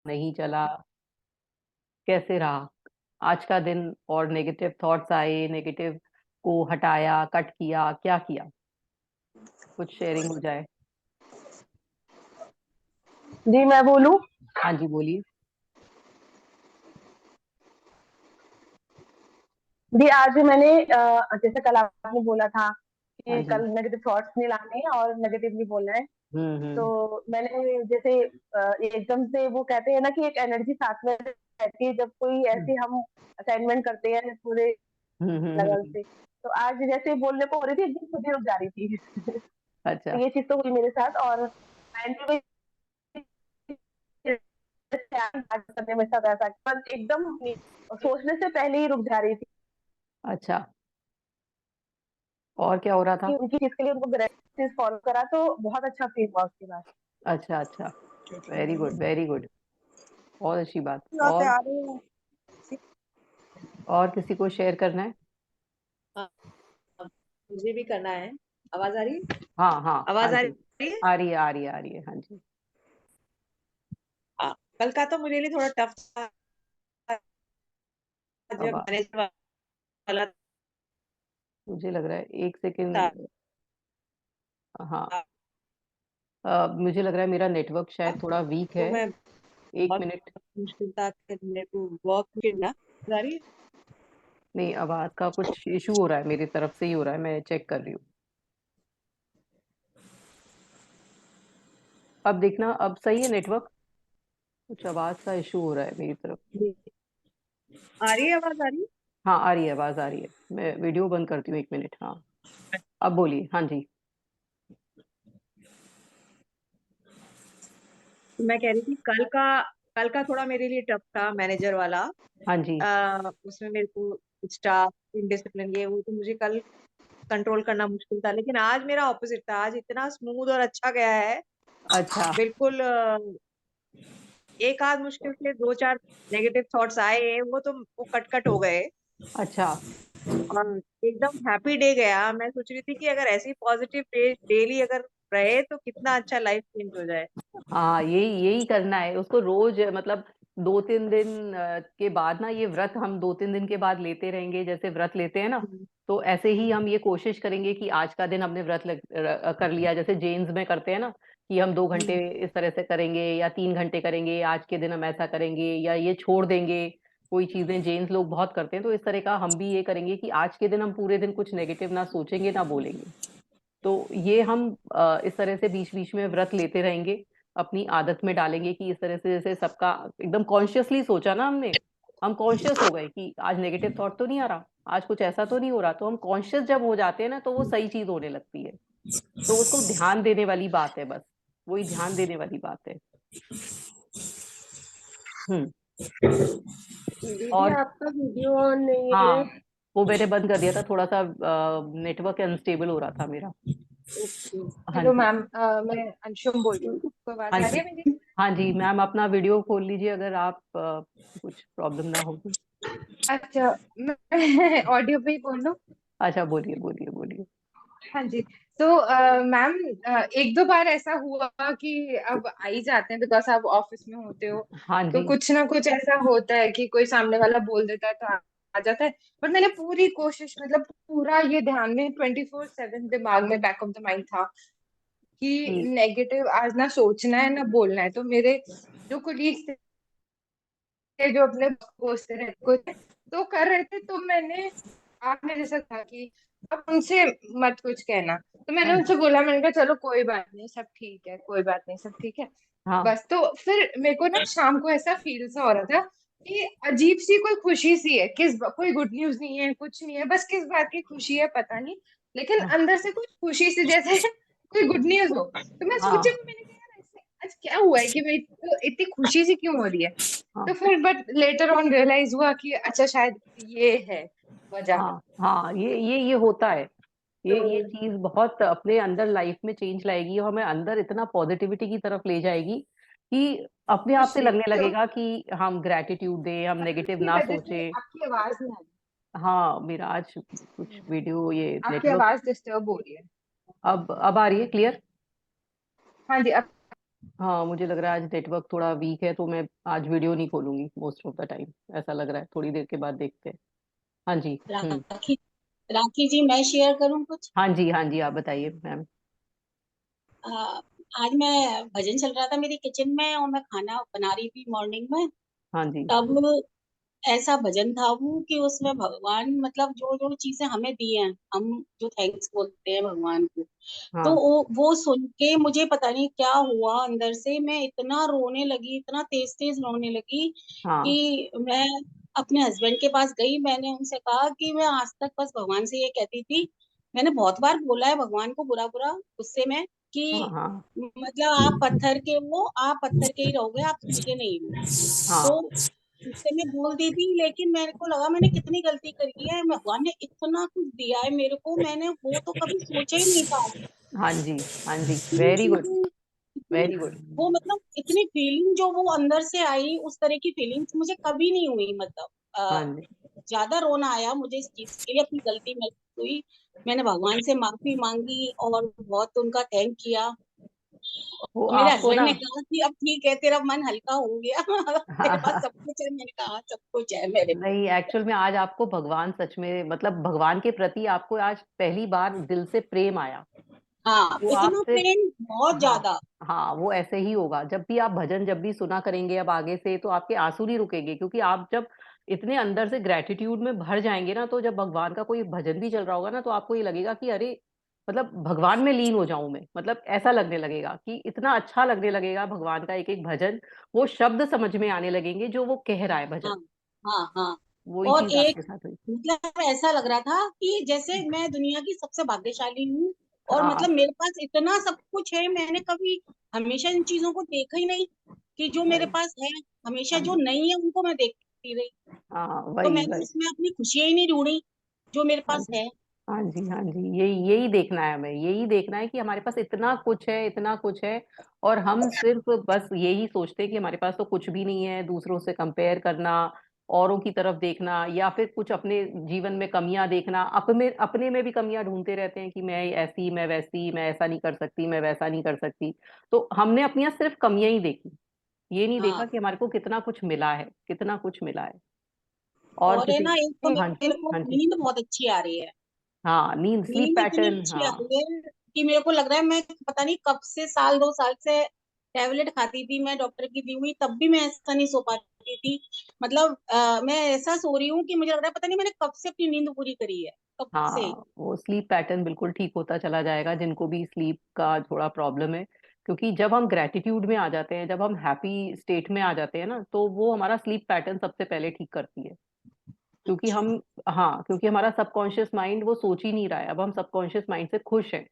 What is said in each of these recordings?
नहीं चला, कैसे रहा आज का दिन? और नेगेटिव थॉट्स आए, नेगेटिव को हटाया, कट किया, क्या किया? कुछ शेयरिंग हो जाए। जी मैं बोलूं। हाँ जी, बोलिए। जी आज मैंने जैसे कल आपने बोला था हाँ कि जी। कल नेगेटिव थॉट्स नहीं लाने हैं और नेगेटिव नहीं बोलना है। तो हम्म। मैंने जैसे एकदम से वो कहते हैं ना कि एक एनर्जी साथ में रहती है जब कोई हम्म ऐसी हम असाइनमेंट करते हैं पूरे लगन हम्म। से। तो आज जैसे बोलने को हो रही थी एकदम खुद ही रुक जा रही थी। तो अच्छा। ये चीज तो हुई मेरे साथ और माइंड में बात करने में सब ऐसा पर एकदम सोचने से पहले ही रुक जा रही थी अच्छा, और क्या हो रहा कि था? उनकी चीज के लिए उनको चीज फॉलो करा तो बहुत अच्छा फील हुआ उसके बाद। अच्छा अच्छा। Very good, very good. बहुत अच्छी बात। यहाँ पे और आ रही है। और किसी को शेयर करना है? हाँ, मुझे भी करना है। आवाज आ रही है? हाँ हाँ हाँ आवाज आ जी। रही है? आ रही है, आ रही है, आ रही है, हाँ जी। कल का तो मेरे लिए थोड़ा टफ था अब जब मैनेजर वाला मुझे लग रहा है, एक था। सेकंड। हाँ। मुझे लग रहा है मेरा नेटवर्क शायद थोड़ा वीक तो है। मैं एक बहुत मिनट। मुश्किल था कि मेरे को वर्क करना। आवाज आ रही है? नहीं, आवाज का कुछ इशू हो रहा है, मेरी तरफ से ही हो रहा है, मैं चेक कर रही हूँ। अब देखना, अब सही है नेटवर्क? कुछ आवाज का इशू हो रहा है मेरी तरफ। जी, आ रही है, आवाज आ रही है। हाँ, आ रही है, आवाज आ रही है। मैं वीडियो बंद करती हूँ, एक मिनट। हाँ, अब बोलिए। हाँ जी। तो मैं कह रही थी कल का थोड़ा मेरे लिए टफ था मैनेजर वाला। हाँ जी। उसमें मेरे को स्टाफ इनडिसिप्लिन ये वो तो मुझे कल कंट्रोल करना मुश्किल था, लेकिन आज मेरा ऑपोजिट था। आज इतना स्मूथ और अच्छा गया है। अच्छा बिल्कुल एक आध मुश्किल से दो चार नेगेटिव थॉट्स आए हैं, वो तो वो कट कट हो गए। अच्छा। और एकदम हैप्पी डे गया। मैं सोच रही थी कि अगर ऐसी पॉजिटिव डे डेली अगर रहे तो कितना अच्छा लाइफ चेंज हो जाए। हाँ, यही यही करना है उसको रोज, मतलब 2-3 दिन के बाद ना, ये व्रत हम 2-3 दिन के बाद लेते रहेंगे, जैसे व्रत लेते हैं ना। हम्म, तो ऐसे ही हम ये कोशिश करेंगे कि आज का दिन हमने व्रत कर लिया, जैसे जेन्स में करते हैं ना, कि हम 2 घंटे हम्म, इस तरह से करेंगे या 3 घंटे करेंगे, आज के दिन हम ऐसा करेंगे या ये छोड़ देंगे। कोई चीजें जेन्स लोग बहुत करते हैं, तो इस तरह का हम भी ये करेंगे कि आज के दिन हम पूरे दिन कुछ नेगेटिव ना सोचेंगे, ना बोलेंगे। तो ये हम इस तरह से बीच बीच में व्रत लेते रहेंगे, अपनी आदत में डालेंगे कि इस तरह से, जैसे सबका एकदम कॉन्शियसली सोचा ना हमने, हम कॉन्शियस हो गए कि आज नेगेटिव थॉट तो नहीं आ रहा, आज कुछ ऐसा तो नहीं हो रहा। तो हम कॉन्शियस जब हो जाते हैं ना, तो वो सही चीज होने लगती है। तो उसको ध्यान देने वाली बात है, बस वही ध्यान देने वाली बात है। हम्म। दीदी और आपका वीडियो ऑन नहीं है। हाँ, वो मैंने बंद कर दिया था, थोड़ा सा नेटवर्क अनस्टेबल हो रहा था मेरा। ओके। हाँ हेलो जी। मैम, मैं अंशुम बोल रही हूँ, आपको आवाज हाँ आ रही जी। है मेरी? हाँ जी मैम, अपना वीडियो खोल लीजिए, अगर आप कुछ प्रॉब्लम ना हो तो। अच्छा, मैं ऑडियो पे ही बोल लूँ? अच्छा, बोलिए बोलिए बोलिए। हाँ जी। तो मैम, एक दो बार ऐसा हुआ कि अब आ ही जाते हैं बिकॉज आप ऑफिस में होते हो। हाँ तो जी। कुछ ना कुछ ऐसा होता है कि कोई सामने वाला बोल देता है तो आ जाता है। पर मैंने पूरी कोशिश, मतलब पूरा ये ध्यान में 24/7 दिमाग में बैक ऑफ द माइंड था कि कि नेगेटिव आज ना सोचना है ना बोलना है। तो मेरे जो कोलीग्स थे जो अपने बॉस से कुछ तो कर रहे थे, तो मैंने, आपने जैसा कहा कि अब उनसे मत कुछ कहना, तो मैंने हाँ जी। उनसे बोला, मैंने कहा चलो कोई बात नहीं, सब ठीक है, कोई बात नहीं, सब ठीक है। हाँ बस तो फिर मेरे को ना शाम को ऐसा फील सा हो रहा था कि अजीब सी कोई खुशी सी है, कोई गुड न्यूज नहीं है, कुछ नहीं है, बस किस बात की खुशी है पता नहीं, लेकिन हाँ अंदर से कुछ खुशी सी जैसे कोई गुड न्यूज हो। तो मैं सोची, हाँ मैंने कहा यार ऐसे आज क्या हुआ है कि भाई तो इतनी खुशी सी क्यों हो रही है। तो हाँ फिर बट लेटर ऑन रियलाइज हुआ कि अच्छा शायद ये है वजह। हाँ हाँ, ये होता है। ये तो चीज बहुत अपने अंदर लाइफ में चेंज लाएगी और हमें अंदर इतना पॉजिटिविटी की तरफ ले जाएगी कि अपने आप से खुशी लगने तो लगेगा कि हम ग्रेटिट्यूड दें, हम नेगेटिव की ना वजह से सोचे। आपकी आवाज नहीं आ हाँ, मेरा आज कुछ रही। वीडियो, ये आपकी नेटवर्क। आवाज डिस्टर्ब हो रही है। अब आ रही है क्लियर? हाँ जी, अब हाँ, मुझे लग रहा है आज नेटवर्क थोड़ा वीक है, तो मैं आज वीडियो नहीं खोलूंगी मोस्ट ऑफ द टाइम, ऐसा लग रहा है। थोड़ी देर के बाद देखते हैं। हाँ जी। राखी राखी जी, मैं शेयर करूं कुछ? हाँ जी, हाँ जी, आप बताइए मैम। आ, आज मैं भजन चल रहा था मेरी किचन में और मैं खाना बना रही थी मॉर्निंग में। हाँ जी। तब ऐसा भजन था वो कि उसमें भगवान मतलब जो जो चीजें हमें दी हैं, हम जो थैंक्स बोलते हैं भगवान को, तो हाँ। वो सुन के मुझे पता नहीं क्या हुआ, अंदर से मैं इतना रोने लगी, इतना तेज तेज रोने लगी हाँ। कि मैं अपने हस्बैंड के पास गई। मैंने उनसे कहा कि मैं आज तक बस भगवान से ये कहती थी, मैंने बहुत बार बोला है भगवान को बुरा बुरा गुस्से में हाँ। कि हाँ। मतलब आप पत्थर के हो, आप पत्थर के ही रहोगे, आप सूर्य के नहीं हो। हाँ। तो गुस्से में बोल दी थी, लेकिन मेरे को लगा मैंने कितनी गलती करी है, भगवान ने इतना कुछ दिया है मेरे को, मैंने वो तो कभी सोचा ही नहीं था हाँ जी। हाँ जी, कि वेरी गुड। चीजें इतनी, वेरी गुड। वो मतलब इतनी फीलिंग जो वो अंदर से आई, उस तरह की फीलिंग्स मुझे कभी नहीं हुई। मतलब हाँ जी। ज्यादा रोना आया मुझे इस चीज के लिए, अपनी गलती महसूस हुई। मैंने भगवान से माफी मांगी और बहुत उनका थैंक किया। वो तो मेरे आपको हस्बैंड ना। ने कहा कि अब ठीक है, तेरा मन हल्का हो गया तेरे पास सब कुछ है। मैंने कहा "हाँ, सब कुछ है मेरे नहीं, एक्चुअल में आज आपको भगवान सच में, मतलब भगवान के प्रति आपको आज पहली बार दिल से प्रेम आया। हाँ, वो आप इतना सिर्फ। प्रेम, बहुत हाँ। ज्यादा। हाँ, वो ऐसे ही होगा। जब भी आप भजन जब भी सुना करेंगे अब आगे से, तो आपके आंसू नहीं रुकेंगे, क्योंकि आप जब इतने अंदर से ग्रेटिट्यूड में भर जाएंगे ना, तो जब भगवान का कोई भजन भी चल रहा होगा ना, तो आपको ये लगेगा कि अरे, मतलब भगवान में लीन हो जाऊं मैं, मतलब ऐसा लगने लगेगा कि इतना अच्छा लगने लगेगा भगवान का एक एक भजन। वो शब्द समझ में आने लगेंगे जो वो कह रहा है भजन। हाँ हाँ हाँ। वही और चीज एक आपके साथ हुई। मतलब ऐसा लग रहा था कि जैसे मैं दुनिया की सबसे भाग्यशाली हूँ, और मतलब हाँ। मेरे पास इतना सब कुछ है। मैंने कभी हमेशा इन चीजों को देखा ही नहीं कि जो मेरे वही। पास है, हमेशा हाँ जो जी। नहीं है उनको मैं देखती रही। हाँ, तो वही मैंने वही। उसमें अपनी खुशियां ही नहीं ढूंढी जो मेरे हाँ पास जी। है। हाँ जी। हाँ जी, यही यही देखना है हमें, यही देखना है कि हमारे पास इतना कुछ है, इतना कुछ है। और हम सिर्फ बस यही सोचते हैं कि हमारे पास तो कुछ भी नहीं है, दूसरों से कंपेयर करना, औरों की तरफ देखना, या फिर कुछ अपने जीवन में कमियां देखना, अपने अपने में भी कमियां ढूंढते रहते हैं कि मैं ऐसी, मैं वैसी, मैं ऐसा नहीं कर सकती, मैं वैसा नहीं कर सकती। तो हमने अपनी यहाँ सिर्फ कमियां ही देखी, ये नहीं देखा हाँ, कि हमारे को कितना कुछ मिला है, कितना कुछ मिला है। और और है किसी। ना, एक तो हाँ मेरे जी। को हाँ जी। नींद बहुत अच्छी आ रही है। हाँ, नींद, स्लीप नींद इतनी पैटर्न, अच्छी आ हाँ। रही है कि मेरे को लग रहा है मैं पता नहीं कब से, साल 2 साल से टैबलेट खाती थी मैं डॉक्टर की दी हुई, तब भी मैं ऐसा नहीं सो पाती थी। मतलब मैं ऐसा सो रही हूँ कि मुझे लग रहा है पता नहीं मैंने कब से अपनी नींद पूरी करी है, कब से। हाँ, वो स्लीप पैटर्न बिल्कुल ठीक होता चला जाएगा जिनको भी स्लीप का थोड़ा प्रॉब्लम है। क्योंकि जब हम ग्रेटिट्यूड में आ जाते हैं, जब हम हैप्पी स्टेट में आ जाते हैं ना, तो वो हमारा स्लीप पैटर्न सबसे पहले ठीक करती है। क्योंकि अच्छा। हम। हाँ, क्योंकि हमारा सबकॉन्शियस माइंड वो सोच ही नहीं रहा है, अब हम सबकॉन्शियस माइंड से खुश हैं।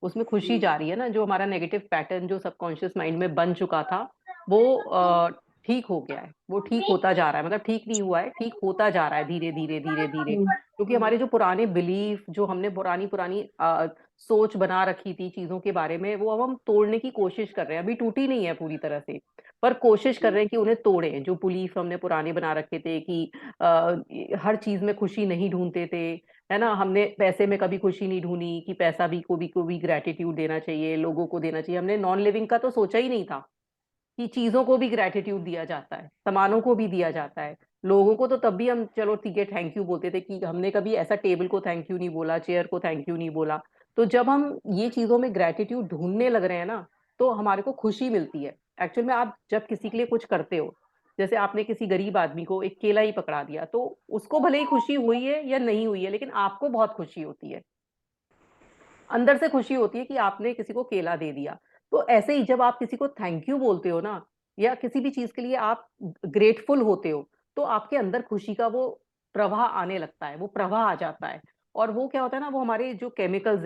उसमें खुशी हम्म, जा रही है ना, जो हमारा नेगेटिव पैटर्न जो सबकॉन्शियस माइंड में बन चुका था, वो ठीक हो गया है, वो ठीक होता जा रहा है, मतलब ठीक नहीं हुआ है, ठीक होता जा रहा है धीरे धीरे धीरे धीरे। हम्म, क्योंकि हमारे जो पुराने बिलीफ, जो हमने पुरानी पुरानी सोच बना रखी थी चीजों के बारे में, वो अब हम तोड़ने की कोशिश कर रहे हैं। अभी टूटी नहीं है पूरी तरह से, पर कोशिश कर रहे हैं कि उन्हें तोड़ें। जो बिलीफ हमने पुराने बना रखे थे कि हर चीज में खुशी नहीं ढूंढते थे, है ना, हमने पैसे में कभी खुशी नहीं ढूंढी कि पैसा भी को भी ग्रेटिट्यूड देना चाहिए, लोगों को देना चाहिए। हमने नॉन लिविंग का तो सोचा ही नहीं था कि चीजों को भी ग्रेटिट्यूड दिया जाता है, सामानों को भी दिया जाता है। लोगों को तो तब भी हम चलो ठीक है थैंक यू बोलते थे, कि हमने कभी ऐसा टेबल को थैंक यू नहीं बोला, चेयर को थैंक यू नहीं बोला। तो जब हम ये चीजों में ग्रेटिट्यूड ढूंढने लग रहे हैं ना, तो हमारे को खुशी मिलती है। एक्चुअल में आप जब किसी के लिए कुछ करते हो, जैसे आपने किसी गरीब आदमी को एक केला ही पकड़ा दिया, तो उसको भले ही खुशी हुई है या नहीं हुई है, लेकिन आपको बहुत खुशी होती है, अंदर से खुशी होती है कि आपने किसी को केला दे दिया। तो ऐसे ही जब आप किसी को थैंक यू बोलते हो ना, या किसी भी चीज के लिए आप ग्रेटफुल होते हो, तो आपके अंदर खुशी का वो प्रवाह आने लगता है, वो प्रवाह आ जाता है। और वो क्या होता है ना, वो हमारे जो केमिकल्स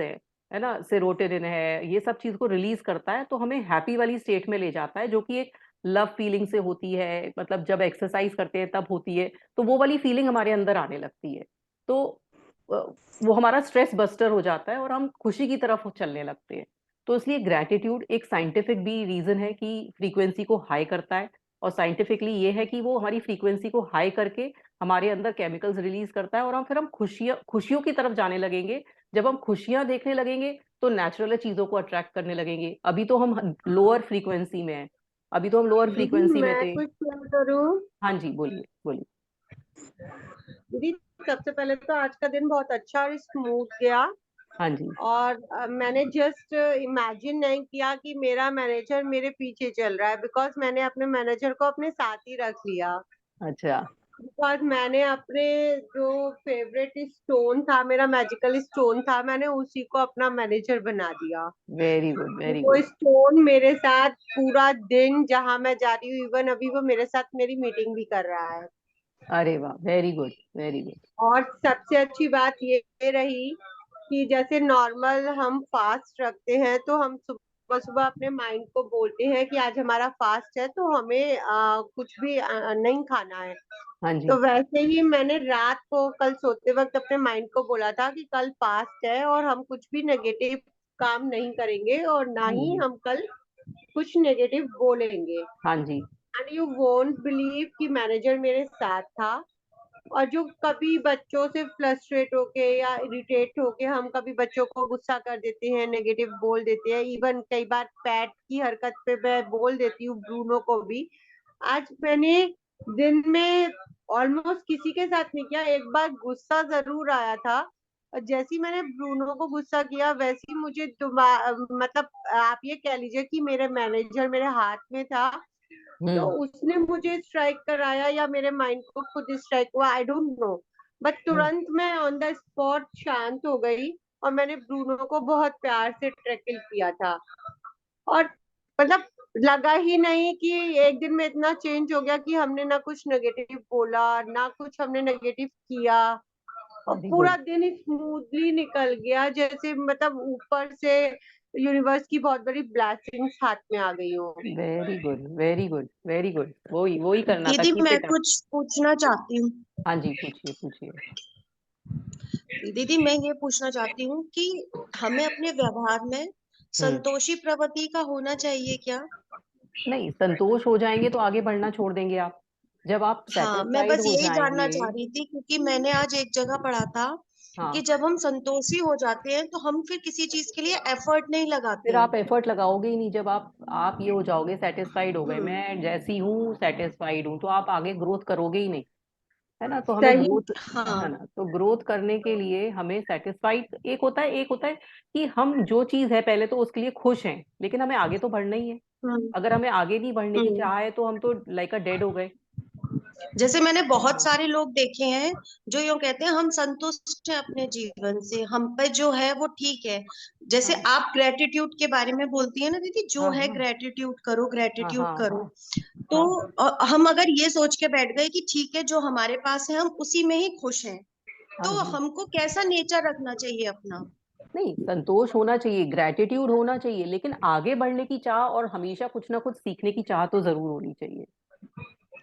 है ना, सेरोटोनिन है, ये सब चीज को रिलीज करता है, तो हमें हैप्पी वाली स्टेट में ले जाता है, जो कि एक लव फीलिंग से होती है। मतलब जब एक्सरसाइज करते हैं तब होती है, तो वो वाली फीलिंग हमारे अंदर आने लगती है। तो वो हमारा स्ट्रेस बस्टर हो जाता है और हम खुशी की तरफ चलने लगते हैं। तो इसलिए ग्रैटिट्यूड एक साइंटिफिक भी रीजन है कि फ्रीक्वेंसी को हाई करता है। और साइंटिफिकली ये है कि वो हमारी फ्रीक्वेंसी को हाई करके हमारे अंदर केमिकल्स रिलीज करता है, और हम फिर खुशियों खुशियों की तरफ जाने लगेंगे, जब हम खुशियां देखने लगेंगे तो नेचुरल चीजों को अट्रैक्ट करने लगेंगे। अभी तो हम लोअर फ्रीक्वेंसी में हैं, अभी तो हम लोअर दीदी फ्रीक्वेंसी में मैं थे। कुछ शेयर करूँ? हाँ जी, बोलिए बोलिए। दीदी सबसे पहले तो आज का दिन बहुत अच्छा और स्मूथ गया। हाँ जी। और मैंने जस्ट इमेजिन नहीं किया कि मेरा मैनेजर मेरे पीछे चल रहा है, बिकॉज मैंने अपने मैनेजर को अपने साथ ही रख लिया। अच्छा। बिकॉज मैंने अपने जो फेवरेट स्टोन था, मेरा मैजिकल स्टोन था, मैंने उसी को अपना मैनेजर बना दिया। वेरी गुड वेरी वो गुड। स्टोन मेरे साथ पूरा दिन जहां मैं जा रही हूँ, इवन अभी वो मेरे साथ मेरी मीटिंग भी कर रहा है। अरे वाह, वेरी गुड वेरी गुड। और सबसे अच्छी बात ये रही कि जैसे नॉर्मल हम फास्ट रखते हैं तो हम सुबह सुबह अपने माइंड को बोलते हैं कि आज हमारा फास्ट है तो हमें कुछ भी नहीं खाना है। हाँ जी। तो वैसे ही मैंने रात को कल सोते वक्त अपने माइंड को बोला था कि कल फास्ट है और हम कुछ भी नेगेटिव काम नहीं करेंगे और ना ही जी। हम कल कुछ नेगेटिव बोलेंगे। हाँ जी। एंड यू वोंट बिलीव कि मैनेजर मेरे साथ था। और जो कभी बच्चों से फ्रस्ट्रेट होके या इरिटेट होके हम कभी बच्चों को गुस्सा कर देते हैं, नेगेटिव बोल देते हैं, इवन कई बार पैट की हरकत पे मैं बोल देती हूँ ब्रूनो को भी। आज मैंने दिन में ऑलमोस्ट किसी के साथ नहीं किया, एक बार गुस्सा जरूर आया था। और जैसे ही मैंने ब्रूनो को गुस्सा किया वैसे ही मुझे मतलब आप ये कह लीजिए कि मेरे मैनेजर मेरे हाथ में था। तो उसने मुझे स्ट्राइक कराया या मेरे माइंड को खुद स्ट्राइक हुआ, आई डोंट नो। बट तुरंत मैं ऑन द स्पॉट शांत हो गई और मैंने ब्रूनो को बहुत प्यार से टैकल किया था। और मतलब लगा ही नहीं कि एक दिन में इतना चेंज हो गया कि हमने ना कुछ नेगेटिव बोला ना कुछ हमने नेगेटिव किया। और वेरी पूरा गुड दिन स्मूथली निकल गया, जैसे मतलब ऊपर से यूनिवर्स की बहुत बड़ी ब्लेसिंग्स हाथ में आ गई हो। Very good very good very good. वही वही करना था, दीदी कीप मैं इट अप। कुछ पूछना चाहती हूँ। हाँ जी, पूछिए पूछिए। दीदी मैं ये पूछना चाहती हूँ कि हमें अपने व्यवहार में संतोषी प्रवृत्ति का होना चाहिए क्या? नहीं, संतोष हो जाएंगे तो आगे बढ़ना छोड़ देंगे आप। जब आप हाँ, मैं सेटिस्फाइड बस हो यही जानना जाएंगे। चाह रही थी क्योंकि मैंने आज एक जगह पढ़ा था कि हाँ, जब हम संतोषी हो जाते हैं तो हम फिर किसी चीज के लिए एफर्ट नहीं लगाते फिर हैं। आप एफर्ट लगाओगे ही नहीं। जब आप ये हो जाओगे, सेटिस्फाइड हो गए, हम्म। मैं जैसी हूँ सेटिस्फाइड हूँ, तो आप आगे ग्रोथ करोगे ही नहीं, है ना। तो हमें सही। ग्रोथ, है हाँ। ना, तो ग्रोथ करने के लिए हमें सेटिस्फाइड एक होता है कि हम जो चीज है पहले तो उसके लिए खुश हैं, लेकिन हमें आगे तो बढ़ना ही है। हम्म। अगर हमें आगे नहीं बढ़ने की हम्म। चाह है तो हम तो लाइक अ डेड हो गए। जैसे मैंने बहुत हाँ सारे लोग देखे हैं जो यूं कहते हैं हम संतुष्ट हैं अपने जीवन से, हम पे जो है वो ठीक है। जैसे हाँ आप ग्रेटिट्यूड के बारे में बोलती है ना दीदी, जो हाँ है हाँ ग्रेटिट्यूड करो, हाँ ग्रेटिट्यूड हाँ करो। हाँ तो हाँ हम अगर ये सोच के बैठ गए कि ठीक है जो हमारे पास है हम उसी में ही खुश हैं, हाँ तो जी। हमको कैसा नेचर रखना चाहिए अपना? नहीं, संतोष होना चाहिए, ग्रेटिट्यूड होना चाहिए, लेकिन आगे बढ़ने की चाह और हमेशा कुछ ना कुछ सीखने की चाह तो जरूर होनी चाहिए।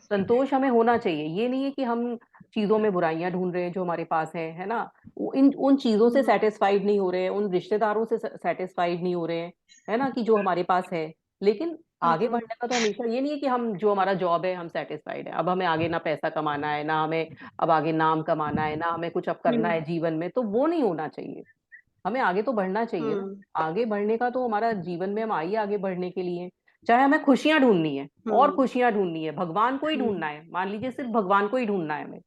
संतोष हमें होना चाहिए, ये नहीं है कि हम चीजों में बुराइयां ढूंढ रहे हैं जो हमारे पास है ना। इन उन चीजों से हम्म। सेटिस्फाइड नहीं हो रहे हैं, उन रिश्तेदारों से सेटिस्फाइड नहीं हो रहे हैं, है ना, कि जो हमारे पास है। लेकिन आगे हम्म। बढ़ने का तो हमेशा ये नहीं है कि हम जो हमारा जॉब है हम सेटिस्फाइड है, अब हमें आगे ना पैसा कमाना है, ना हमें अब आगे नाम कमाना है, ना हमें कुछ अब करना हम्म। है जीवन में, तो वो नहीं होना चाहिए। हमें आगे तो बढ़ना चाहिए ना। हम्म। आगे बढ़ने का तो हमारा जीवन में हम आइए आगे बढ़ने के लिए, चाहे हमें खुशियां ढूंढनी है और हम्म। खुशियां ढूंढनी है, भगवान को ही ढूंढना हम्म। है, मान लीजिए सिर्फ भगवान को ही ढूंढना है हमें,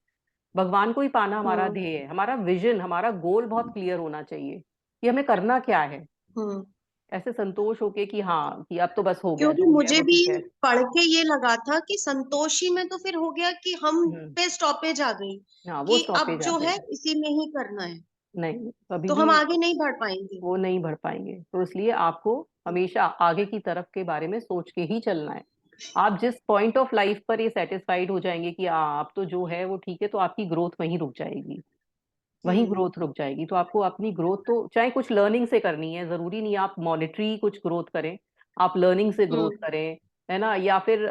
भगवान को ही पाना हमारा हम्म। ध्येय है, हमारा विजन, हमारा गोल बहुत क्लियर होना चाहिए कि हमें करना क्या है। हम्म। ऐसे संतोष होके कि हाँ, कि अब तो बस हो गया, क्योंकि जो हो गया मुझे वो भी ठीक है। पढ़ के ये लगा था कि संतोषी में तो फिर हो गया कि हम हम्म। पे स्टॉपेज आ गई हाँ, वो कि अब स्टॉपेज आ जो है गई। इसी में ही करना है, नहीं, कभी तो भी हम आगे नहीं बढ़ पाएंगे। वो नहीं बढ़ पाएंगे, तो इसलिए आपको हमेशा आगे की तरफ के बारे में सोच के ही चलना है। आप जिस पॉइंट ऑफ लाइफ पर ये सेटिस्फाइड हो जाएंगे कि आप तो जो है वो ठीक है, तो आपकी ग्रोथ वहीं रुक जाएगी, वहीं हम्म। ग्रोथ रुक जाएगी। तो आपको अपनी ग्रोथ तो चाहे कुछ लर्निंग से करनी है, जरूरी नहीं आप मॉनेटरी कुछ ग्रोथ करें, आप लर्निंग से ग्रोथ हम्म। करें, है ना, या फिर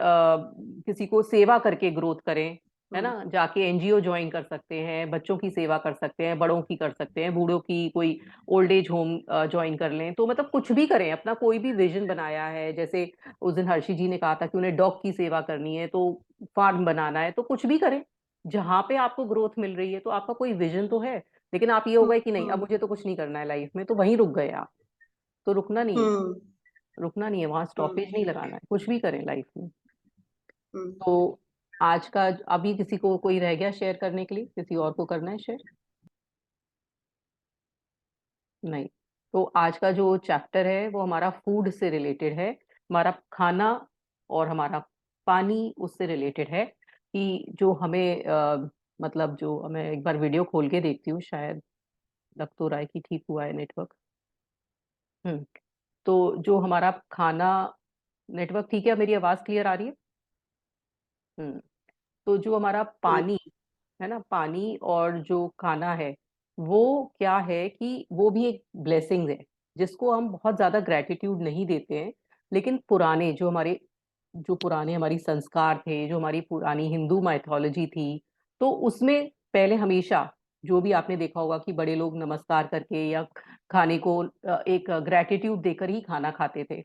किसी को सेवा करके ग्रोथ करें, है हम्म। ना, जाके एनजीओ ज्वाइन कर सकते हैं, बच्चों की सेवा कर सकते हैं, बड़ों की कर सकते हैं, बूढ़ों की कोई ओल्ड एज होम ज्वाइन कर लें, तो मतलब कुछ भी करें, अपना कोई भी विजन बनाया है, जैसे उस दिन हर्षि जी ने कहा था कि उन्हें डॉग की सेवा करनी है, तो फार्म बनाना है, तो कुछ भी करें, जहां पे आपको ग्रोथ मिल रही है तो आपका कोई विजन तो है, लेकिन आप ये होगा कि नहीं, अब हम्म मुझे तो कुछ नहीं करना है लाइफ में, तो वहीं रुक गए आप। तो रुकना नहीं है, हम्म रुकना नहीं है, वहां स्टॉपेज नहीं लगाना है, कुछ भी करें लाइफ में। हम्म। तो आज का अभी किसी को कोई रह गया शेयर करने के लिए, किसी और को करना है शेयर? नहीं। तो आज का जो चैप्टर है वो हमारा फूड से रिलेटेड है, हमारा खाना और हमारा पानी उससे रिलेटेड है। कि जो हमें मतलब जो मैं एक बार वीडियो खोल के देखती हूँ, शायद लग तो रहा है कि ठीक हुआ है नेटवर्क। हम्म। तो जो हमारा खाना, नेटवर्क ठीक है, मेरी आवाज क्लियर आ रही है? हम्म। तो जो हमारा पानी है ना, पानी और जो खाना है, वो क्या है कि वो भी एक ब्लेसिंग है, जिसको हम बहुत ज्यादा ग्रेटिट्यूड नहीं देते हैं। लेकिन पुराने जो हमारे, जो पुराने हमारी संस्कार थे, जो हमारी पुरानी हिंदू माइथोलॉजी थी, तो उसमें पहले हमेशा जो भी आपने देखा होगा कि बड़े लोग नमस्कार करके या खाने को एक ग्रेटिट्यूड देकर ही खाना खाते थे।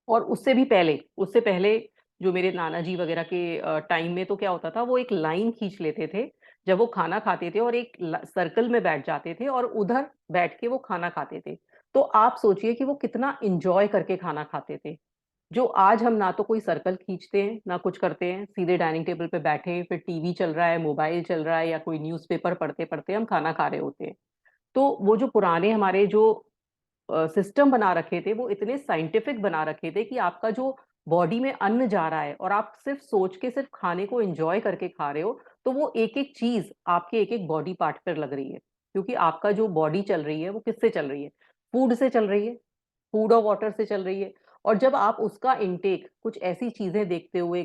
और उससे पहले जो मेरे नाना जी वगैरह के टाइम में तो क्या होता था, वो एक लाइन खींच लेते थे जब वो खाना खाते थे, और एक सर्कल में बैठ जाते थे और उधर बैठ के वो खाना खाते थे। तो आप सोचिए कि वो कितना इंजॉय करके खाना खाते थे। जो आज हम ना तो कोई सर्कल खींचते हैं ना कुछ करते हैं, सीधे डाइनिंग टेबल पे बैठे, फिर टीवी चल रहा है, मोबाइल चल रहा है, या कोई न्यूज़पेपर पढ़ते पढ़ते हम खाना खा रहे होते हैं। तो वो जो पुराने हमारे जो सिस्टम बना रखे थे, वो इतने साइंटिफिक बना रखे थे कि आपका जो बॉडी में अन्न जा रहा है और आप सिर्फ सोच के सिर्फ खाने को एंजॉय करके खा रहे हो, तो वो एक एक चीज आपके एक एक बॉडी पार्ट पर लग रही है। क्योंकि आपका जो बॉडी चल रही है वो किससे चल रही है? फूड से चल रही है, फूड और वाटर से चल रही है। और जब आप उसका इनटेक कुछ ऐसी चीजें देखते हुए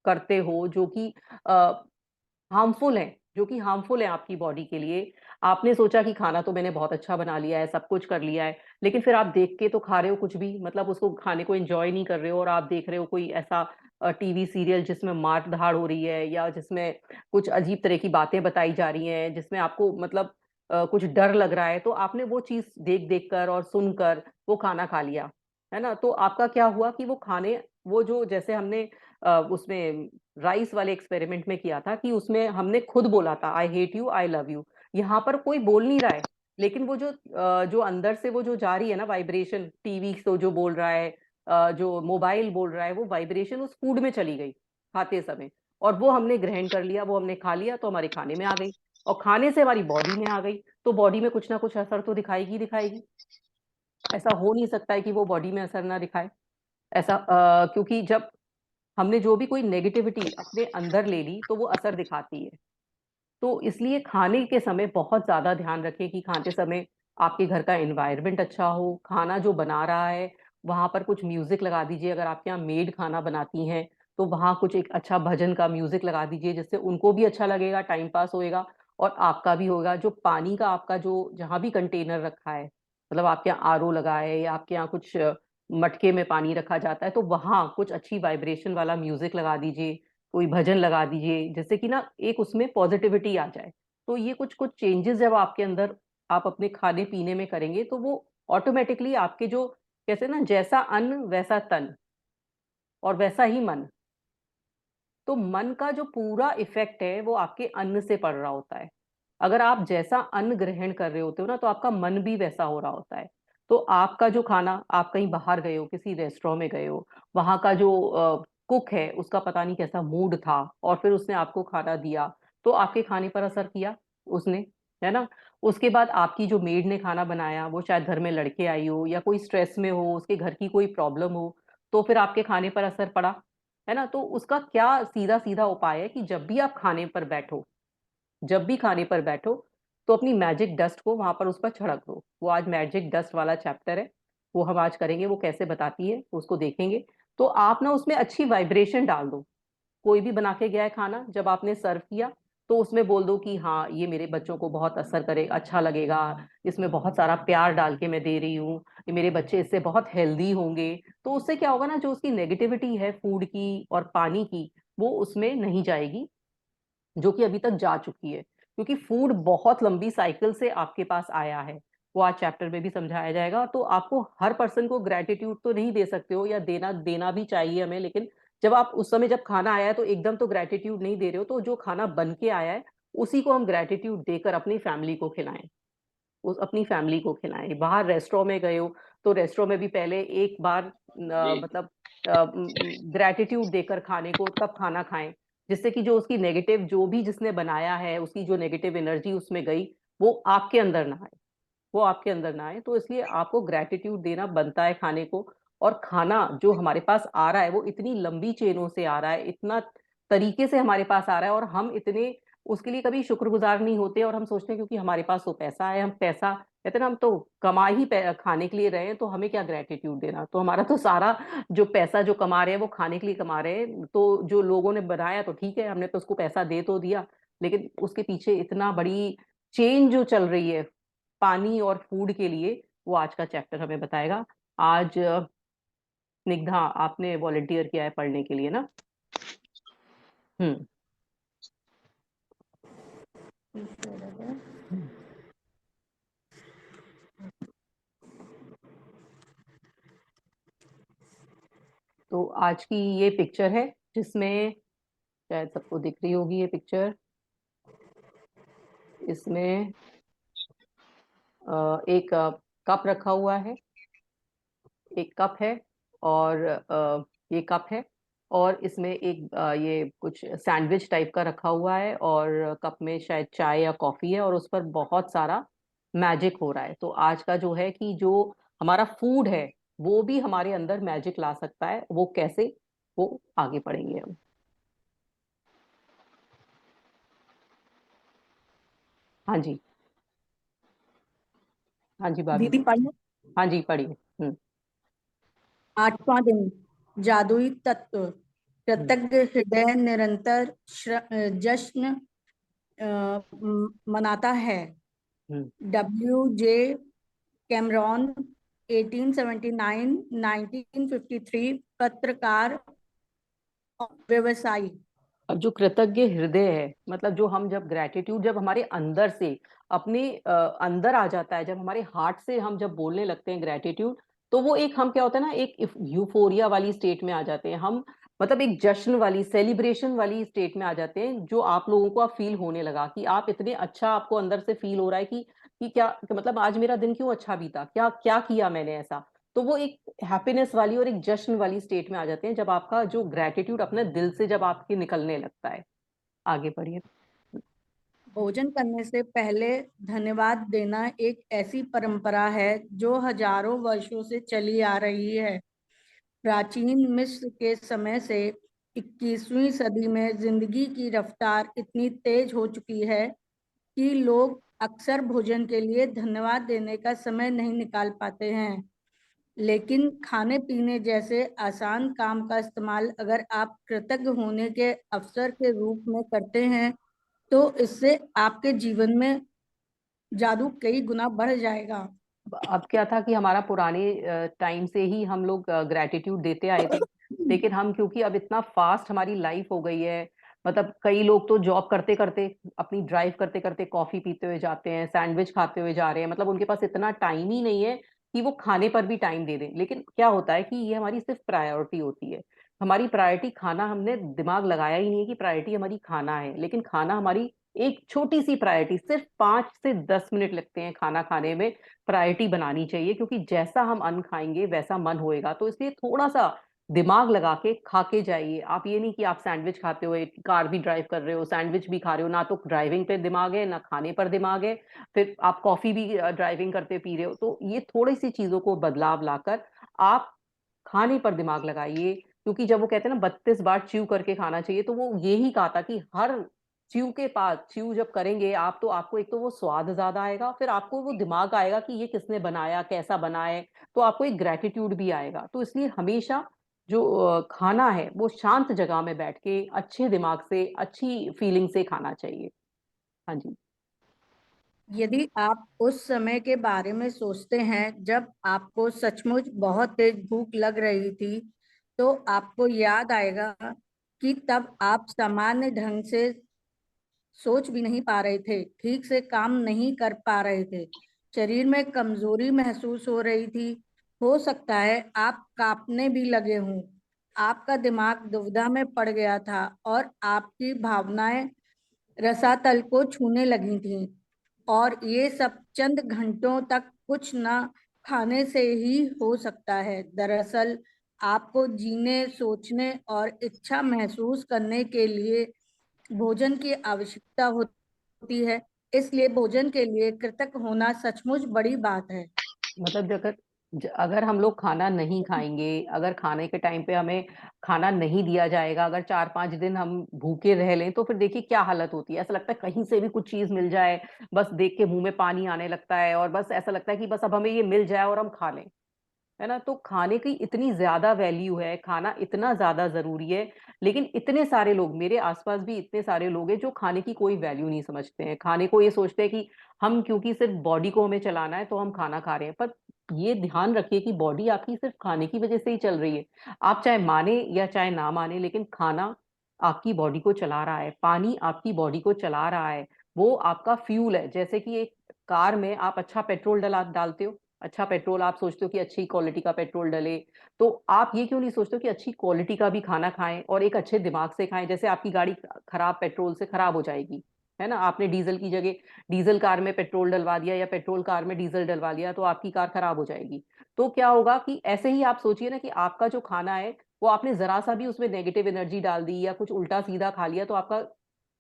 करते हो जो कि हार्मफुल है, जो कि हार्मफुल है आपकी बॉडी के लिए, आपने सोचा कि खाना तो मैंने बहुत अच्छा बना लिया है, सब कुछ कर लिया है, लेकिन फिर आप देख के तो खा रहे हो कुछ भी, मतलब उसको खाने को एंजॉय नहीं कर रहे हो, और आप देख रहे हो कोई ऐसा टीवी सीरियल जिसमें मार धाड़ हो रही है, या जिसमें कुछ अजीब तरह की बातें बताई जा रही हैं, जिसमें आपको मतलब कुछ डर लग रहा है, तो आपने वो चीज देख देख कर और सुनकर वो खाना खा लिया, है ना? तो आपका क्या हुआ कि वो खाने, वो जो जैसे हमने उसमें राइस वाले एक्सपेरिमेंट में किया था, कि उसमें हमने खुद बोला था I hate you I love you. यहाँ पर कोई बोल नहीं रहा है, लेकिन वो जो जो अंदर से वो जो जा रही है ना वाइब्रेशन, टीवी तो जो बोल रहा है, जो मोबाइल बोल रहा है, वो वाइब्रेशन उस फूड में चली गई खाते समय, और वो हमने ग्रहण कर लिया, वो हमने खा लिया, तो हमारे खाने में आ गई, और खाने से हमारी बॉडी में आ गई, तो बॉडी में कुछ ना कुछ असर तो दिखाएगी दिखाएगी। ऐसा हो नहीं सकता है कि वो बॉडी में असर ना दिखाए। ऐसा क्योंकि जब हमने जो भी कोई नेगेटिविटी अपने अंदर ले ली, तो वो असर दिखाती है। तो इसलिए खाने के समय बहुत ज्यादा ध्यान रखें कि खाते समय आपके घर का एनवायरनमेंट अच्छा हो, खाना जो बना रहा है वहां पर कुछ म्यूजिक लगा दीजिए, अगर आपके यहाँ मेड खाना बनाती हैं तो वहां कुछ एक अच्छा भजन का म्यूजिक लगा दीजिए, जिससे उनको भी अच्छा लगेगा, टाइम पास होएगा और आपका भी होगा। जो पानी का आपका जो जहां भी कंटेनर रखा है, मतलब आपके यहाँ आरओ लगा है या आपके यहाँ कुछ मटके में पानी रखा जाता है, तो वहां कुछ अच्छी वाइब्रेशन वाला म्यूजिक लगा दीजिए, कोई भजन लगा दीजिए, जिससे कि ना एक उसमें पॉजिटिविटी आ जाए। तो ये कुछ कुछ चेंजेस जब आपके अंदर आप अपने खाने पीने में करेंगे, तो वो ऑटोमेटिकली आपके जो, कैसे ना, जैसा अन्न वैसा तन और वैसा ही मन। तो मन का जो पूरा इफेक्ट है वो आपके अन्न से पड़ रहा होता है। अगर आप जैसा अन्न ग्रहण कर रहे होते हो ना, तो आपका मन भी वैसा हो रहा होता है। तो आपका जो खाना, आप कहीं बाहर गए हो, किसी रेस्टोरेंट में गए हो, वहां का जो कुक है उसका पता नहीं कैसा मूड था, और फिर उसने आपको खाना दिया, तो आपके खाने पर असर किया उसने, है ना? उसके बाद आपकी जो मेड ने खाना बनाया, वो शायद घर में लड़के आई हो या कोई स्ट्रेस में हो, उसके घर की कोई प्रॉब्लम हो, तो फिर आपके खाने पर असर पड़ा, है ना? तो उसका क्या सीधा सीधा उपाय है कि जब भी आप खाने पर बैठो, जब भी खाने पर बैठो, तो अपनी मैजिक डस्ट को वहां पर उस पर छिड़क दो। वो आज मैजिक डस्ट वाला चैप्टर है, वो हम आज करेंगे, वो कैसे बताती है उसको देखेंगे। तो आप ना उसमें अच्छी वाइब्रेशन डाल दो। कोई भी बना के गया है खाना, जब आपने सर्व किया, तो उसमें बोल दो कि हाँ ये मेरे बच्चों को बहुत असर करेगा, अच्छा लगेगा, इसमें बहुत सारा प्यार डाल के मैं दे रही हूँ, ये मेरे बच्चे इससे बहुत हेल्दी होंगे। तो उससे क्या होगा ना, जो उसकी नेगेटिविटी है फूड की और पानी की, वो उसमें नहीं जाएगी, जो कि अभी तक जा चुकी है, क्योंकि फूड बहुत लंबी साइकिल से आपके पास आया है। वो आज चैप्टर में भी समझाया जाएगा। तो आपको हर पर्सन को ग्रेटिट्यूड तो नहीं दे सकते हो, या देना देना भी चाहिए हमें, लेकिन जब आप उस समय जब खाना आया है तो एकदम तो ग्रेटिट्यूड नहीं दे रहे हो, तो जो खाना बन के आया है उसी को हम ग्रेटिट्यूड देकर अपनी फैमिली को खिलाएं, उस अपनी फैमिली को खिलाएं। बाहर रेस्टोरेंट में गए हो तो रेस्टोरेंट में भी पहले एक बार मतलब ग्रेटिट्यूड देकर खाने को तब खाना खाएं, जिससे कि जो उसकी नेगेटिव, जो भी जिसने बनाया है उसकी जो नेगेटिव एनर्जी उसमें गई वो आपके अंदर ना आए, वो आपके अंदर ना आए। तो इसलिए आपको ग्रेटिट्यूड देना बनता है खाने को। और खाना जो हमारे पास आ रहा है वो इतनी लंबी चेनों से आ रहा है, इतना तरीके से हमारे पास आ रहा है, और हम इतने उसके लिए कभी शुक्रगुजार नहीं होते। और हम सोचते हैं क्योंकि हमारे पास तो पैसा है, हम पैसा कहते हैं ना, हम तो कमा ही खाने के लिए रहे हैं, तो हमें क्या ग्रेटिट्यूड देना। तो हमारा तो सारा जो पैसा जो कमा रहे हैं वो खाने के लिए कमा रहे हैं। तो जो लोगों ने बनाया तो ठीक है, हमने तो उसको पैसा दे तो दिया, लेकिन उसके पीछे इतना बड़ी चेन जो चल रही है पानी और फूड के लिए, वो आज का चैप्टर हमें बताएगा। आज स्निग्धा आपने वॉलंटियर किया है पढ़ने के लिए ना? हम्म। तो आज की ये पिक्चर है जिसमें शायद सबको दिख रही होगी ये पिक्चर। इसमें एक कप रखा हुआ है, एक कप है, और ये कप है, और इसमें एक ये कुछ सैंडविच टाइप का रखा हुआ है, और कप में शायद चाय या कॉफी है, और उस पर बहुत सारा मैजिक हो रहा है। तो आज का जो है कि जो हमारा फूड है वो भी हमारे अंदर मैजिक ला सकता है, वो कैसे, वो आगे पढ़ेंगे हम। हाँ जी, हाँ जी भाभी। दीदी पढ़ना। हाँ जी पढ़िए। 8वां दिन, जादुई तत्व। कृतज्ञ हृदय निरंतर जश्न मनाता है। W.J. कैमरॉन 1879-1953, पत्रकार और व्यवसायी। अब जो कृतज्ञ हृदय है, मतलब जो हम जब ग्रेटिट्यूड जब हमारे अंदर से अपने अंदर आ जाता है, जब हमारे हार्ट से हम जब बोलने लगते हैं ग्रेटिट्यूड, तो वो एक हम क्या होता है ना, एक यूफोरिया वाली स्टेट में आ जाते हैं हम, मतलब एक जश्न वाली सेलिब्रेशन वाली स्टेट में आ जाते हैं, जो आप लोगों को अब फील होने लगा कि आप इतने अच्छा आपको अंदर से फील हो रहा है कि क्या कि मतलब आज मेरा दिन क्यों अच्छा बीता, क्या क्या किया मैंने ऐसा। तो वो एक हैप्पीनेस वाली और एक जश्न वाली स्टेट में आ जाते हैं जब आपका जो ग्रेटिट्यूड अपने दिल से जब आपके निकलने लगता है। आगे बढ़िए। भोजन करने से पहले धन्यवाद देना एक ऐसी परंपरा है जो हजारों वर्षों से चली आ रही है। प्राचीन मिस्र के समय से 21वीं सदी में जिंदगी की रफ्तार इतनी तेज हो चुकी है कि लोग अक्सर भोजन के लिए धन्यवाद देने का समय नहीं निकाल पाते हैं। लेकिन खाने पीने जैसे आसान काम का इस्तेमाल अगर आप कृतज्ञ होने के अवसर के रूप में करते हैं तो इससे आपके जीवन में जादू कई गुना बढ़ जाएगा। अब क्या था कि हमारा पुराने टाइम से ही हम लोग ग्रेटिट्यूड देते आए थे, लेकिन हम क्योंकि अब इतना फास्ट हमारी लाइफ हो गई है, मतलब कई लोग तो जॉब करते करते, अपनी ड्राइव करते करते कॉफी पीते हुए जाते हैं, सैंडविच खाते हुए जा रहे हैं, मतलब उनके पास इतना टाइम ही नहीं है कि वो खाने पर भी टाइम दे दें। लेकिन क्या होता है कि ये हमारी सिर्फ प्रायोरिटी होती है, हमारी प्रायोरिटी खाना, हमने दिमाग लगाया ही नहीं है कि प्रायोरिटी हमारी खाना है, लेकिन खाना हमारी एक छोटी सी प्रायोरिटी, सिर्फ 5 से 10 मिनट लगते हैं खाना खाने में, प्रायोरिटी बनानी चाहिए, क्योंकि जैसा हम अन्न खाएंगे वैसा मन होएगा। तो इसलिए थोड़ा सा दिमाग लगा के खा के जाइए। आप ये नहीं कि आप सैंडविच खाते हुए कार भी ड्राइव कर रहे हो, सैंडविच भी खा रहे हो, ना तो ड्राइविंग पे दिमाग है ना खाने पर दिमाग है, फिर आप कॉफी भी ड्राइविंग करते पी रहे हो। तो ये थोड़ी सी चीजों को बदलाव लाकर आप खाने पर दिमाग लगाइए। क्योंकि जब वो कहते हैं ना 32 बार च्यू करके खाना चाहिए, तो वो यही कहा था कि हर च्यू के पास, च्यू जब करेंगे आप, तो आपको एक तो वो स्वाद ज्यादा आएगा, फिर आपको वो दिमाग आएगा कि ये किसने बनाया, कैसा बना है, तो आपको एक ग्रेटिट्यूड भी आएगा। तो इसलिए हमेशा जो खाना है वो शांत जगह में बैठ के अच्छे दिमाग से अच्छी फीलिंग से खाना चाहिए। हाँ जी। यदि आप उस समय के बारे में सोचते हैं जब आपको सचमुच बहुत तेज भूख लग रही थी, तो आपको याद आएगा कि तब आप सामान्य ढंग से सोच भी नहीं पा रहे थे, ठीक से काम नहीं कर पा रहे थे, शरीर में कमजोरी महसूस हो रही थी, हो सकता है आप कांपने भी लगे हों, आपका दिमाग दुविधा में पड़ गया था और आपकी भावनाएं रसातल को छूने लगी थीं, और ये सब चंद घंटों तक कुछ न खाने से ही हो सकता है। दरअसल आपको जीने, सोचने और इच्छा महसूस करने के लिए भोजन की आवश्यकता होती है। इसलिए भोजन के लिए कृतज्ञ होना सचमुच बड़ी बात है। मतलब अगर हम लोग खाना नहीं खाएंगे, अगर खाने के टाइम पे हमें खाना नहीं दिया जाएगा, अगर 4-5 दिन हम भूखे रह लें, तो फिर देखिए क्या हालत होती है। ऐसा लगता है कहीं से भी कुछ चीज मिल जाए, बस देख के मुंह में पानी आने लगता है, और बस ऐसा लगता है कि बस अब हमें ये मिल जाए और हम खा लें, है ना। तो खाने की इतनी ज्यादा वैल्यू है, खाना इतना ज्यादा जरूरी है, लेकिन इतने सारे लोग, मेरे आसपास भी इतने सारे लोग हैं जो खाने की कोई वैल्यू नहीं समझते हैं। खाने को ये सोचते हैं कि हम, क्योंकि सिर्फ बॉडी को हमें चलाना है तो हम खाना खा रहे हैं। पर ये ध्यान रखिए कि बॉडी आपकी सिर्फ खाने की वजह से ही चल रही है। आप चाहे माने या चाहे ना माने, लेकिन खाना आपकी बॉडी को चला रहा है, पानी आपकी बॉडी को चला रहा है, वो आपका फ्यूल है। जैसे कि एक कार में आप अच्छा पेट्रोल डालते हो, अच्छा पेट्रोल आप सोचते हो कि अच्छी क्वालिटी का पेट्रोल डले, तो आप ये क्यों नहीं सोचते हो कि अच्छी क्वालिटी का भी खाना खाएं और एक अच्छे दिमाग से खाएं। जैसे आपकी गाड़ी खराब पेट्रोल से खराब हो जाएगी, है ना, आपने डीजल की जगह डीजल कार में पेट्रोल डलवा दिया या पेट्रोल कार में डीजल डलवा दिया, तो आपकी कार खराब हो जाएगी। तो क्या होगा कि ऐसे ही आप सोचिए ना कि आपका जो खाना है, वो आपने जरा सा भी उसमें नेगेटिव एनर्जी डाल दी या कुछ उल्टा सीधा खा लिया, तो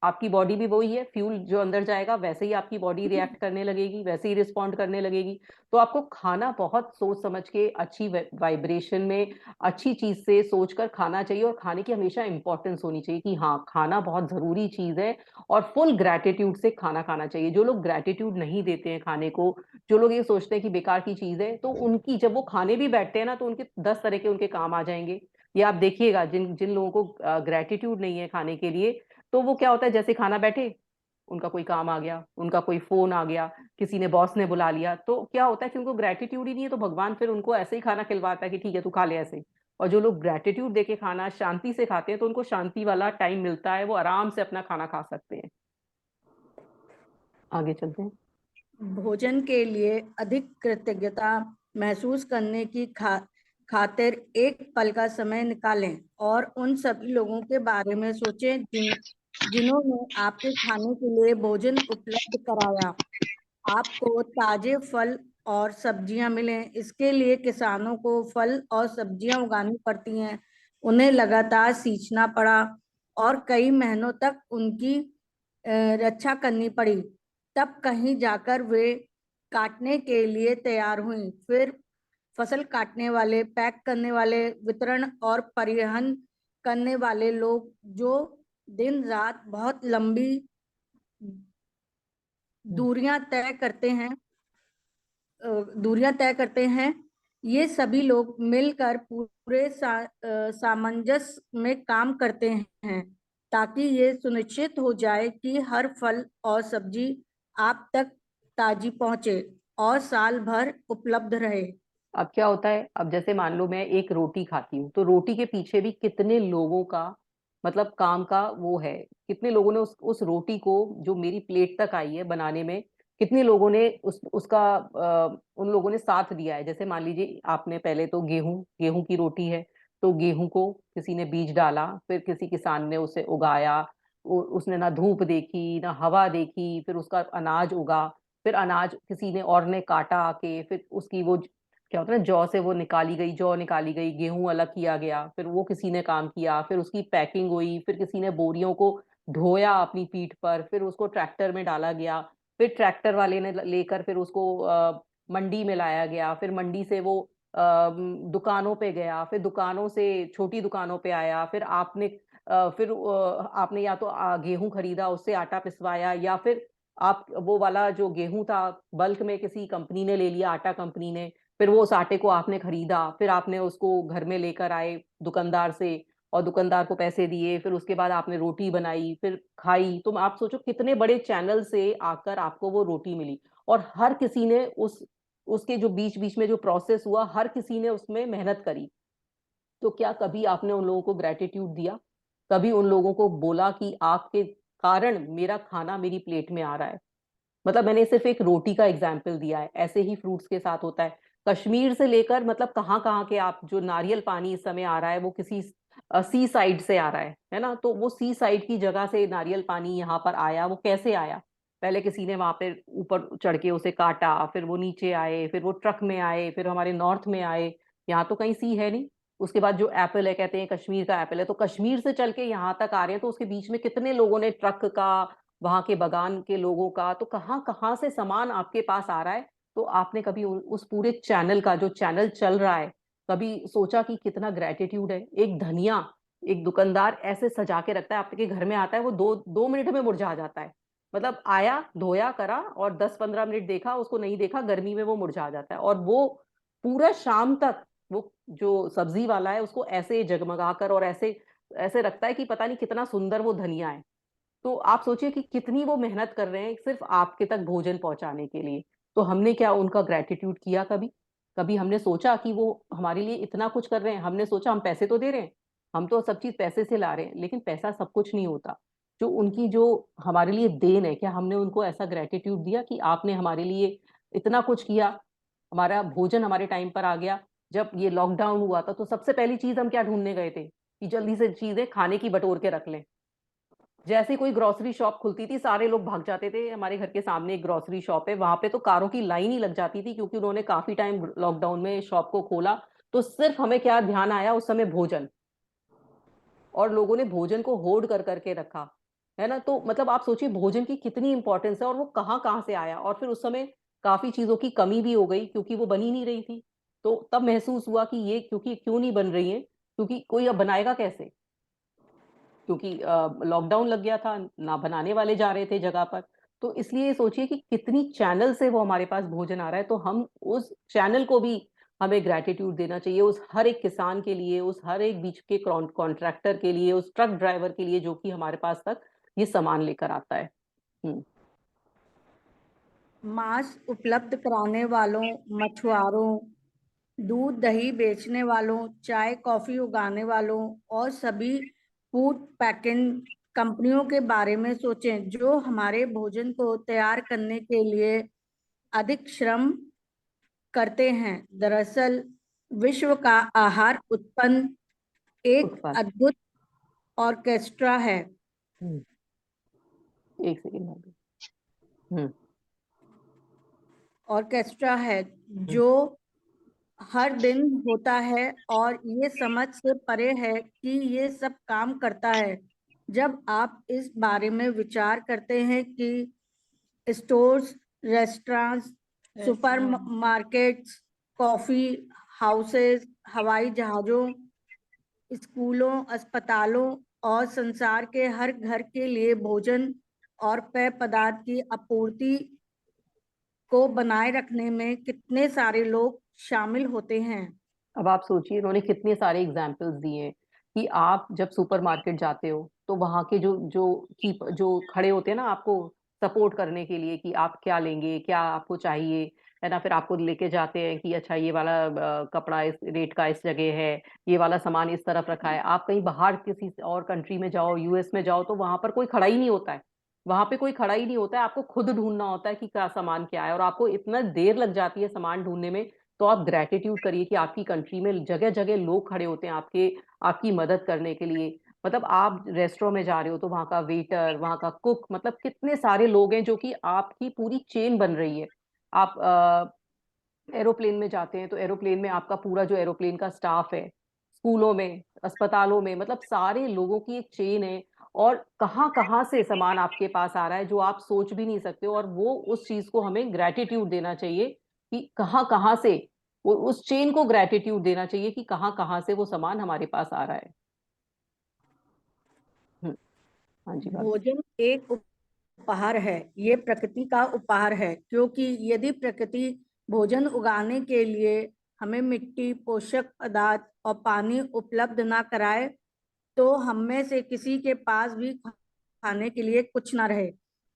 आपकी बॉडी भी वही है, फ्यूल जो अंदर जाएगा वैसे ही आपकी बॉडी रिएक्ट करने लगेगी, वैसे ही रिस्पॉन्ड करने लगेगी। तो आपको खाना बहुत सोच समझ के, अच्छी वाइब्रेशन में, अच्छी चीज से सोचकर खाना चाहिए, और खाने की हमेशा इंपॉर्टेंस होनी चाहिए कि हाँ, खाना बहुत जरूरी चीज है, और फुल ग्रेटिट्यूड से खाना खाना चाहिए। जो लोग ग्रेटिट्यूड नहीं देते हैं खाने को, जो लोग ये सोचते हैं कि बेकार की चीज है, तो उनकी जब वो खाने भी बैठते हैं ना, तो उनके 10 तरह के उनके काम आ जाएंगे। ये आप देखिएगा, जिन जिन लोगों को ग्रेटिट्यूड नहीं है खाने के लिए, तो वो क्या होता है, जैसे खाना बैठे, उनका कोई काम आ गया, उनका कोई फोन आ गया, किसी ने, बॉस ने बुला लिया, तो क्या होता है कि उनको ग्रेटिट्यूड ही नहीं है, तो भगवान फिर उनको ऐसे ही खाना खिलवाता है कि ठीक है तू खा ले ऐसे। और जो लोग ग्रेटिट्यूड देके खाना शांति से खाते हैं, तो उनको शांति वाला टाइम मिलता है, वो आराम से अपना खाना खा सकते हैं। आगे चलते हैं। भोजन के लिए अधिक कृतज्ञता महसूस करने की खातिर एक पल का समय निकालें और उन सभी लोगों के बारे में सोचें जिन्होंने आपके खाने के लिए भोजन उपलब्ध कराया। आपको ताजे फल और सब्जियां मिलें, इसके लिए किसानों को फल और सब्जियां उगानी पड़ती हैं, उन्हें लगातार सींचना पड़ा और कई महीनों तक उनकी रक्षा करनी पड़ी। तब कहीं जाकर वे काटने के लिए तैयार हुई। फिर फसल काटने वाले, पैक करने वाले, वितरण और परिवहन करने वाले लोग जो दिन रात बहुत लंबी दूरियां तय करते हैं, ये सभी लोग मिलकर पूरे सामंजस्य में काम करते हैं ताकि ये सुनिश्चित हो जाए कि हर फल और सब्जी आप तक ताजी पहुंचे और साल भर उपलब्ध रहे। अब क्या होता है, अब जैसे मान लो मैं एक रोटी खाती हूँ, तो रोटी के पीछे भी कितने लोगों का, मतलब काम का वो है, कितने लोगों ने उस रोटी को जो मेरी प्लेट तक आई है बनाने में, कितने लोगों ने उसका उन लोगों ने साथ दिया है। जैसे मान लीजिए आपने पहले तो गेहूं गेहूं की रोटी है, तो गेहूं को किसी ने बीज डाला, फिर किसी किसान ने उसे उगाया, उसने ना धूप देखी ना हवा देखी, फिर उसका अनाज उगा, फिर अनाज किसी ने और ने काटा आके, फिर उसकी वो क्या होता है ना, जौ से वो निकाली गई, जौ निकाली गई, गेहूं अलग किया गया, फिर वो किसी ने काम किया, फिर उसकी पैकिंग हुई, फिर किसी ने बोरियों को ढोया अपनी पीठ पर, फिर उसको ट्रैक्टर में डाला गया, फिर ट्रैक्टर वाले ने लेकर फिर उसको मंडी में लाया गया, फिर मंडी से वो दुकानों पे गया, फिर दुकानों से छोटी दुकानों पे आया, फिर आपने या तो गेहूं खरीदा, उससे आटा पिसवाया, या फिर आप वो वाला जो गेहूं था बल्क में किसी कंपनी ने ले लिया, आटा कंपनी ने, फिर वो उस आटे को आपने खरीदा, फिर आपने उसको घर में लेकर आए दुकानदार से, और दुकानदार को पैसे दिए, फिर उसके बाद आपने रोटी बनाई, फिर खाई। तो आप सोचो कितने बड़े चैनल से आकर आपको वो रोटी मिली, और हर किसी ने उसके जो बीच बीच में जो प्रोसेस हुआ, हर किसी ने उसमें मेहनत करी। तो क्या कभी आपने उन लोगों को ग्रेटिट्यूड दिया? कभी उन लोगों को बोला कि आपके कारण मेरा खाना मेरी प्लेट में आ रहा है? मतलब मैंने सिर्फ एक रोटी का एग्जाम्पल दिया है, ऐसे ही फ्रूट्स के साथ होता है। कश्मीर से लेकर मतलब कहाँ कहाँ के, आप जो नारियल पानी इस समय आ रहा है वो किसी सी साइड से आ रहा है ना, तो वो सी साइड की जगह से नारियल पानी यहाँ पर आया, वो कैसे आया? पहले किसी ने वहां पे ऊपर चढ़ के उसे काटा, फिर वो नीचे आए, फिर वो ट्रक में आए, फिर हमारे नॉर्थ में आए। यहाँ तो कहीं सी है नहीं। उसके बाद जो एप्पल है, कहते हैं कश्मीर का एप्पल है, तो कश्मीर से चल के यहाँ तक आ रहे हैं, तो उसके बीच में कितने लोगों ने, ट्रक का, वहां के बगान के लोगों का, तो कहाँ कहाँ से सामान आपके पास आ रहा है। तो आपने कभी उस पूरे चैनल का, जो चैनल चल रहा है, कभी सोचा कि कितना ग्रेटिट्यूड है? एक धनिया एक दुकानदार ऐसे सजा के रखता है, आपके घर में आता है, वो 2 मिनट में मुरझा जाता है। मतलब आया, धोया करा, और 10-15 मिनट देखा, उसको नहीं देखा, गर्मी में वो मुरझा जाता है। और वो पूरा शाम तक वो जो सब्जी वाला है उसको ऐसे जगमगा कर और ऐसे ऐसे रखता है कि पता नहीं कितना सुंदर वो धनिया है। तो आप सोचिए कि कितनी वो मेहनत कर रहे हैं सिर्फ आपके तक भोजन पहुंचाने के लिए। तो हमने क्या उनका ग्रेटिट्यूड किया कभी? कभी हमने सोचा कि वो हमारे लिए इतना कुछ कर रहे हैं? हमने सोचा हम पैसे तो दे रहे हैं, हम तो सब चीज पैसे से ला रहे हैं, लेकिन पैसा सब कुछ नहीं होता। जो उनकी जो हमारे लिए देन है, क्या हमने उनको ऐसा ग्रेटिट्यूड दिया कि आपने हमारे लिए इतना कुछ किया? हमारा भोजन हमारे टाइम पर आ गया। जब ये लॉकडाउन हुआ था तो सबसे पहली चीज हम क्या ढूंढने गए थे कि जल्दी से चीजें खाने की बटोर के रख लें। जैसे कोई ग्रोसरी शॉप खुलती थी, सारे लोग भाग जाते थे। हमारे घर के सामने एक ग्रोसरी शॉप है, वहां पे तो कारों की लाइन ही लग जाती थी, क्योंकि उन्होंने काफी टाइम लॉकडाउन में शॉप को खोला। तो सिर्फ हमें क्या ध्यान आया उस समय? भोजन। और लोगों ने भोजन को होर्ड कर करके रखा, है ना। तो मतलब आप सोचिए भोजन की कितनी इंपॉर्टेंस है, और वो कहाँ कहाँ से आया। और फिर उस समय काफी चीजों की कमी भी हो गई, क्योंकि वो बनी नहीं रही थी। तो तब महसूस हुआ कि ये क्योंकि क्यों नहीं बन रही है, क्योंकि कोई अब बनाएगा कैसे? क्योंकि लॉकडाउन लग गया था, ना बनाने वाले जा रहे थे जगह पर। तो इसलिए सोचिए कि कितनी चैनल से वो हमारे पास भोजन आ रहा है। तो हम उस चैनल को भी हमें ग्रेटिट्यूड देना चाहिए, उस हर एक किसान के लिए, उस हर एक बीच के कॉन्ट्रैक्टर के लिए, उस ट्रक ड्राइवर के लिए जो कि हमारे पास तक ये सामान लेकर आता है। मांस उपलब्ध कराने वालों, मछुआरों, दूध दही बेचने वालों, चाय कॉफी उगाने वालों और सभी फूड पैकेजिंग कंपनियों के बारे में सोचें, जो हमारे भोजन को तैयार करने के लिए अधिक श्रम करते हैं। दरअसल विश्व का आहार उत्पन्न एक उत्पाद। अद्भुत ऑर्केस्ट्रा है। एक सेकेंड। ऑर्केस्ट्रा है जो हर दिन होता है और ये समझ से परे है कि ये सब काम करता है। जब आप इस बारे में विचार करते हैं कि stores, restaurants, supermarkets, coffee houses, हवाई जहाजों, स्कूलों, अस्पतालों और संसार के हर घर के लिए भोजन और पेय पदार्थ की आपूर्ति को बनाए रखने में कितने सारे लोग शामिल होते हैं। अब आप सोचिए इन्होंने कितने सारे एग्जाम्पल्स दिए हैं कि आप जब सुपरमार्केट जाते हो तो वहां के जो जो कीप जो खड़े होते हैं ना आपको सपोर्ट करने के लिए, कि आप क्या लेंगे, क्या आपको चाहिए, है ना। फिर आपको लेके जाते हैं कि अच्छा ये वाला कपड़ा इस रेट का इस जगह है, ये वाला सामान इस तरफ रखा है। आप कहीं बाहर किसी और कंट्री में जाओ, यूएस में जाओ, तो वहां पर कोई खड़ा ही नहीं होता है। वहां पे कोई खड़ा ही नहीं होता है, आपको खुद ढूंढना होता है कि क्या सामान क्या है, और आपको इतना देर लग जाती है सामान ढूंढने में। तो आप ग्रेटिट्यूड करिए कि आपकी कंट्री में जगह जगह लोग खड़े होते हैं आपकी मदद करने के लिए। मतलब आप रेस्टोरेंट में जा रहे हो तो वहां का वेटर, वहां का कुक, मतलब कितने सारे लोग हैं जो कि आपकी पूरी चेन बन रही है। आप एरोप्लेन में जाते हैं तो एरोप्लेन में आपका पूरा जो एरोप्लेन का स्टाफ है, स्कूलों में, अस्पतालों में, मतलब सारे लोगों की एक चेन है। और कहाँ कहाँ से सामान आपके पास आ रहा है जो आप सोच भी नहीं सकते हो, और वो उस चीज को हमें ग्रेटिट्यूड देना चाहिए कि कहाँ कहाँ से, वो उस चेन को ग्रेटिट्यूड देना चाहिए कि कहाँ कहाँ से वो सामान हमारे पास आ रहा है। हाँ जी बात। भोजन एक उपहार है, ये प्रकृति का उपहार है, क्योंकि यदि प्रकृति भोजन उगाने के लिए हमें मिट्टी, पोषक पदार्थ और पानी उपलब्ध ना कराए तो हम में से किसी के पास भी खाने के लिए कुछ ना रहे।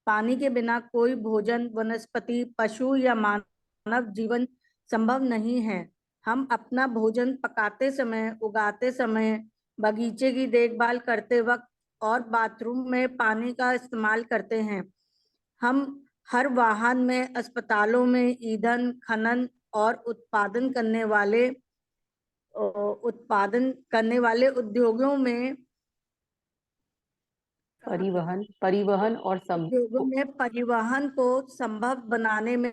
पानी के बिना कोई भोजन, वनस्पति, पशु या मानव जीवन संभव नहीं है। हम अपना भोजन पकाते समय, उगाते समय, बगीचे की देखभाल करते वक्त और बाथरूम में पानी का इस्तेमाल करते हैं। हम हर वाहन में, अस्पतालों में ईंधन खनन और उत्पादन करने वाले उत्पादन करने वाले उद्योगों में परिवहन और उद्योगों में परिवहन को संभव बनाने में,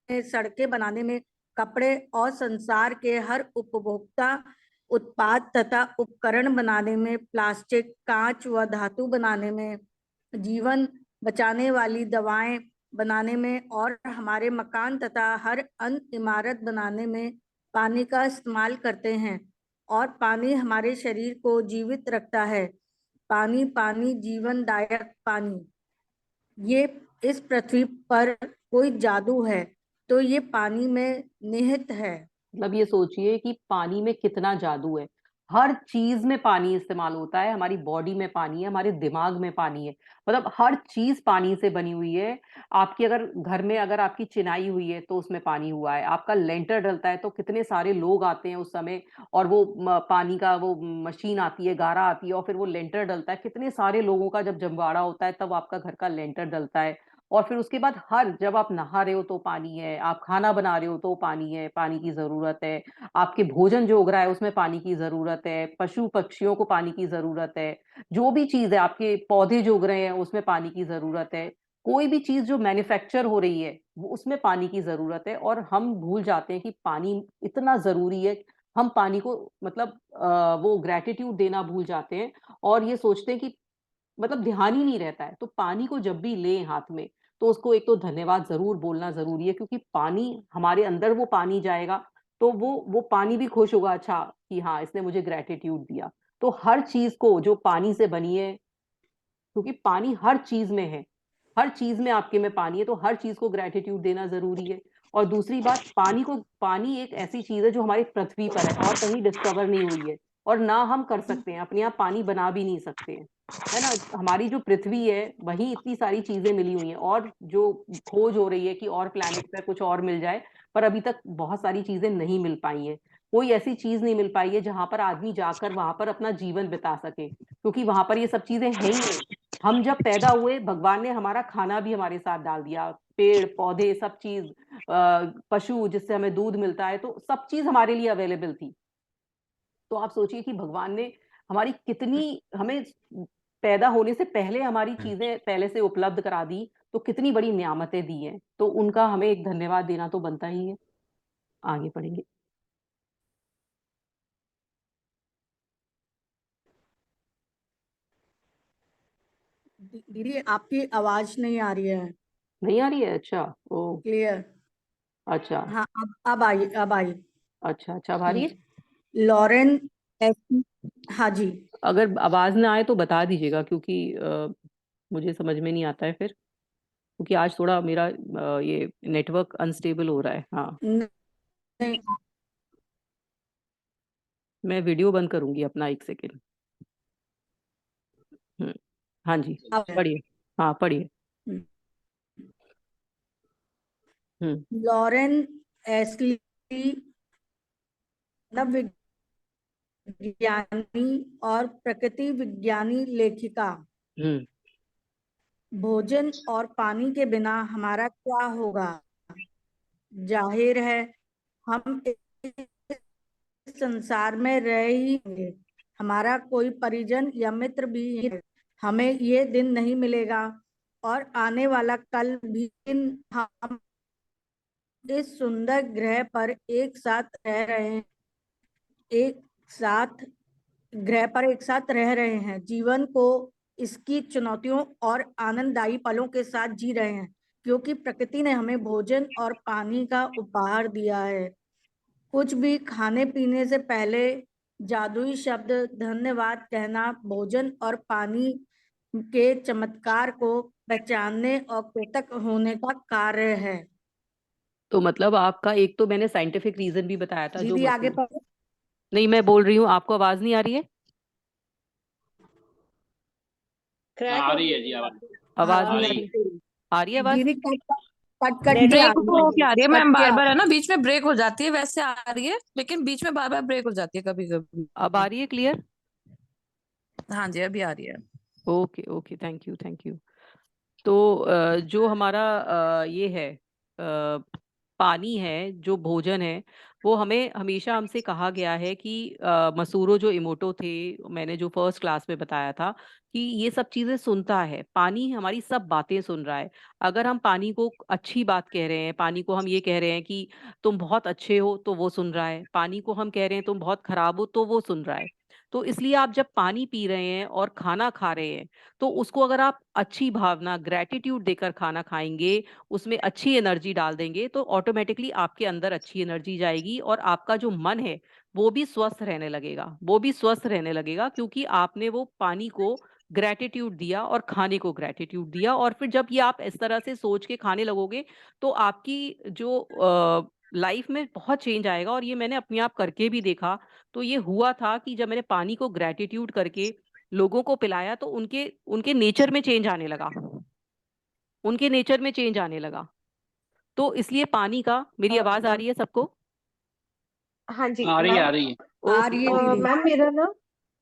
सड़कें बनाने में, कपड़े और संसार के हर उपभोक्ता उत्पाद तथा उपकरण बनाने में, प्लास्टिक, कांच व धातु बनाने में, जीवन बचाने वाली दवाएं बनाने में और हमारे मकान तथा हर अन्य इमारत बनाने में पानी का इस्तेमाल करते हैं। और पानी हमारे शरीर को जीवित रखता है। पानी, पानी, जीवनदायक पानी, ये इस पृथ्वी पर कोई जादू है तो ये पानी में निहित है। मतलब ये सोचिए कि पानी में कितना जादू है। हर चीज में पानी इस्तेमाल होता है, हमारी बॉडी में पानी है, हमारे दिमाग में पानी है, मतलब हर चीज पानी से बनी हुई है। आपकी अगर घर में अगर आपकी चिनाई हुई है तो उसमें पानी हुआ है, आपका लेंटर डलता है तो कितने सारे लोग आते हैं उस समय, और वो पानी का वो मशीन आती है, गारा आती है, और फिर वो लेंटर डलता है। कितने सारे लोगों का जब जमवाड़ा होता है तब आपका घर का लेंटर डलता है। और फिर उसके बाद हर जब आप नहा रहे हो तो पानी है, आप खाना बना रहे हो तो पानी है, पानी की जरूरत है, आपके भोजन जो उग रहा है उसमें पानी की जरूरत है, पशु पक्षियों को पानी की जरूरत है, जो भी चीज है, आपके पौधे जो उग रहे हैं उसमें पानी की जरूरत है, कोई भी चीज जो मैन्युफैक्चर हो रही है वो उसमें पानी की जरूरत है। और हम भूल जाते हैं कि पानी इतना जरूरी है। हम पानी को मतलब वो ग्रेटिट्यूड देना भूल जाते हैं और ये सोचते हैं कि मतलब ध्यान ही नहीं रहता है। तो पानी को जब भी लें हाथ में तो उसको एक तो धन्यवाद जरूर बोलना जरूरी है, क्योंकि पानी हमारे अंदर वो पानी जाएगा तो वो पानी भी खुश होगा, अच्छा कि हाँ इसने मुझे ग्रेटिट्यूड दिया। तो हर चीज को जो पानी से बनी है, क्योंकि पानी हर चीज में है, हर चीज में आपके में पानी है, तो हर चीज को ग्रेटिट्यूड देना जरूरी है। और दूसरी बात, पानी एक ऐसी चीज है जो हमारी पृथ्वी पर है और कहीं डिस्कवर नहीं हुई है, और ना हम कर सकते हैं, अपने आप पानी बना भी नहीं सकते हैं, है ना। हमारी जो पृथ्वी है वही इतनी सारी चीजें मिली हुई हैं, और जो खोज हो रही है कि और प्लैनेट पर कुछ और मिल जाए, पर अभी तक बहुत सारी चीजें नहीं मिल पाई है। कोई ऐसी चीज नहीं मिल पाई है जहां पर आदमी जाकर वहां पर अपना जीवन बिता सके, क्योंकि वहां पर ये सब चीजें हैं ही नहीं। हम जब पैदा हुए भगवान ने हमारा खाना भी हमारे साथ डाल दिया, पेड़ पौधे सब चीज, पशु जिससे हमें दूध मिलता है, तो सब चीज हमारे लिए अवेलेबल थी। तो आप सोचिए कि भगवान ने हमारी कितनी, हमें पैदा होने से पहले हमारी चीजें पहले से उपलब्ध करा दी, तो कितनी बड़ी नियामतें दी हैं, तो उनका हमें एक धन्यवाद देना तो बनता ही है। आगे पढ़ेंगे। दीदी आपकी आवाज नहीं आ रही है नहीं आ रही है? अच्छा, ओ क्लियर। अच्छा हाँ अब आई, अब आई। अच्छा अच्छा, अब आ रही है। लॉरेन एस, हाँ जी। अगर आवाज ना आए तो बता दीजिएगा, क्योंकि मुझे समझ में नहीं आता है फिर, क्योंकि आज थोड़ा मेरा ये नेटवर्क अनस्टेबल हो रहा है। हाँ, नहीं, मैं वीडियो बंद करूंगी अपना, एक सेकेंड। हाँ जी, पढ़िए। हाँ पढ़िए। लॉरेन एस्ली, नव विज्ञानी और प्रकृति विज्ञानी लेखिका। हम्म भोजन और पानी के बिना हमारा क्या होगा? जाहिर है हम इस संसार में रह ही होंगे, हमारा कोई परिजन या मित्र भी है। हमें ये दिन नहीं मिलेगा और आने वाला कल भी हम इस सुंदर ग्रह पर एक साथ रह रहे हैं, एक साथ ग्रह पर एक साथ रह रहे हैं, जीवन को इसकी चुनौतियों और आनंददायी पलों के साथ जी रहे हैं, क्योंकि प्रकृति ने हमें भोजन और पानी का उपहार दिया है। कुछ भी खाने पीने से पहले जादुई शब्द धन्यवाद कहना भोजन और पानी के चमत्कार को पहचानने और कृतज्ञ होने का कार्य है। तो मतलब आपका, एक तो मैंने साइंटिफिक रीजन भी बताया था जो दीदी आगे मशहूर, पढ़ो। नहीं मैं बोल रही हूँ, आपको आवाज नहीं आ रही है? क्रैक आ हो रही है गई जी आवाज। आवाज आ नहीं आ रही रही? है। आ रही है आवाज? दीदी कट के नेटवर्क आ ब्रेक रही हो है, के आ रही है मैम, कट के बार बार है ना, बीच में ब्रेक हो जाती है, वैसे आ रही है लेकिन बीच में बार बार ब्रेक हो जाती है कभी कभी। अब आ रही है क्लियर? हाँ जी अभी आ रही है। Okay okay, thank you thank you. तो जो हमारा ये है पानी है, जो भोजन है, वो हमें हमेशा हमसे कहा गया है कि मसूरो जो इमोटो थे, मैंने जो फर्स्ट क्लास में बताया था कि ये सब चीजें सुनता है, पानी हमारी सब बातें सुन रहा है। अगर हम पानी को अच्छी बात कह रहे हैं, पानी को हम ये कह रहे हैं कि तुम बहुत अच्छे हो, तो वो सुन रहा है। पानी को हम कह रहे हैं तुम बहुत खराब हो, तो वो सुन रहा है। तो इसलिए आप जब पानी पी रहे हैं और खाना खा रहे हैं, तो उसको अगर आप अच्छी भावना, ग्रेटिट्यूड देकर खाना खाएंगे, उसमें अच्छी एनर्जी डाल देंगे, तो ऑटोमेटिकली आपके अंदर अच्छी एनर्जी जाएगी और आपका जो मन है वो भी स्वस्थ रहने लगेगा, वो भी स्वस्थ रहने लगेगा, क्योंकि आपने वो पानी को ग्रेटिट्यूड दिया और खाने को ग्रेटिट्यूड दिया। और फिर जब ये आप इस तरह से सोच के खाने लगोगे, तो आपकी जो लाइफ में बहुत चेंज आएगा। और ये मैंने अपने आप करके भी देखा। तो ये हुआ था कि जब मैंने पानी को ग्रेटिट्यूड करके लोगों को पिलाया, तो उनके उनके नेचर में चेंज आने लगा, उनके नेचर में चेंज आने लगा। तो इसलिए पानी का, मेरी आवाज आ रही है सबको? हाँ जी आ रही है, मैम। आ रही है। आ ओके रही है ओके। दीदी। मैम मेरा ना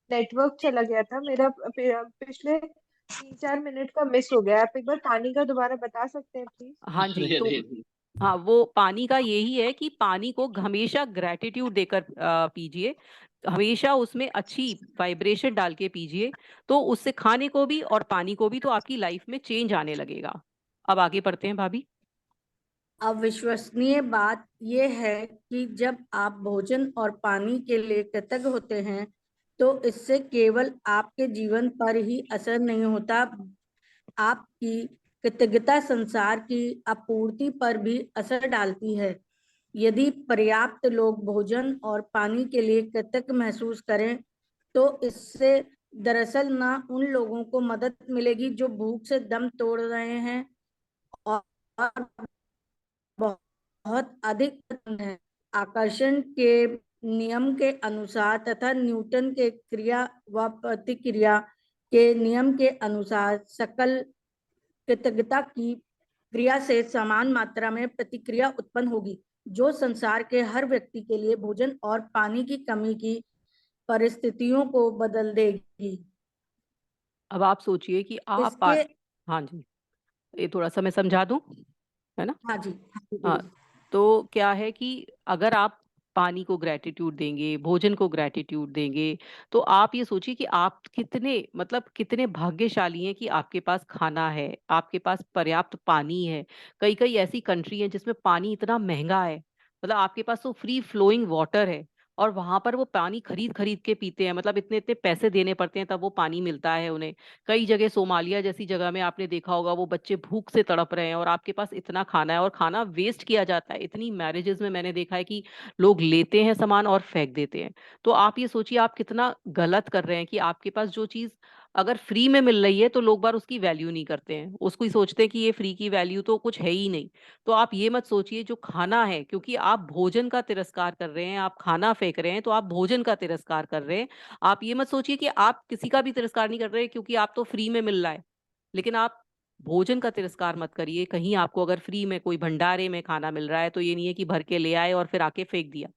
नेटवर्क चला गया था, मेरा पिछले 3-4 मिनट का मिस हो गया। आप एक बार पानी का दोबारा बता सकते हैं प्लीज? हाँ जी। अरे तो अरे अरे। हाँ, वो पानी का यही है कि पानी को हमेशा ग्रेटिट्यूड देकर पीजिए, हमेशा उसमें अच्छी वाइब्रेशन डाल के पीजिए। तो उससे खाने को भी और पानी को भी, तो आपकी लाइफ में चेंज आने लगेगा। अब आगे बढ़ते हैं भाभी। अविश्वसनीय बात यह है कि जब आप भोजन और पानी के लिए कृतज्ञ होते हैं, तो इससे केवल आपके जीवन पर ही असर नहीं होता, आपकी कृतज्ञता संसार की आपूर्ति पर भी असर डालती है। यदि पर्याप्त लोग भोजन और पानी के लिए कृतज्ञ महसूस करें, तो इससे दरअसल न उन लोगों को मदद मिलेगी जो भूख से दम तोड़ रहे हैं, और बहुत अधिक है। आकर्षण के नियम के अनुसार तथा न्यूटन के क्रिया व प्रतिक्रिया के नियम के अनुसार सकल कृतज्ञता की क्रिया से समान मात्रा में प्रतिक्रिया उत्पन्न होगी, जो संसार के हर व्यक्ति के लिए भोजन और पानी की कमी की परिस्थितियों को बदल देगी। अब आप सोचिए कि इसके हाँ जी, ये थोड़ा सा मैं समझा दूं, है ना? हाँ जी, हाँ जी हाँ, दीदी। तो क्या है कि अगर आप पानी को ग्रेटिट्यूड देंगे, भोजन को ग्रेटिट्यूड देंगे, तो आप ये सोचिए कि आप कितने, मतलब कितने भाग्यशाली हैं कि आपके पास खाना है, आपके पास पर्याप्त पानी है। कई कई ऐसी कंट्री है जिसमें पानी इतना महंगा है, मतलब आपके पास तो फ्री फ्लोइंग वाटर है, और वहां पर वो पानी खरीद खरीद के पीते हैं, मतलब इतने इतने पैसे देने पड़ते हैं तब वो पानी मिलता है उन्हें। कई जगह सोमालिया जैसी जगह में आपने देखा होगा, वो बच्चे भूख से तड़प रहे हैं और आपके पास इतना खाना है, और खाना वेस्ट किया जाता है। इतनी मैरिजेस में मैंने देखा है कि लोग लेते हैं सामान और फेंक देते हैं। तो आप ये सोचिए आप कितना गलत कर रहे हैं कि आपके पास जो चीज अगर फ्री में मिल रही है, तो लोग बार उसकी वैल्यू नहीं करते हैं, उसको ही सोचते हैं कि ये फ्री की वैल्यू तो कुछ है ही नहीं। तो आप ये मत सोचिए, जो खाना है, क्योंकि आप भोजन का तिरस्कार कर रहे हैं, आप खाना फेंक रहे हैं, तो आप भोजन का तिरस्कार कर रहे हैं। आप ये मत सोचिए कि आप किसी का भी तिरस्कार नहीं कर रहे, क्योंकि आप तो फ्री में मिल रहा है। लेकिन आप भोजन का तिरस्कार मत करिए। कहीं आपको अगर फ्री में कोई भंडारे में खाना मिल रहा है, तो ये नहीं है कि भर के ले आए और फिर आके फेंक दिया।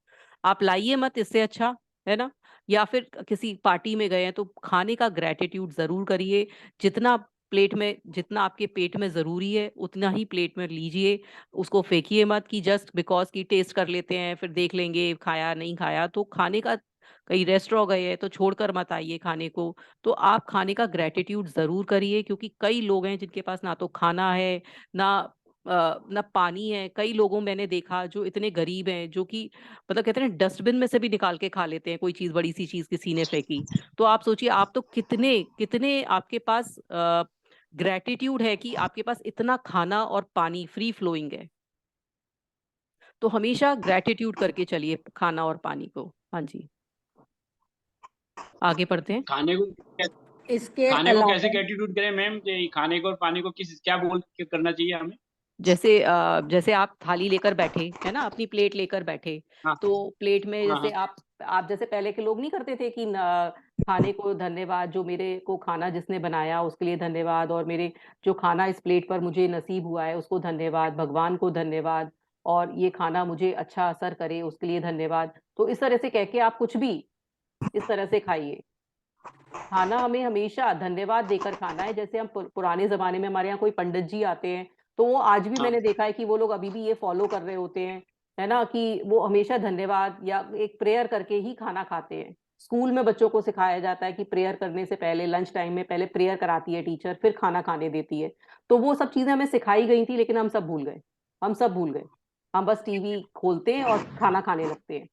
आप लाइए मत, इससे अच्छा, है ना? या फिर किसी पार्टी में गए हैं, तो खाने का ग्रेटिट्यूड जरूर करिए। जितना प्लेट में, जितना आपके पेट में जरूरी है उतना ही प्लेट में लीजिए। उसको फेंकिए मत कि जस्ट बिकॉज की टेस्ट कर लेते हैं, फिर देख लेंगे खाया नहीं खाया। तो खाने का, कहीं रेस्टोरेंट गए हैं तो छोड़कर मत आइए खाने को। तो आप खाने का ग्रेटिट्यूड जरूर करिए, क्योंकि कई लोग हैं जिनके पास ना तो खाना है, ना ना पानी है। कई लोगों मैंने देखा जो इतने गरीब हैं, जो कि मतलब कहते हैं डस्टबिन में से भी निकाल के खा लेते हैं, कोई चीज, बड़ी सी चीज किसी ने फेंकी। तो आप सोचिए, आप तो कितने कितने आपके पास ग्रेटिट्यूड है कि आपके पास इतना खाना और पानी फ्री फ्लोइंग है। तो हमेशा ग्रेटिट्यूड करके चलिए खाना और पानी को। हाँ जी, आगे बढ़ते हैं। इसके खाने को कैसे अलावा ग्रेटिट्यूड करें मैम? ये खाने को और पानी को किस क्या बोल के करना चाहिए हमें? जैसे जैसे आप थाली लेकर बैठे है ना, अपनी प्लेट लेकर बैठे, हाँ तो प्लेट में हाँ जैसे हाँ। आप जैसे पहले के लोग नहीं करते थे कि खाने को धन्यवाद, जो मेरे को खाना जिसने बनाया उसके लिए धन्यवाद, और मेरे जो खाना इस प्लेट पर मुझे नसीब हुआ है उसको धन्यवाद, भगवान को धन्यवाद, और ये खाना मुझे अच्छा असर करे उसके लिए धन्यवाद। तो इस तरह से कह के आप कुछ भी इस तरह से खाइए। खाना हमें हमेशा धन्यवाद देकर खाना है। जैसे हम पुराने जमाने में हमारे यहाँ कोई पंडित जी आते हैं, तो वो आज भी हाँ। मैंने देखा है कि वो लोग अभी भी ये फॉलो कर रहे होते हैं, है ना, कि वो हमेशा धन्यवाद या एक प्रेयर करके ही खाना खाते हैं। स्कूल में बच्चों को सिखाया जाता है कि प्रेयर करने से पहले, लंच टाइम में पहले प्रेयर कराती है टीचर, फिर खाना खाने देती है। तो वो सब चीजें हमें सिखाई गई थी, लेकिन हम सब भूल गए। हम सब भूल गए। हम बस टीवी खोलते हैं और खाना खाने लगते हैं।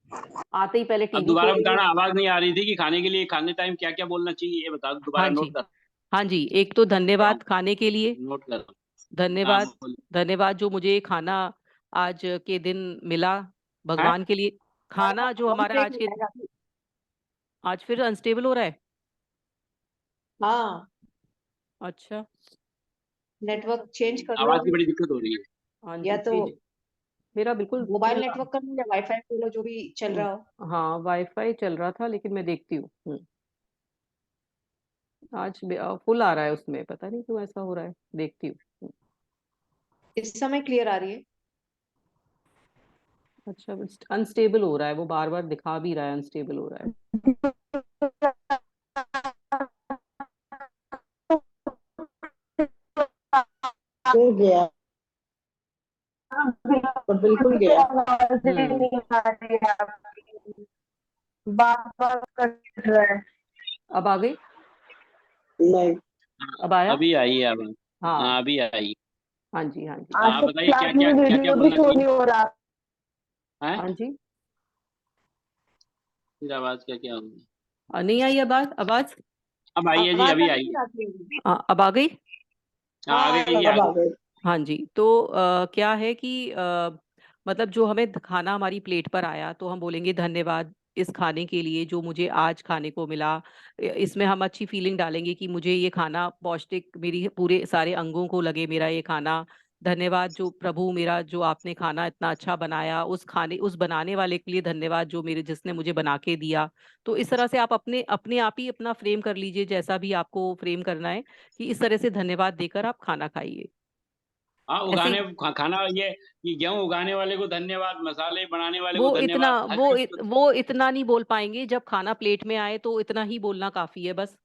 आते ही पहले अब टीवी दोबारा खोलेंगे। बताना, आवाज नहीं आ रही थी कि खाने के लिए, खाने टाइम क्या क्या बोलना चाहिए ये बता दो, हाँ दोबारा जी, नोट कर हाँ जी, एक तो रहा हूँ, धन्यवाद खाने के लिए। नोट कर रहा हूँ। हाँ धन्यवाद। बोलिए। धन्यवाद जो मुझे ये खाना आज के दिन मिला, हैं? भगवान के लिए। खाना जो बहुत हमारा ब्रेक आज हो के, जाएगा। आज फिर अनस्टेबल हो रहा है। हाँ, अच्छा। नेटवर्क चेंज कर लो आवाज की अभी, बड़ी दिक्कत हो रही है। हाँ या जी, तो मेरा बिल्कुल मोबाइल फुल। नेटवर्क कर लो या वाईफाई कर लो, जो भी चल रहा हो। हाँ, वाईफाई चल रहा था, लेकिन मैं देखती हूँ। आज फुल आ रहा है उसमें, पता नहीं क्यों ऐसा हो रहा है, देखती हूँ। इस समय क्लियर आ रही है। अच्छा, अनस्टेबल हो रहा है, वो बार बार दिखा भी रहा है अनस्टेबल हो रहा है। हो गया, बिल्कुल गया। बार बार कट रहा है। अब आ गई? नहीं, अब आया? अभी आई है आवाज। हाँ, हाँ अभी आई। हाँ जी, हाँ जी। हाँ बताइए, क्या क्या क्या क्या बोलना चाहिए है? हाँ जी। फिर आवाज क्या क्या होगी? नहीं आई आवाज? आवाज अब आई है जी, आवाज अभी आ आई रही है। है। अब आ गई। हाँ आ गई, आ अब आ गई। गए। हाँ जी। तो क्या है कि मतलब जो हमें खाना हमारी प्लेट पर आया, तो हम बोलेंगे धन्यवाद इस खाने के लिए जो मुझे आज खाने को मिला। इसमें हम अच्छी फीलिंग डालेंगे कि मुझे ये खाना पौष्टिक, मेरी पूरे सारे अंगों को लगे मेरा ये खाना। धन्यवाद जो प्रभु, मेरा जो आपने खाना इतना अच्छा बनाया, उस खाने, उस बनाने वाले के लिए धन्यवाद जो मेरे, जिसने मुझे बना के दिया। तो इस तरह से आप अपने अपने आप ही अपना फ्रेम कर लीजिए, जैसा भी आपको फ्रेम करना है, कि इस तरह से धन्यवाद देकर आप खाना खाइए। हाँ ऐसे ही खाना ये गेहूं उगाने वाले को धन्यवाद, मसाले बनाने वाले को धन्यवाद, हर चीज को। वो इतना नहीं बोल पाएंगे। जब खाना प्लेट में आए तो इतना ही बोलना काफी है बस,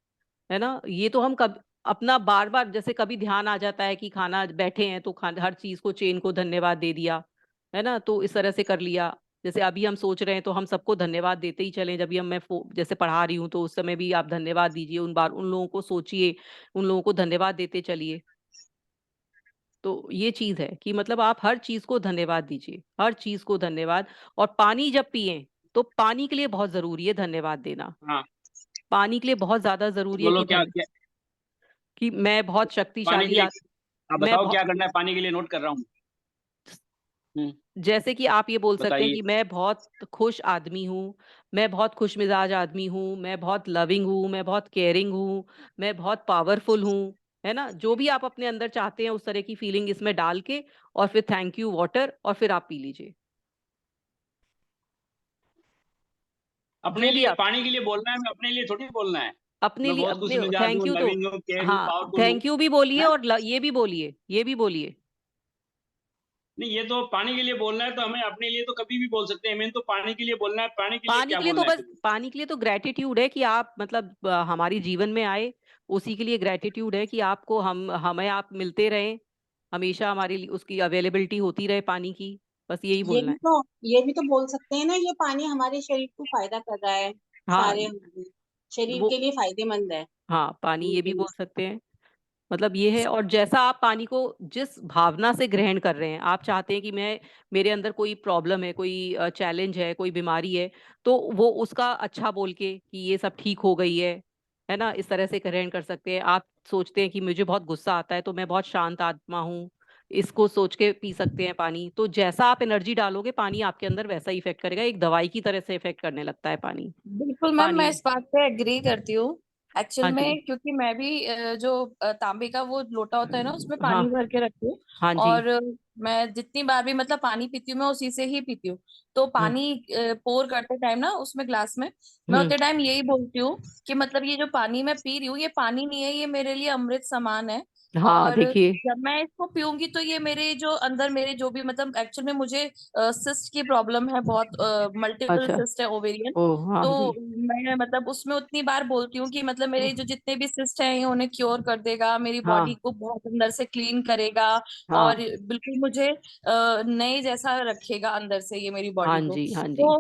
है ना। ये तो हम कब अपना बार बार, जैसे कभी ध्यान आ जाता है कि खाना बैठे हैं तो हर चीज को, चेन को धन्यवाद दे दिया, है ना, तो इस तरह से कर लिया। जैसे अभी हम सोच रहे हैं तो हम सबको धन्यवाद देते ही चलें। जब भी हम, जैसे पढ़ा रही हूँ तो उस समय भी आप धन्यवाद दीजिए, उन लोगों को सोचिए, उन लोगों को धन्यवाद देते चलिए। तो ये चीज है कि मतलब आप हर चीज को धन्यवाद दीजिए, हर चीज को धन्यवाद। और पानी जब पिए तो पानी के लिए बहुत जरूरी है धन्यवाद देना। हाँ पानी के लिए बहुत ज्यादा जरूरी है बोलो, कि क्या क्या कि मैं बहुत पानी के शक्तिशाली लिए? आप मैं बताओ बहुत, क्या करना है पानी के लिए, नोट कर रहा हूँ। जैसे कि आप ये बोल सकते हैं बताइए। कि मैं बहुत खुश आदमी हूँ, मैं बहुत खुश मिजाज आदमी हूँ, मैं बहुत लविंग हूँ, मैं बहुत केयरिंग हूँ, मैं बहुत पावरफुल हूँ, है ना। जो भी आप अपने अंदर चाहते हैं उस तरह की फीलिंग इसमें डाल के, और फिर थैंक यू वाटर, और फिर आप पी लीजिए अपने जो भी लिए आप पानी के लिए बोलना है, मैं अपने लिए थोड़ी बोलना है। अपने मैं लिए बहुत खुश अपने मिजाज थैंक हूँ, यू तो, लविंग हूँ, केयर हूँ, हाँ पावरफुल हूँ। थैंक यू भी बोलिए, हैं? और ये भी बोलिए, ये भी बोलिए। नहीं, ये तो पानी के लिए बोलना है, तो हमें अपने लिए तो कभी भी बोल सकते हैं। मेन तो पानी के लिए बोलना है। पानी के लिए पानी क्या के लिए तो बोलना है बस, फिर? पानी के लिए तो ग्रेटिट्यूड है कि आप मतलब हमारी जीवन में आए, उसी के लिए ग्रेटिट्यूड है कि आपको, हमें आप मिलते रहे, हमेशा हमारी उसकी अवेलेबिलिटी होती रहे पानी की। बस यही बोलना है। ये भी तो बोल सकते हैं ना, ये पानी हमारे शरीर को फायदा कर रहा है, हाँ सारे हमारे शरीर वो, के लिए फायदेमंद है। हाँ पानी ये भी हम्म। बोल सकते हैं। मतलब ये है। और जैसा आप पानी को जिस भावना से ग्रहण कर रहे हैं, आप चाहते हैं कि मैं, मेरे अंदर कोई प्रॉब्लम है, कोई चैलेंज है, कोई बीमारी है, तो वो उसका अच्छा बोल के कि ये सब ठीक हो गई है ना, इस तरह से ग्रहण कर सकते हैं। आप सोचते हैं कि मुझे बहुत गुस्सा आता है तो मैं बहुत शांत आत्मा हूँ, इसको सोच के पी सकते हैं पानी। तो जैसा आप एनर्जी डालोगे पानी आपके अंदर वैसा ही इफेक्ट करेगा, एक दवाई की तरह से इफेक्ट करने लगता है पानी। बिल्कुल मैम, पानी। मैं इस बात पे एग्री करती हूँ। एक्चुअल हाँ जी। में क्योंकि मैं भी जो तांबे का वो लोटा होता है ना, उसमें हाँ, पानी भर के रखती हूँ। हाँ जी। और मैं जितनी बार भी मतलब पानी पीती हूँ, मैं उसी से ही पीती हूँ। तो हम्म, पानी पोर करते टाइम ना उसमें ग्लास में, मैं हम्म, उतने टाइम यही बोलती हूँ कि मतलब ये जो पानी मैं पी रही हूँ, ये पानी नहीं है, ये मेरे लिए अमृत समान है। हाँ और देखिए। जब मैं इसको पीऊंगी तो ये मेरे जो अंदर मेरे जो भी मतलब एक्चुअल में मुझे सिस्ट की प्रॉब्लम है, बहुत मल्टीपल अच्छा। सिस्ट है ओवेरियन। ओ हाँ तो जी। मैं मतलब उसमें उतनी बार बोलती हूँ कि मतलब मेरे जो जितने भी सिस्ट हैं ये उन्हें क्योर कर देगा, मेरी बॉडी हाँ को बहुत अंदर से क्लीन करेगा और हाँ बिल्कुल मुझे नए जैसा रखेगा अंदर से ये मेरी हाँ बॉडी को। जी हाँ जी। तो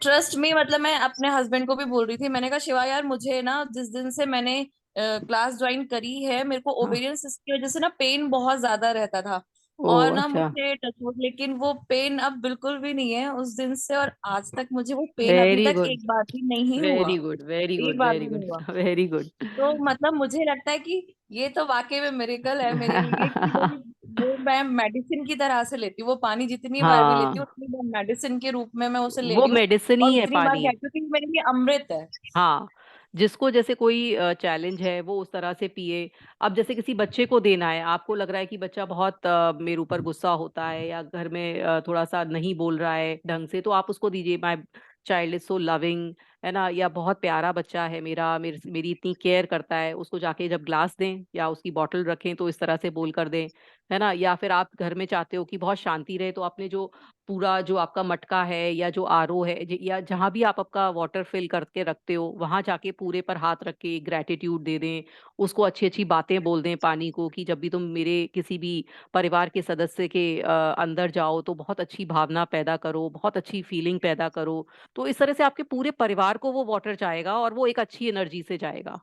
ट्रस्ट में मतलब मैं अपने हस्बैंड को भी बोल रही थी, मैंने कहा शिवा यार मुझे ना जिस दिन से मैंने क्लास ज्वाइन करी है मेरे को हाँ। ओवेरियन सिस्ट की वजह से ना पेन बहुत ज्यादा रहता था। ओ और ना अच्छा। मुझे टचवुड लेकिन वो पेन अब बिल्कुल भी नहीं है उस दिन से, और आज तक मुझे वो पेन अभी वेरी तक गुड एक बार भी नहीं हुआ। वेरी गुड वेरी एक गुड बार वेरी भी नहीं गुड हुआ। Very good. तो मतलब मुझे लगता है कि ये तो वाकई में मिरेकल है मेरे लिए कि भाई वो मैं मेडिसिन की तरह से लेती हूँ, वो पानी जितनी बार भी लेती हूँ हाँ उतनी बार मेडिसिन के रूप में मैं उसे ले वो रही हूँ। मेडिसिन और ही है उतनी बार पानी। कहती हूँ कि मेरे लिए अमृत है। हाँ, जिसको जैसे कोई चैलेंज है वो उस तरह से पिए। अब जैसे किसी बच्चे को देना है, आपको लग रहा है कि बच्चा बहुत मेरे ऊपर गुस्सा होता है या घर में थोड़ा सा नहीं बोल रहा है ढंग से, तो आप उसको दीजिए my child is so loving, है ना, या बहुत प्यारा बच्चा है मेरा, मेरी इतनी केयर करता है, उसको जाके जब ग्लास दें या उसकी बॉटल रखें तो इस तरह से बोल कर दें, है ना। या फिर आप घर में चाहते हो कि बहुत शांति रहे, तो आपने जो पूरा जो आपका मटका है या जो आरओ है या जहां भी आप आपका वाटर फिल करके रखते हो वहां जाके पूरे पर हाथ रख के ग्रेटिट्यूड दे दें, उसको अच्छी अच्छी बातें बोल दें पानी को कि जब भी तुम मेरे किसी भी परिवार के सदस्य के अंदर जाओ तो बहुत अच्छी भावना पैदा करो, बहुत अच्छी फीलिंग पैदा करो। तो इस तरह से आपके पूरे परिवार को वो वाटर जाएगा और वो एक अच्छी एनर्जी से जाएगा,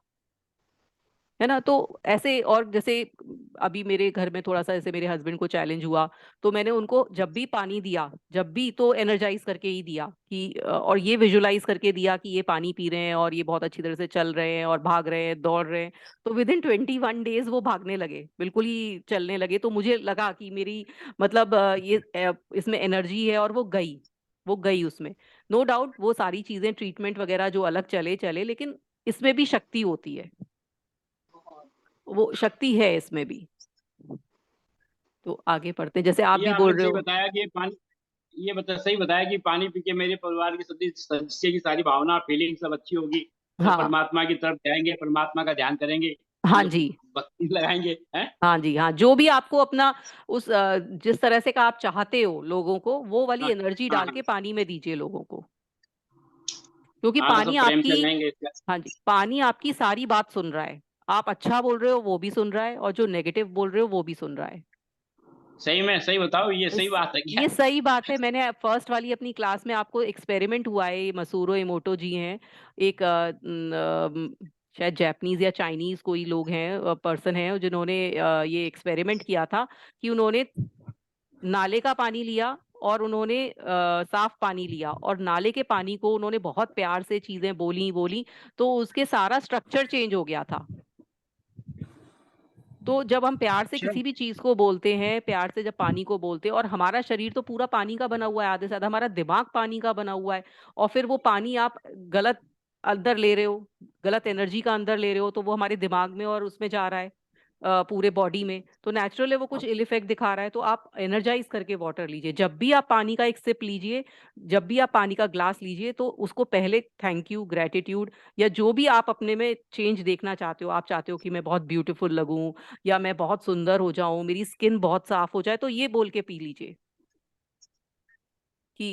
है ना। तो ऐसे, और जैसे अभी मेरे घर में थोड़ा सा ऐसे मेरे हस्बैंड को चैलेंज हुआ, तो मैंने उनको जब भी पानी दिया, जब भी, तो एनर्जाइज करके ही दिया कि और ये विजुलाइज करके दिया कि ये पानी पी रहे हैं और ये बहुत अच्छी तरह से चल रहे हैं और भाग रहे हैं, दौड़ रहे हैं। तो विद इन 21 डेज वो भागने लगे, बिल्कुल ही चलने लगे। तो मुझे लगा कि मेरी मतलब इसमें एनर्जी है और वो गई उसमें। नो डाउट वो सारी चीजें ट्रीटमेंट वगैरह जो अलग चले चले, लेकिन इसमें भी शक्ति होती है, वो शक्ति है इसमें भी। तो आगे पढ़ते हैं, जैसे आप ये भी आपने बोल रहे सही हो। बताया कि पानी, ये सही बताया कि पानी पी के मेरे परिवार के सभी सदस्य की सारी भावना फीलिंग सब अच्छी होगी। वो हाँ परमात्मा की तरफ जाएंगे, परमात्मा का ध्यान करेंगे, हाँ जी। भक्ति लगाएंगे, हैं। हाँ जी हाँ, जो भी आपको अपना उस जिस तरह से का आप चाहते हो लोगों को, वो वाली हाँ एनर्जी हाँ डाल के पानी में दीजिए लोगों को, क्योंकि हाँ, तो पानी सब प्रेम आपकी, से रहेंगे इसका। हाँ जी, पानी आपकी सारी बात सुन रहा है। आप अच्छा बोल रहे हो वो भी सुन रहा है, और जो नेगेटिव बोल रहे हो वो भी सुन रहा है। सही में, सही बताओ, ये सही इस बात है क्या? ये सही बात है। मैंने फर्स्ट वाली अपनी क्लास में आपको एक्सपेरिमेंट हुआ है, ये मसूरो इमोटो जी हैं, एक शायद जापानीज या चाइनीज कोई लोग हैं, पर्सन हैं, जिन्होंने ये एक्सपेरिमेंट किया था कि उन्होंने नाले का पानी लिया और उन्होंने साफ पानी लिया, और नाले के पानी को उन्होंने बहुत प्यार से चीजें बोली बोली, तो उसके सारा स्ट्रक्चर चेंज हो गया था। तो जब हम प्यार से अच्छा। किसी भी चीज को बोलते हैं, प्यार से जब पानी को बोलते हैं, और हमारा शरीर तो पूरा पानी का बना हुआ है, आधे से ज्यादा हमारा दिमाग पानी का बना हुआ है, और फिर वो पानी आप गलत अंदर ले रहे हो, गलत एनर्जी का अंदर ले रहे हो, तो वो हमारे दिमाग में और उसमें जा रहा है पूरे बॉडी में, तो नेचुरली वो कुछ इल इफेक्ट दिखा रहा है। तो आप एनर्जाइज करके वाटर लीजिए, जब भी आप पानी का एक सिप लीजिए, जब भी आप पानी का ग्लास लीजिए, तो उसको पहले थैंक यू, ग्रेटिट्यूड, या जो भी आप अपने में चेंज देखना चाहते हो, आप चाहते हो कि मैं बहुत ब्यूटीफुल लगूं या मैं बहुत सुंदर हो जाऊं, मेरी स्किन बहुत साफ हो जाए, तो ये बोल के पी लीजिए कि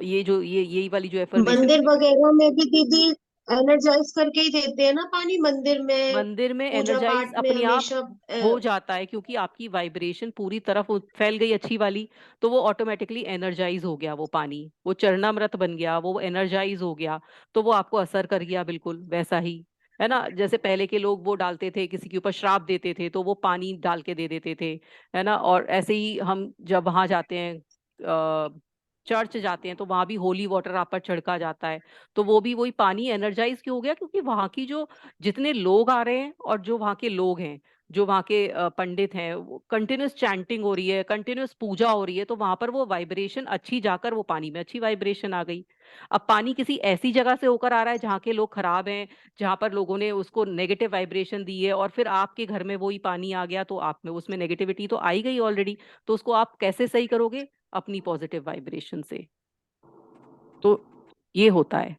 ये जो ये यही वाली जो एफर्मेशन। मंदिर वगैरह में भी दीदी एनर्जाइज करके ही देते हैं ना पानी, मंदिर में मंदिर में पूजा एनर्जाइज पाठ में अपने आप हमेशा हो जाता है, क्योंकि आपकी वाइब्रेशन पूरी तरफ फैल गई अच्छी वाली, तो वो ऑटोमेटिकली एनर्जाइज हो गया, वो पानी वो चरणामृत बन गया, वो एनर्जाइज हो गया, तो वो आपको असर कर गया बिल्कुल वैसा ही, है ना। जैसे पहले के लोग वो डालते थे, किसी के ऊपर श्राप देते थे तो वो पानी डाल के दे देते थे, है ना। और ऐसे ही हम जब वहां जाते हैं, चर्च जाते हैं, तो वहां भी होली वाटर आप पर छिड़का जाता है, तो वो भी वही पानी एनर्जाइज क्यों हो गया, क्योंकि वहां की जो जितने लोग आ रहे हैं और जो वहाँ के लोग हैं, जो वहाँ के पंडित हैं, वो कंटिन्यूस चैंटिंग हो रही है, कंटिन्यूस पूजा हो रही है, तो वहां पर वो वाइब्रेशन अच्छी जाकर वो पानी में अच्छी वाइब्रेशन आ गई। अब पानी किसी ऐसी जगह से होकर आ रहा है जहाँ के लोग खराब हैं, जहाँ पर लोगों ने उसको नेगेटिव वाइब्रेशन दी है, और फिर आपके घर में वही पानी आ गया, तो आप में उसमें नेगेटिविटी तो आई गई ऑलरेडी, तो उसको आप कैसे सही करोगे, अपनी पॉजिटिव वाइब्रेशन से। तो ये होता है।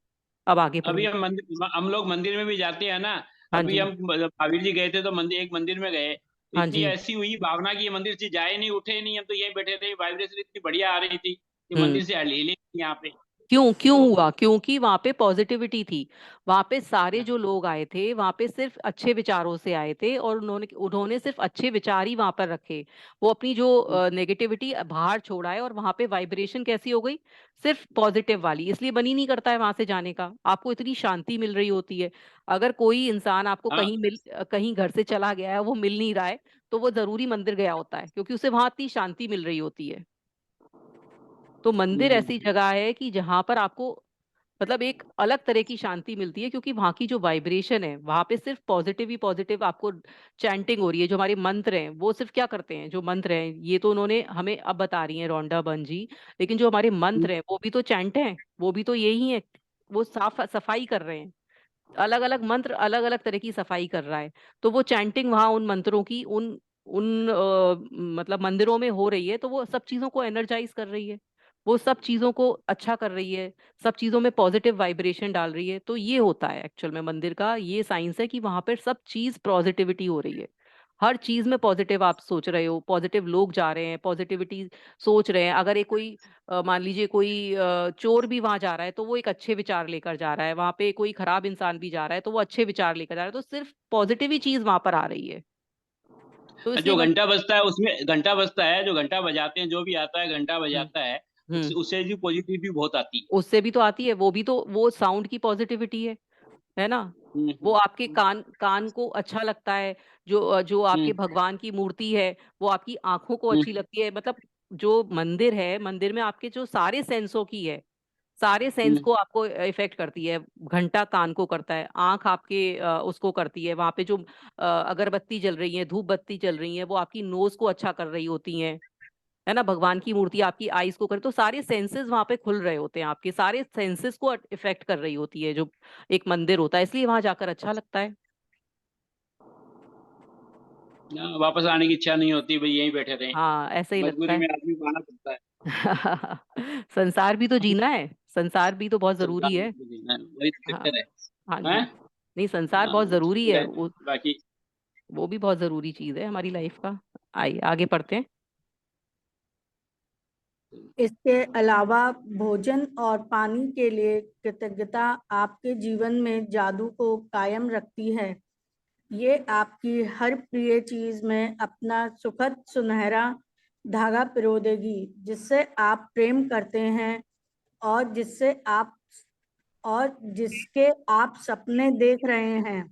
अब आगे अभी पढ़िए। हम लोग मंदिर में भी जाते हैं ना। हाँ अभी जी। हम भाभी जी गए थे तो मंदिर, एक मंदिर में गए, तो हाँ इतनी जी। ऐसी हुई भावना कि ये मंदिर से जाए नहीं, उठे नहीं, हम तो यहीं बैठे रहे। वाइब्रेशन इतनी बढ़िया आ रही थी कि मंदिर से हिले नहीं यहाँ पे। क्यों क्यों तो हुआ? क्योंकि वहां पे पॉजिटिविटी थी। वहां पे सारे जो लोग आए थे वहां पे सिर्फ अच्छे विचारों से आए थे, और उन्होंने उन्होंने सिर्फ अच्छे विचार ही वहां पर रखे। वो अपनी जो नेगेटिविटी बाहर छोड़ा है, और वहां पे वाइब्रेशन कैसी हो गई? सिर्फ पॉजिटिव वाली। इसलिए मन ही नहीं करता है वहां से जाने का। आपको इतनी शांति मिल रही होती है। अगर कोई इंसान आपको हाँ, कहीं घर से चला गया है, वो मिल नहीं रहा है, तो वो जरूरी मंदिर गया होता है, क्योंकि उसे वहां इतनी शांति मिल रही होती है। तो मंदिर ऐसी जगह है कि जहां पर आपको मतलब एक अलग तरह की शांति मिलती है, क्योंकि वहां की जो वाइब्रेशन है, वहां पे सिर्फ पॉजिटिव ही पॉजिटिव आपको चैंटिंग हो रही है। जो हमारे मंत्र हैं वो सिर्फ क्या करते हैं, जो मंत्र हैं ये तो उन्होंने हमें अब बता रही हैं रोंडा बंजी, लेकिन जो हमारे मंत्र हैं वो भी तो चैंट हैं, वो भी तो यही है। वो साफ सफाई कर रहे हैं। अलग अलग मंत्र अलग अलग तरह की सफाई कर रहा है। तो वो चैंटिंग वहां उन मंत्रों की उन उन मतलब मंदिरों में हो रही है, तो वो सब चीजों को एनर्जाइज कर रही है। वो सब चीजों को अच्छा कर रही है। सब चीजों में पॉजिटिव वाइब्रेशन डाल रही है। तो ये होता है एक्चुअल में मंदिर का ये साइंस है, कि वहां पर सब चीज पॉजिटिविटी हो रही है। हर चीज में पॉजिटिव आप सोच रहे हो, पॉजिटिव लोग जा रहे हैं, पॉजिटिविटी सोच रहे हैं। अगर एक कोई मान लीजिए कोई चोर भी वहां जा रहा है, तो वो एक अच्छे विचार लेकर जा रहा है। वहां पे कोई खराब इंसान भी जा रहा है, तो वो अच्छे विचार लेकर जा रहा है। तो सिर्फ पॉजिटिव ही चीज वहां पर आ रही है। तो इसलिए जो घंटा बजता है उसमें, घंटा बजता है, जो घंटा बजाते हैं, जो भी आता है घंटा हम्म बजाता है, हम्म उससे भी पॉजिटिविटी बहुत आती है। उससे भी तो आती है। वो भी तो वो साउंड की पॉजिटिविटी है ना। वो आपके कान कान को अच्छा लगता है। जो आपके हम्म, भगवान की मूर्ति है, वो आपकी आंखों को हम्म, अच्छी लगती है। मतलब जो मंदिर है, मंदिर में आपके जो सारे सेंसों की है, सारे सेंस हम्म, को आपको इफेक्ट करती है। घंटा कान को करता है, आंख आपके उसको करती है। वहां पे जो अगरबत्ती जल रही है, धूप बत्ती जल रही है, वो आपकी नोज को अच्छा कर रही होती हैं, है ना। भगवान की मूर्ति आपकी आईज को करे, तो सारे सेंसेस वहां पे खुल रहे होते हैं। आपके सारे सेंसेस को इफेक्ट कर रही होती है जो एक मंदिर होता है। इसलिए वहां जाकर अच्छा लगता है। वापस आने की इच्छा नहीं होती, भाई यहीं बैठे रहे। हाँ, ऐसा ही लगता मजबूरी है। में आदमी को आना पड़ता है। संसार भी तो जीना है। संसार भी तो बहुत जरूरी संसार में है। तो जीना है, वही तो हाँ। चक्कर है। हाँ जी। हैं? नहीं, संसार हाँ, बहुत जरूरी चक्कर है। है। बाकी वो भी बहुत जरूरी चीज है हमारी लाइफ का। आइए आगे पढ़ते हैं। इसके अलावा भोजन और पानी के लिए कृतज्ञता आपके जीवन में जादू को कायम रखती है। ये आपकी हर प्रिय चीज में अपना सुखद सुनहरा धागा पिरो देगी, जिससे आप प्रेम करते हैं और जिसके आप सपने देख रहे हैं।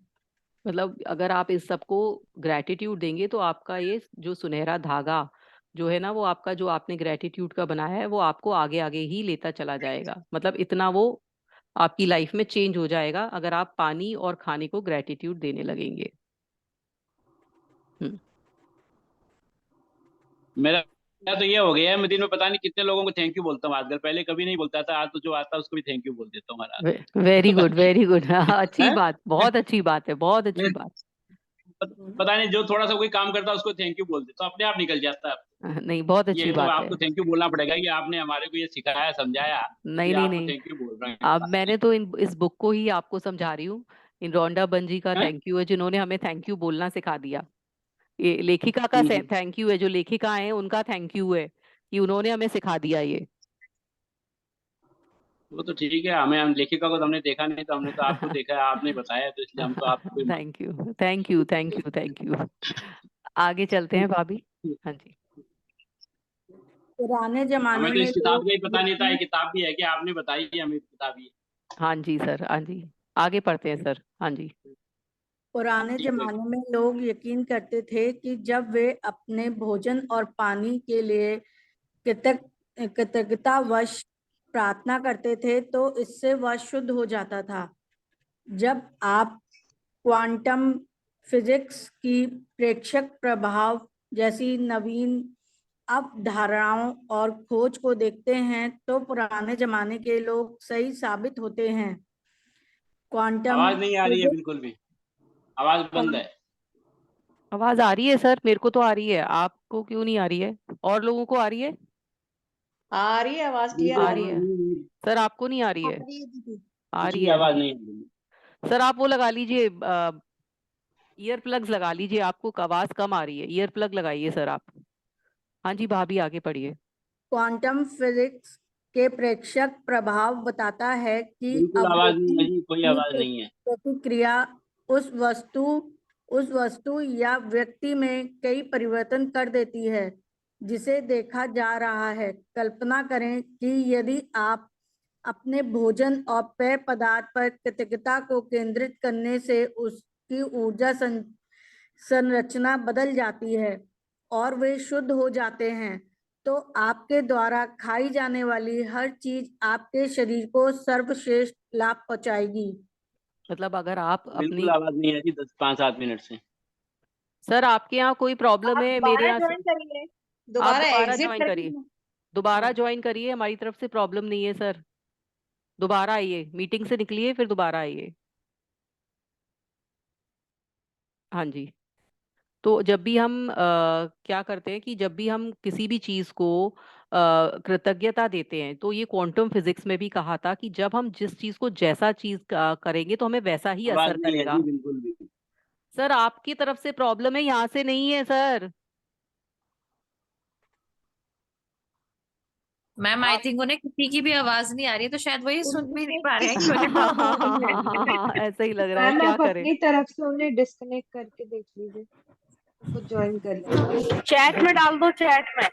मतलब अगर आप इस सबको ग्रेटिट्यूड देंगे, तो आपका ये जो सुनहरा धागा जो है ना, वो आपका जो आपने ग्रेटिट्यूड का बनाया है, वो आपको आगे आगे ही लेता चला जाएगा। मतलब इतना वो आपकी लाइफ में चेंज हो जाएगा, अगर आप पानी और खाने को ग्रेटिट्यूड देने लगेंगे। हम्म। मेरा मेरा तो ये हो गया है, मैं दिन में पता नहीं कितने लोगों को थैंक यू बोलता हूँ आजकल। पहले कभी नहीं बोलता था, आज तो जो आता है उसको भी थैंक यू बोल देता हूँ महाराज। वेरी गुड, बाकी वेरी गुड। अच्छी है? बात, बहुत अच्छी बात है, बहुत अच्छी बात। पता नहीं, जो थोड़ा सा कोई काम करता है उसको थैंक यू बोल देता हूँ, अपने आप निकल जाता है। नहीं, बहुत ये अच्छी तो बात है। आपको थैंक यू बोलना पड़ेगा कि आपने हमारे को ये सिखाया, समझाया, नहीं ये नहीं आपको नहीं, थैंक यू बोल रहे हैं अब बाद में। मैंने तो इस बुक को ही आपको समझा रही हूँ। इन रोंडा बंजी का हैं? थैंक यू है, जिन्होंने हमें थैंक यू बोलना सिखा दिया। ये लेखिका का हम्म, थैंक यू है, जो लेखिका है उनका थैंक यू है, कि उन्होंने हमें सिखा दिया ये। वो तो ठीक है, हम लेखिका को तो हमने देखा नहीं, तो हमने तो आपको देखा है, आपने बताया, तो इसलिए हम तो आपको ही thank you, thank you, thank you, thank you. आगे चलते हैं भाभी। मानते हैं। हाँ जी। पुराने हमें जमाने तो में इस किताब लोग का ही पता नहीं था, ये यकीन किताब भी है कि आपने बताई है हमें, किताब ही हाँ जी सर, हाँ जी। आगे पढ़ते हैं सर। हाँ जी। पुराने ठीक है। जमाने में लोग यकीन करते थे कि जब वे अपने भोजन और पानी के लिए कृतज्ञतावश प्रार्थना करते थे, तो इससे वह शुद्ध हो जाता था। जब आप क्वांटम फिजिक्स की प्रेक्षक प्रभाव जैसी नवीन अवधारणाओं और खोज को देखते हैं, तो पुराने जमाने के लोग सही साबित होते हैं। क्वांटम आवाज नहीं आ रही है फिजिक्स बिल्कुल भी, आवाज बंद है। आवाज आ रही है सर, मेरे को तो आ रही है। आपको क्यों नहीं आ रही है? और लोगों को आ रही है? आ रही है, आवाज क्लियर आ आ रही रही है। है। सर आपको नहीं आ रही आ है? रही है दीदी। आ कुछ रही भी है। आवाज नहीं आ रही। सर आप वो लगा लीजिए, ईयर प्लग्स लगा लीजिए, आपको आवाज कम आ रही है, ईयर प्लग लगाइए सर आप। हाँ जी भाभी आगे पढ़िए। क्वांटम फिजिक्स के प्रेक्षक प्रभाव बताता है कि बिल्कुल आवाज नहीं है अवरोधन जी, कोई की आवाज नहीं है। प्रतिक्रिया उस वस्तु या व्यक्ति में कई परिवर्तन कर देती है जिसे देखा जा रहा है। कल्पना करें कि यदि आप अपने भोजन और पेय पदार्थ पर कृतज्ञता को केंद्रित करने से उसकी ऊर्जा संरचना बदल जाती है और वे शुद्ध हो जाते हैं, तो आपके द्वारा खाई जाने वाली हर चीज आपके शरीर को सर्वश्रेष्ठ लाभ पहुंचाएगी। मतलब अगर आप बिल्कुल अपनी, आवाज नहीं है जी 5-7 मिनट से। सर आपके यहाँ कोई प्रॉब्लम आप है? मेरे दोबारा यहाँ ज्वाइन करिए, आप दोबारा दोबारा एग्जिट ज्वाइन करिए, करके। दोबारा हाँ। ज्वाइन करिए, हमारी तरफ से प्रॉब्लम नहीं है सर। दोबारा आइए, मीटिंग से निकलिए फिर दोबारा आइए। हाँ जी। तो जब भी हम क्या करते हैं कि जब भी हम किसी भी चीज को कृतज्ञता देते हैं, तो ये क्वांटम फिजिक्स में भी कहा था कि जब हम जिस चीज को जैसा चीज करेंगे तो हमें वैसा ही आवाज असर नहीं है करेगा। जी बिल्कुल भी। सर आपकी तरफ से प्रॉब्लम है, यहाँ से नहीं है सर। मैम आई आप थिंक उन्हें किसी की भी आवाज नहीं आ रही है, तो शायद वही सुन भी नहीं पा रहे हैं कि किसी उन्हें प्रॉब्लम है। ऐसा ही लग रहा है, मैम क्या आप करें। अपनी तरफ से उन्हें डिस्कनेक्ट करके देख लीजिए, उनको ज्वाइन कर लीजिए। चैट में डाल दो, चैट में।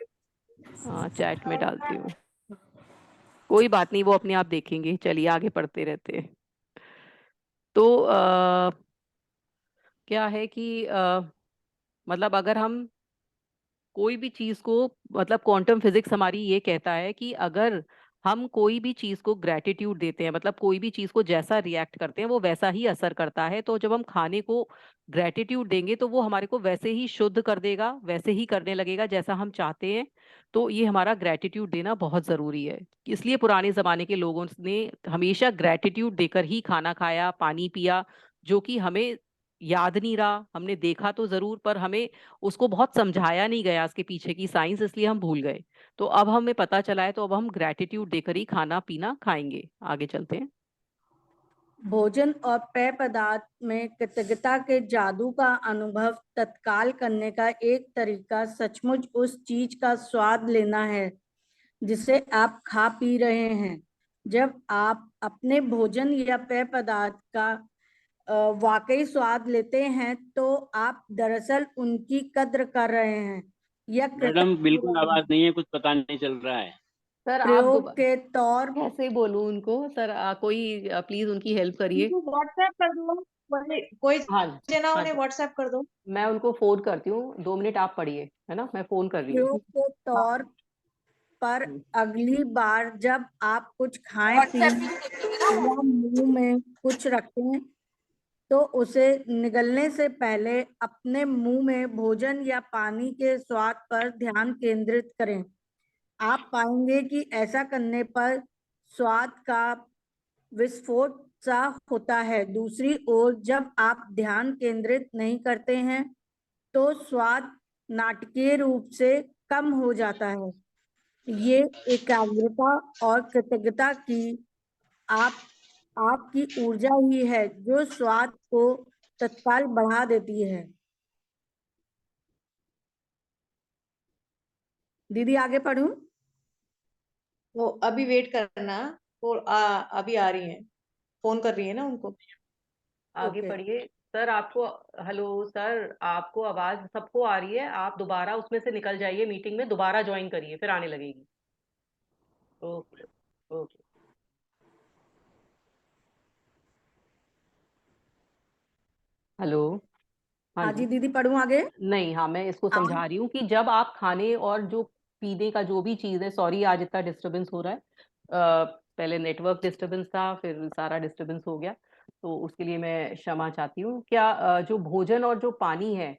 हाँ चैट में डालती हूँ, कोई बात नहीं, वो अपने आप देखेंगे। चलिए आगे पढ़ते रहते हैं। तो क्या है कि मतलब अगर हम कोई भी चीज को, मतलब क्वांटम फिजिक्स हमारी ये कहता है कि अगर हम कोई भी चीज को ग्रेटिट्यूड देते हैं, मतलब कोई भी चीज को जैसा रिएक्ट करते हैं वो वैसा ही असर करता है। तो जब हम खाने को ग्रेटिट्यूड देंगे तो वो हमारे को वैसे ही शुद्ध कर देगा, वैसे ही करने लगेगा जैसा हम चाहते हैं। तो ये हमारा ग्रेटिट्यूड देना बहुत जरूरी है। इसलिए पुराने जमाने के लोगों ने हमेशा ग्रेटिट्यूड देकर ही खाना खाया, पानी पिया, जो कि हमें याद नहीं रहा। हमने देखा तो जरूर, पर हमें उसको बहुत समझाया नहीं गया उसके पीछे की साइंस, इसलिए हम भूल गए। तो अब हमें पता चला है, तो अब हम ग्रेटिट्यूड देकर ही खाना पीना खाएंगे। आगे चलते हैं। भोजन और पेय पदार्थ में कृतज्ञता के जादू का अनुभव तत्काल करने का एक तरीका सचमुच उस चीज का स्वाद लेना है जिसे आप खा पी रहे हैं। जब आप अपने भोजन या पेय पदार्थ का वाकई स्वाद लेते हैं, तो आप दरअसल उनकी कद्र कर रहे हैं या मैडम कृतज्ञ हो बिल्कुल रहे हैं। आवाज नहीं है, कुछ पता नहीं चल रहा है। सर आप प्रयोग के तौर कैसे बोलूं उनको सर, कोई प्लीज उनकी हेल्प करिए। उनको व्हाट्सएप कर दो, कोई हाँ जना हाँ उन्हें जी, व्हाट्सएप कर दो। मैं उनको फोन करती हूँ, 2 मिनट आप पढ़िए, है ना, मैं फोन कर रही हूँ। प्रयोग के तौर पर हम्म। अगली बार जब आप कुछ खाएं व्हाट्सएप पिए भी तो देखिए ना। या मुंह में कुछ रखें, तो उसे निगलने से पहले अपने मुंह में भोजन या पानी के स्वाद पर ध्यान केंद्रित करें। आप पाएंगे कि ऐसा करने पर स्वाद का विस्फोट सा होता है। दूसरी ओर जब आप ध्यान केंद्रित नहीं करते हैं, तो स्वाद नाटकीय रूप से कम हो जाता है। ये एकाग्रता और कृतज्ञता की आप आपकी ऊर्जा ही है जो स्वाद को तत्काल बढ़ा देती है। दीदी आगे पढ़ूं? तो अभी वेट करना, वो अभी आ रही है, फोन कर रही है ना उनको। आगे ओके। पढ़िए। सर आपको, हेलो सर, आपको आवाज सबको आ रही है, आप दोबारा उसमें से निकल जाइए, मीटिंग में दोबारा ज्वाइन करिए, फिर आने लगेगी। Okay okay. हेलो। हाँ हाँ जी। जी दीदी पढ़ूं आगे? नहीं, हाँ मैं इसको समझा रही हूँ कि जब आप खाने और जो पीने का जो भी चीज है, सॉरी आज इतना डिस्टरबेंस हो रहा है, पहले नेटवर्क डिस्टरबेंस था, फिर सारा डिस्टरबेंस हो गया, तो उसके लिए मैं क्षमा चाहती हूँ। क्या जो भोजन और जो पानी है,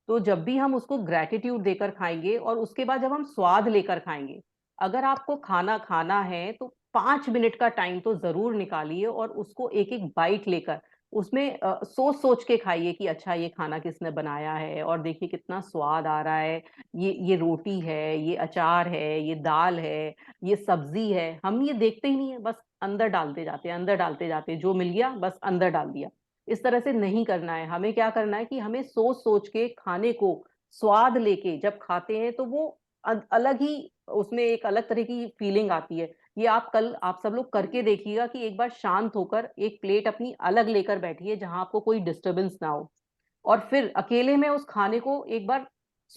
तो जब भी हम उसको ग्रेटिट्यूड देकर खाएंगे और उसके बाद जब हम स्वाद लेकर खाएंगे, अगर आपको खाना खाना है तो 5 मिनट का टाइम तो जरूर निकालिए और उसको एक एक बाइट लेकर उसमें सोच सोच के खाइए कि अच्छा ये खाना किसने बनाया है, और देखिए कितना स्वाद आ रहा है। ये रोटी है, ये अचार है, ये दाल है, ये सब्जी है। हम ये देखते ही नहीं है, बस अंदर डालते जाते हैं, अंदर डालते जाते हैं, जो मिल गया बस अंदर डाल दिया। इस तरह से नहीं करना है। हमें क्या करना है कि हमें सोच सोच के खाने को स्वाद लेके जब खाते हैं तो वो अलग ही, उसमें एक अलग तरह की फीलिंग आती है। ये आप सब लोग करके देखिएगा कि एक बार शांत होकर एक प्लेट अपनी अलग लेकर बैठिए जहां आपको कोई डिस्टरबेंस ना हो, और फिर अकेले में उस खाने को एक बार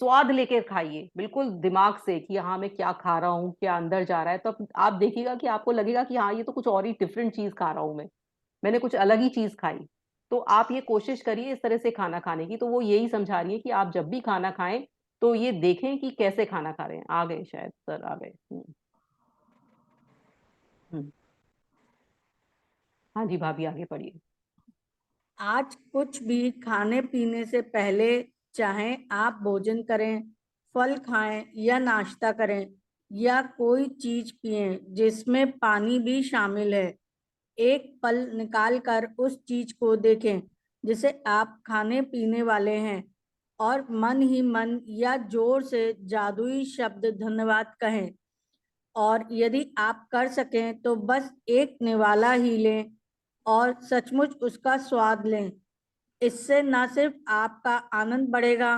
स्वाद लेकर खाइए, बिल्कुल दिमाग से कि हाँ मैं क्या खा रहा हूँ, क्या अंदर जा रहा है। तो आप देखिएगा कि आपको लगेगा कि हाँ ये तो कुछ और ही डिफरेंट चीज खा रहा हूँ, मैंने कुछ अलग ही चीज खाई। तो आप ये कोशिश करिए इस तरह से खाना खाने की। तो वो यही समझा रही है कि आप जब भी खाना खाएं तो ये देखें कि कैसे खाना खा रहे हैं। आ गए शायद सर, आ गए। हम्म। हाँ जी भाभी, आगे पढ़िए। आज कुछ भी खाने पीने से पहले, चाहे आप भोजन करें, फल खाएं या नाश्ता करें या कोई चीज पिएं जिसमें पानी भी शामिल है, एक पल निकाल कर उस चीज को देखें जिसे आप खाने पीने वाले हैं, और मन ही मन या जोर से जादुई शब्द धन्यवाद कहें। और यदि आप कर सकें तो बस एक निवाला ही लें और सचमुच उसका स्वाद लें। इससे न सिर्फ आपका आनंद बढ़ेगा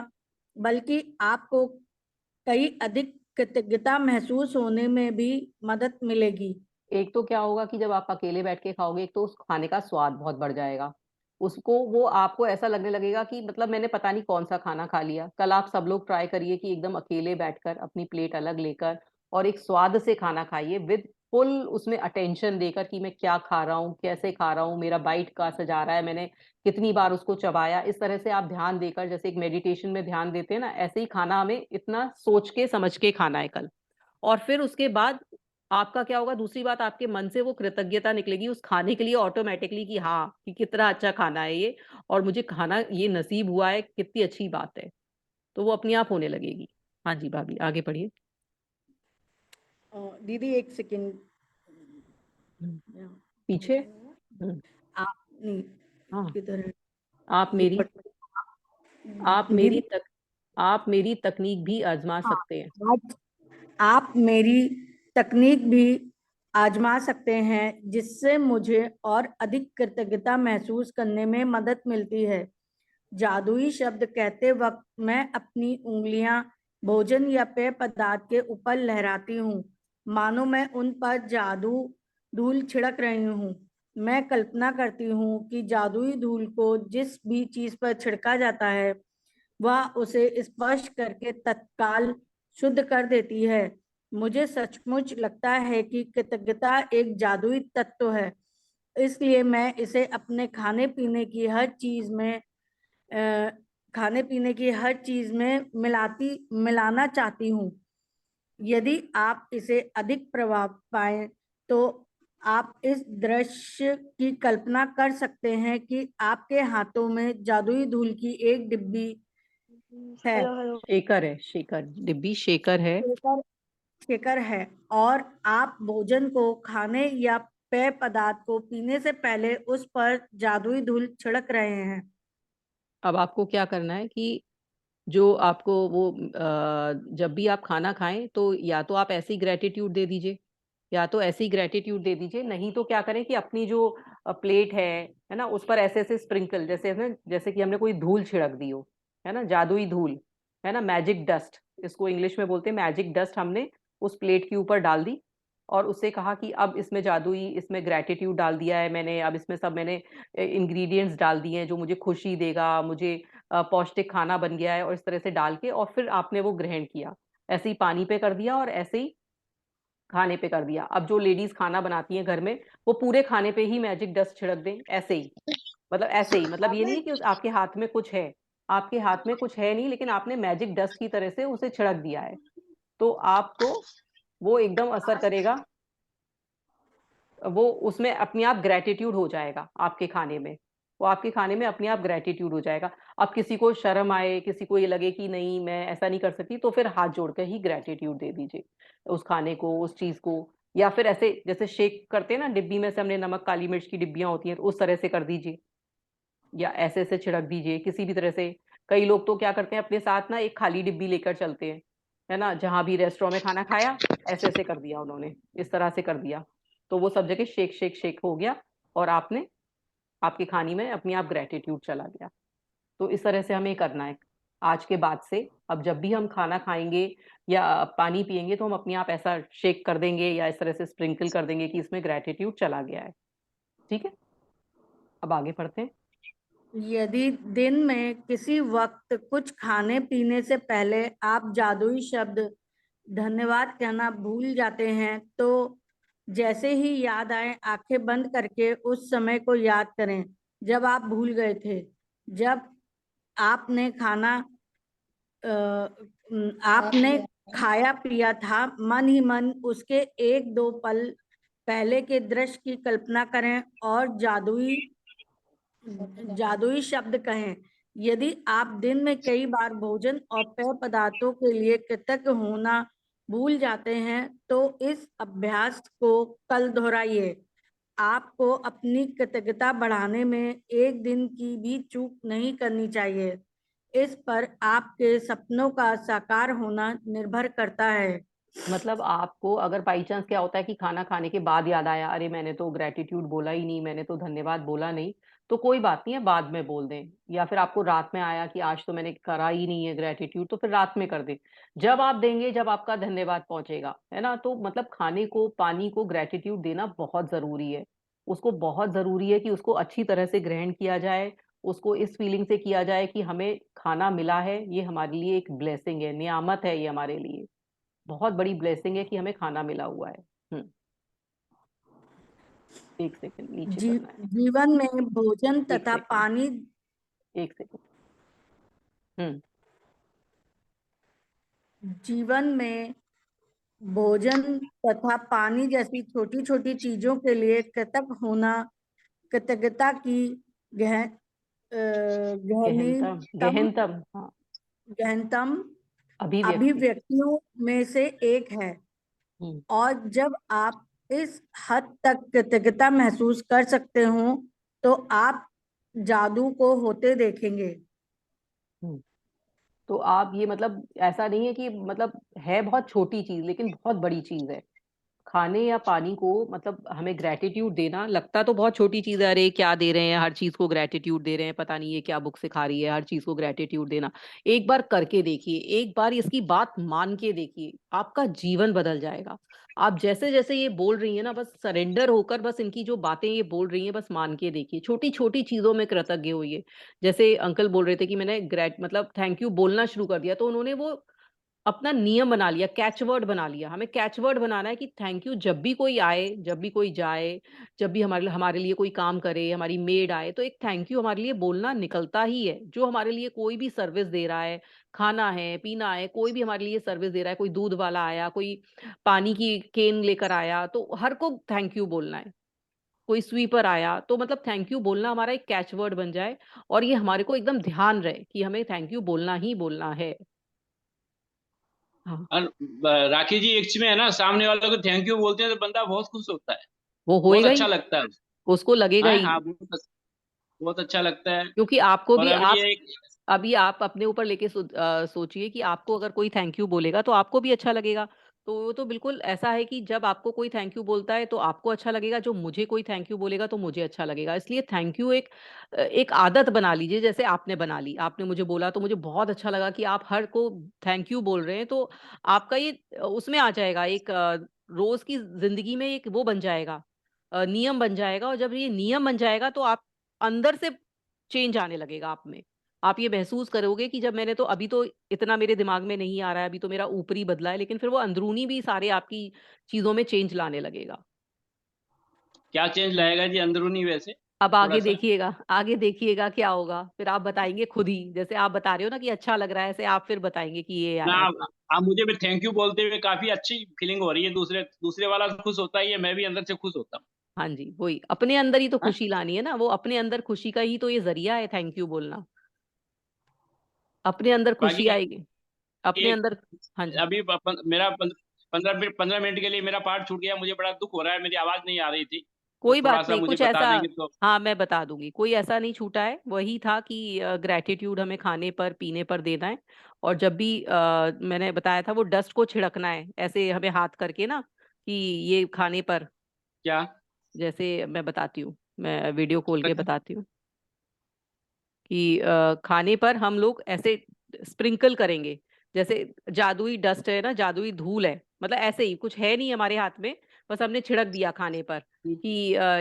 बल्कि आपको कई अधिक कृतज्ञता महसूस होने में भी मदद मिलेगी। एक तो क्या होगा कि जब आप अकेले बैठ के खाओगे, एक तो उस खाने का स्वाद बहुत बढ़ जाएगा, उसको वो आपको ऐसा लगने लगेगा कि मतलब मैंने पता नहीं कौन सा खाना खा लिया। कल आप सब लोग ट्राई करिए कि एकदम अकेले बैठकर अपनी प्लेट अलग लेकर और एक स्वाद से खाना खाइए, विद फुल उसमें अटेंशन देकर कि मैं क्या खा रहा हूँ, कैसे खा रहा हूँ, मेरा बाइट कैसे जा रहा है, मैंने कितनी बार उसको चबाया। इस तरह से आप ध्यान देकर, जैसे एक मेडिटेशन में ध्यान देते हैं ना, ऐसे ही खाना हमें इतना सोच के समझ के खाना है कल। और फिर उसके बाद आपका क्या होगा, दूसरी बात, आपके मन से वो कृतज्ञता निकलेगी उस खाने के लिए ऑटोमेटिकली कि हाँ कि कितना अच्छा खाना है ये, और मुझे खाना ये नसीब हुआ है, कितनी अच्छी बात है। तो वो अपने आप होने लगेगी। हाँ जी भाभी, आगे पढ़िए। दीदी एक सेकंड पीछे। आप नहीं, हाँ, किधर है? आप मेरी आप मेरी दीदी तक आप मेरी तकनीक भी आजमा हाँ, सकते हैं। आज आप मेरी तकनीक भी आजमा सकते हैं जिससे मुझे और अधिक कृतज्ञता महसूस करने में मदद मिलती है। जादुई शब्द कहते वक्त मैं अपनी उंगलियां भोजन या पेय पदार्थ के ऊपर लहराती हूँ, मानो मैं उन पर जादू धूल छिड़क रही हूँ। मैं कल्पना करती हूँ कि जादुई धूल को जिस भी चीज पर छिड़का जाता है वह उसे स्पर्श करके तत्काल शुद्ध कर देती है। मुझे सचमुच लगता है कि कृतज्ञता एक जादुई तत्व है, इसलिए मैं इसे अपने खाने पीने की हर चीज में मिलाना चाहती हूँ। यदि आप इसे अधिक प्रभाव पाएं तो आप इस दृश्य की कल्पना कर सकते हैं कि आपके हाथों में जादुई धूल की एक डिब्बी है, शेकर है, शेकर, डिब्बी शेकर है। शेकर शेकर है, और आप भोजन को खाने या पेय पदार्थ को पीने से पहले उस पर जादुई धूल छिड़क रहे हैं। अब आपको क्या करना है कि जो आपको वो जब भी आप खाना खाएं तो या तो आप ऐसी ग्रेटिट्यूड दे दीजिए, या तो ऐसी ग्रेटिट्यूड दे दीजिए, नहीं तो क्या करें कि अपनी जो प्लेट है ना, उस पर ऐसे ऐसे स्प्रिंकल, जैसे ना, जैसे कि हमने कोई धूल छिड़क दी हो, है ना, जादुई धूल, है ना, मैजिक डस्ट, इसको इंग्लिश में बोलते हैं मैजिक डस्ट, हमने उस प्लेट के ऊपर डाल दी और उससे कहा कि अब इसमें जादुई, इसमें ग्रेटिट्यूड डाल दिया है मैंने, अब इसमें सब मैंने इंग्रेडिएंट्स डाल दिए हैं जो मुझे खुशी देगा, मुझे पौष्टिक खाना बन गया है, और इस तरह से डाल के, और फिर आपने वो ग्रहण किया, ऐसे ही पानी पे कर दिया और ऐसे ही खाने पे कर दिया। अब जो लेडीज खाना बनाती हैं घर में, वो पूरे खाने पे ही मैजिक डस्ट छिड़क दें, ऐसे ही, मतलब ऐसे ही, मतलब ये नहीं है कि आपके हाथ में कुछ है, आपके हाथ में कुछ है नहीं, लेकिन आपने मैजिक डस्ट की तरह से उसे छिड़क दिया है, तो आपको वो एकदम असर करेगा, वो उसमें अपने आप ग्रेटिट्यूड हो जाएगा आपके खाने में, वो आपके खाने में अपने आप ग्रेटिट्यूड हो जाएगा। अब किसी को शर्म आए, किसी को ये लगे कि नहीं मैं ऐसा नहीं कर सकती, तो फिर हाथ जोड़कर ही ग्रेटिट्यूड दे दीजिए उस खाने को, उस चीज को। या फिर ऐसे जैसे शेक करते हैं ना, डिब्बी में से हमने नमक काली मिर्च की डिब्बियां होती हैं, तो उस तरह से कर दीजिए, या ऐसे ऐसे छिड़क दीजिए किसी भी तरह से। कई लोग तो क्या करते हैं, अपने साथ ना एक खाली डिब्बी लेकर चलते हैं, है ना, जहां भी रेस्टोरेंट में खाना खाया ऐसे ऐसे कर दिया उन्होंने, इस तरह से कर दिया, तो वो सब जगह शेक शेक शेक हो गया और आपने आपके खाने में अपने आप ग्रेटिट्यूड चला गया। तो इस तरह से हमें करना है आज के बाद से। अब जब भी हम खाना खाएंगे या पानी पिएंगे तो हम अपने आप ऐसा शेक कर देंगे या इस तरह से स्प्रिंकल कर देंगे कि इसमें ग्रेटिट्यूड चला गया है। ठीक है, अब आगे पढ़ते हैं। यदि दिन में किसी वक्त कुछ खाने पीने से पहले आप जादुई शब्द धन्यवाद कहना भूल जाते हैं तो जैसे ही याद आए आंखें बंद करके उस समय को याद करें जब आप भूल गए थे। जब आपने आपने खाया पिया था, मन ही मन उसके 1-2 पल पहले के दृश्य की कल्पना करें और जादुई शब्द कहें। यदि आप दिन में कई बार भोजन और पेय पदार्थों के लिए कृतज्ञ होना भूल जाते हैं तो इस अभ्यास को कल दोहराइए। आपको अपनी कृतज्ञता बढ़ाने में एक दिन की भी चूक नहीं करनी चाहिए। इस पर आपके सपनों का साकार होना निर्भर करता है। मतलब आपको अगर बाई चांस क्या होता है कि खाना खाने के बाद याद आया, अरे मैंने तो ग्रेटिट्यूड बोला ही नहीं, मैंने तो धन्यवाद बोला नहीं, तो कोई बात नहीं है, बाद में बोल दें। या फिर आपको रात में आया कि आज तो मैंने करा ही नहीं है ग्रेटिट्यूड, तो फिर रात में कर दें। जब आप देंगे, जब आपका धन्यवाद पहुंचेगा, है ना। तो मतलब खाने को, पानी को ग्रेटिट्यूड देना बहुत जरूरी है। उसको बहुत जरूरी है कि उसको अच्छी तरह से ग्रहण किया जाए। उसको इस फीलिंग से किया जाए कि हमें खाना मिला है, ये हमारे लिए एक ब्लेसिंग है, नियामत है, ये हमारे लिए बहुत बड़ी ब्लेसिंग है कि हमें खाना मिला हुआ है। एक सेकंड, नीचे करना है। जीवन में भोजन एक तथा सेकंड, पानी एक सेकंड। जीवन में भोजन तथा पानी जैसी छोटी छोटी चीजों के लिए कृतज्ञ होना कृतज्ञता की गहनतम गहनतम हाँ, गहनतम अभिव्यक्ति। अभिव्यक्तियों में से एक है। और जब आप इस हद तक कृतज्ञता महसूस कर सकते हो तो आप जादू को होते देखेंगे। तो आप ये मतलब ऐसा नहीं है कि मतलब है बहुत छोटी चीज लेकिन बहुत बड़ी चीज है। खाने या पानी को मतलब हमें ग्रेटिट्यूड देना लगता तो बहुत छोटी चीज है, अरे क्या दे रहे हैं, हर चीज को ग्रेटिट्यूड दे रहे हैं, पता नहीं ये क्या बुक सिखा रही है, हर चीज को ग्रेटिट्यूड देना। एक बार करके देखिए, एक बार इसकी बात मान के देखिए, आपका जीवन बदल जाएगा। आप जैसे जैसे ये बोल रही है ना, बस सरेंडर होकर बस इनकी जो बातें ये बोल रही हैं बस मान के देखिए, छोटी छोटी चीजों में कृतज्ञ होइए। जैसे अंकल बोल रहे थे कि मैंने मतलब थैंक यू बोलना शुरू कर दिया, तो उन्होंने वो अपना नियम बना लिया, कैचवर्ड बना लिया। हमें कैचवर्ड बनाना है कि थैंक यू जब भी कोई आए, जब भी कोई जाए, जब भी हमारे लिए कोई काम करे, हमारी मेड आए, तो एक थैंक यू हमारे लिए बोलना निकलता ही है। जो हमारे लिए कोई भी सर्विस दे रहा है, खाना है, पीना है, कोई भी हमारे लिए सर्विस दे रहा है, कोई दूध वाला आया, कोई पानी की केन लेकर आया, तो हर को थैंक यू बोलना है। कोई स्वीपर आया, तो मतलब थैंक यू बोलना हमारा एक कैचवर्ड बन जाए और ये हमारे को एकदम ध्यान रहे कि हमें थैंक यू बोलना ही बोलना है। हाँ, और राखी जी, एक चीज में है ना, सामने वाले को थैंक यू बोलते हैं तो बंदा बहुत खुश होता है, वो बहुत होएगा अच्छा ही, लगता है। उसको लगेगा हाँ ही। हाँ, बहुत अच्छा लगता है। क्योंकि आपको और भी अभी आप ये अभी आप अपने ऊपर लेके सोचिए कि आपको अगर कोई थैंक यू बोलेगा तो आपको भी अच्छा लगेगा। तो वो तो बिल्कुल ऐसा है कि जब आपको कोई थैंक यू बोलता है तो आपको अच्छा लगेगा, जो मुझे कोई थैंक यू बोलेगा तो मुझे अच्छा लगेगा। इसलिए थैंक यू एक आदत बना लीजिए, जैसे आपने बना ली, आपने मुझे बोला तो मुझे बहुत अच्छा लगा कि आप हर को थैंक यू बोल रहे हैं। तो आपका ये उसमें आ जाएगा, एक रोज की जिंदगी में एक वो बन जाएगा, नियम बन जाएगा। और जब ये नियम बन जाएगा तो आप अंदर से चेंज आने लगेगा आप में। आप ये महसूस करोगे कि जब मैंने तो अभी तो इतना मेरे दिमाग में नहीं आ रहा है, अभी तो मेरा ऊपरी बदला है, लेकिन फिर वो अंदरूनी भी सारे आपकी चीजों में चेंज लाने लगेगा। क्या चेंज लाएगा जी अंदरूनी वैसे? अब थोड़ा आगे सा देखिएगा, आगे देखिएगा क्या होगा, फिर आप बताएंगे खुद ही। जैसे आप बता रहे हो ना कि अच्छा लग रहा है, ऐसे आप फिर बताएंगे कि ये ना, आया। आप मुझे भी थैंक यू बोलते हुए काफी अच्छी फीलिंग हो रही है। दूसरे दूसरे वाला खुश होता ही है, मैं भी अंदर से खुश होता हूँ। हाँ जी, वही अपने अंदर ही तो हाँ? खुशी लानी है ना, वो अपने अंदर खुशी का ही तो ये जरिया है थैंक यू बोलना। अपने अंदर खुशी बाकी आएगी, अपने एक अंदर। हाँ जी, अभी मेरा 15 मिनट के लिए मेरा पार्ट छूट गया, मुझे बड़ा दुख हो रहा है, मेरी आवाज नहीं आ रही थी, तो कोई थोड़ा बात सा नहीं, मुझे कुछ बता ऐसा। देंगे तो। हाँ, मैं बता दूंगी, कोई ऐसा नहीं छूटा है, वही था कि ग्रेटिट्यूड हमें खाने पर पीने पर देना है। और जब भी मैंने बताया था वो डस्ट को छिड़कना है ऐसे हमें हाथ करके ना, कि ये खाने पर, क्या? जैसे मैं बताती हूँ, मैं वीडियो खोल के अच्छा। बताती हूँ कि खाने पर हम लोग ऐसे स्प्रिंकल करेंगे, जैसे जादुई डस्ट है ना, जादुई धूल है, मतलब ऐसे ही कुछ है नहीं हमारे हाथ में, बस हमने छिड़क दिया खाने पर कि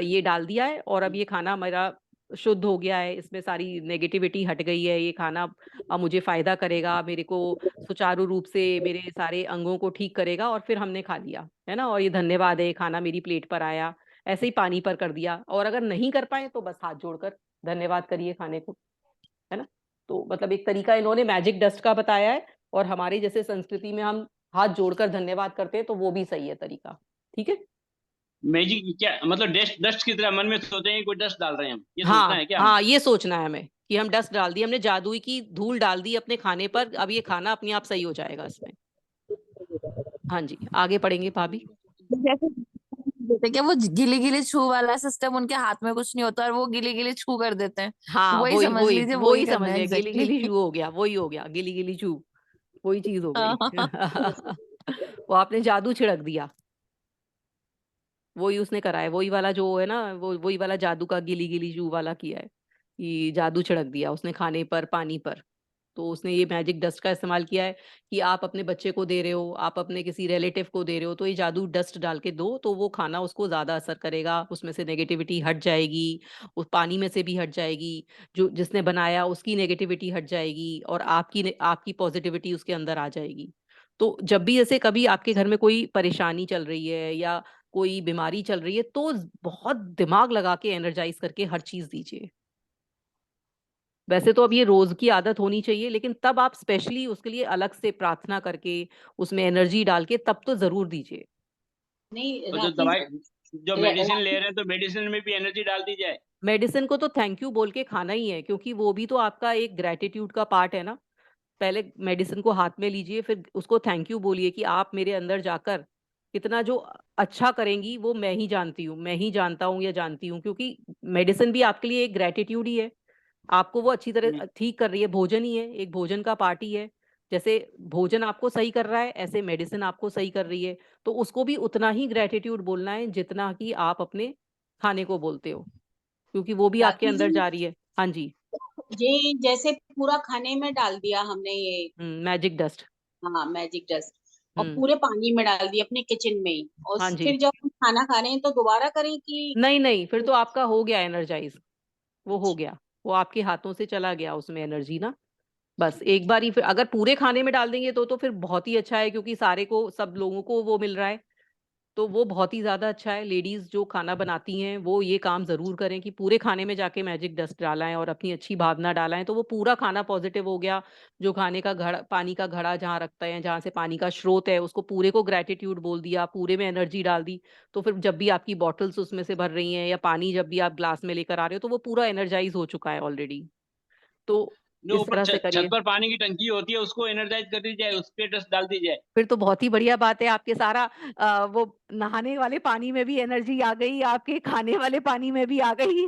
ये डाल दिया है और अब ये खाना मेरा शुद्ध हो गया है, इसमें सारी नेगेटिविटी हट गई है, ये खाना अब मुझे फायदा करेगा, मेरे को सुचारू रूप से मेरे सारे अंगों को ठीक करेगा, और फिर हमने खा लिया है ना, और ये धन्यवाद है, खाना मेरी प्लेट पर आया, ऐसे ही पानी पर कर दिया। और अगर नहीं कर पाए तो बस हाथ जोड़कर धन्यवाद करिए खाने को, है ना। तो मतलब एक तरीका इन्होंने मैजिक डस्ट का बताया है, और हमारी जैसे संस्कृति में हम हाथ जोड़कर धन्यवाद करते हैं, तो वो भी सही है तरीका। ठीक है। मैजिक क्या मतलब, डस्ट डस्ट की तरह मन में सोचते हैं कोई डस्ट डाल रहे हैं हम, ये सोचना हाँ है क्या हाँ, ये सोचना है हमें कि हम डस्ट डाल दी, हमने जादुई की धूल डाल दी अपने खाने पर, अब ये खाना अपने आप सही हो जाएगा इसमें। हाँ जी, आगे पढ़ेंगे भाभी। जैसे देते क्या वो गिली गिली छू वाला सिस्टम, उनके हाथ में कुछ नहीं होता और वो गिली गिली छू कर देते हैं, हाँ, वही वही समझ वही लीजिए, वही वही करना समझ है लिया, गिली गिली एग्जैक्टली। चू हो गया, वही हो गया, गिली गिली चू, वही चीज हो गई। हाँ। वो आपने जादू छिड़क दिया, वही उसने करा है, वही वाला जो है ना, वो वही वाला जादू का गिली गिली जू वाला किया है, कि जादू छिड़क दिया उसने खाने पर, पानी पर। तो उसने ये मैजिक डस्ट का इस्तेमाल किया है कि आप अपने बच्चे को दे रहे हो, आप अपने किसी रिलेटिव को दे रहे हो, तो ये जादू डस्ट डाल के दो, तो वो खाना उसको ज्यादा असर करेगा, उसमें से नेगेटिविटी हट जाएगी, उस पानी में से भी हट जाएगी, जो जिसने बनाया उसकी नेगेटिविटी हट जाएगी, और आपकी पॉजिटिविटी उसके अंदर आ जाएगी। तो जब भी ऐसे कभी आपके घर में कोई परेशानी चल रही है या कोई बीमारी चल रही है, तो बहुत दिमाग लगा के एनर्जाइज करके हर चीज दीजिए। वैसे तो अब ये रोज की आदत होनी चाहिए, लेकिन तब आप स्पेशली उसके लिए अलग से प्रार्थना करके उसमें एनर्जी डाल के तब तो जरूर दीजिए। नहीं तो जो राखी दवाई, जो मेडिसिन ले राखी रहे हैं तो मेडिसिन में भी एनर्जी डाल दी जाए। मेडिसिन को तो थैंक यू बोल के खाना ही है, क्योंकि वो भी तो आपका एक ग्रेटिट्यूड का पार्ट है ना। पहले मेडिसिन को हाथ में लीजिए, फिर उसको थैंक यू बोलिए कि आप मेरे अंदर जाकर कितना जो अच्छा करेंगी, वो मैं ही जानती हूँ, मैं ही जानता हूँ या जानती हूँ, क्योंकि मेडिसिन भी आपके लिए एक ग्रेटिट्यूड ही है। आपको वो अच्छी तरह ठीक कर रही है, भोजन ही है, एक भोजन का पार्ट ही है। जैसे भोजन आपको सही कर रहा है, ऐसे मेडिसिन आपको सही कर रही है, तो उसको भी उतना ही ग्रेटिट्यूड बोलना है जितना कि आप अपने खाने को बोलते हो, क्योंकि वो भी आपके राखी जी, अंदर जा रही है। हाँ जी। ये जैसे पूरा खाने में डाल दिया हमने ये, मैजिक डस्ट। हाँ मैजिक डस्ट, और हम्म। पूरे पानी में डाल दिया अपने किचन में ही, और हाँ जी। फिर जब हम खाना खा रहे हैं तो दोबारा करें कि? नहीं नहीं, फिर तो आपका हो गया एनर्जाइज, वो हो अच्छा, गया, वो आपके हाथों से चला गया उसमें एनर्जी ना। बस एक बार ही, फिर अगर पूरे खाने में डाल देंगे तो फिर बहुत ही अच्छा है, क्योंकि सारे को, सब लोगों को वो मिल रहा है, तो वो बहुत ही ज्यादा अच्छा है। लेडीज जो खाना बनाती हैं वो ये काम जरूर करें कि पूरे खाने में जाके मैजिक डस्ट डाला है और अपनी अच्छी भावना डाला है, तो वो पूरा खाना पॉजिटिव हो गया। जो खाने का घड़ा, पानी का घड़ा जहाँ रखते हैं, जहाँ से पानी का स्रोत है, उसको पूरे को ग्रेटिट्यूड बोल दिया, पूरे में एनर्जी डाल दी, तो फिर जब भी आपकी बॉटल्स उसमें से भर रही हैं या पानी जब भी आप ग्लास में लेकर आ रहे हो, तो वो पूरा एनर्जाइज हो चुका है ऑलरेडी। तो जो इस ऊपर तरह से छत करिए। पर पानी की टंकी होती है उसको एनर्जाइज कर दी जाए, उस पे डस्ट डाल दी जाए। फिर तो बहुत ही बढ़िया बात है, आपके सारा वो नहाने वाले पानी में भी एनर्जी आ गई, आपके खाने वाले पानी में भी आ गई।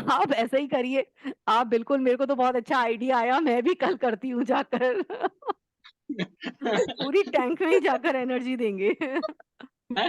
आप ऐसा ही करिए। आप बिल्कुल, मेरे को तो बहुत अच्छा आइडिया आया, मैं भी कल करती हूँ जाकर। पूरी टैंक में ही जाकर एनर्जी देंगे। पर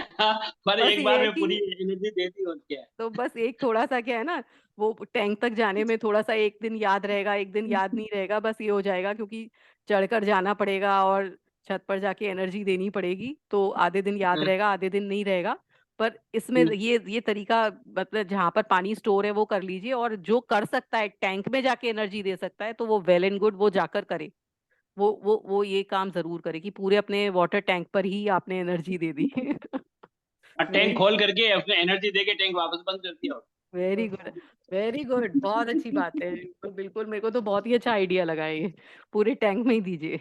बस एक ये बार है में पूरी कि, एनर्जी दे दी, और क्या है। तो बस एक थोड़ा सा क्या है ना, वो टैंक तक जाने में थोड़ा सा एक दिन याद रहेगा, एक दिन याद नहीं रहेगा, बस ये हो जाएगा, क्योंकि चढ़कर जाना पड़ेगा और छत पर जाके एनर्जी देनी पड़ेगी, तो आधे दिन याद रहेगा, आधे दिन नहीं रहेगा। पर इसमें ये तरीका, मतलब जहां पर पानी स्टोर है वो कर लीजिए, और जो कर सकता है टैंक में जाके एनर्जी दे सकता है, तो वो वेल एंड गुड, वो जाकर करे। वो ये काम जरूर करे कि पूरे अपने वाटर टैंक पर ही आपने एनर्जी दे दी। और टैंक वेरी खोल करके उसमें एनर्जी दे के टैंक वापस बंद कर दिया। वेरी गुड, वेरी गुड, बहुत अच्छी बात है। तो बिल्कुल, मेरे को तो बहुत ही अच्छा आइडिया लगा ये, पूरे टैंक में ही दीजिए,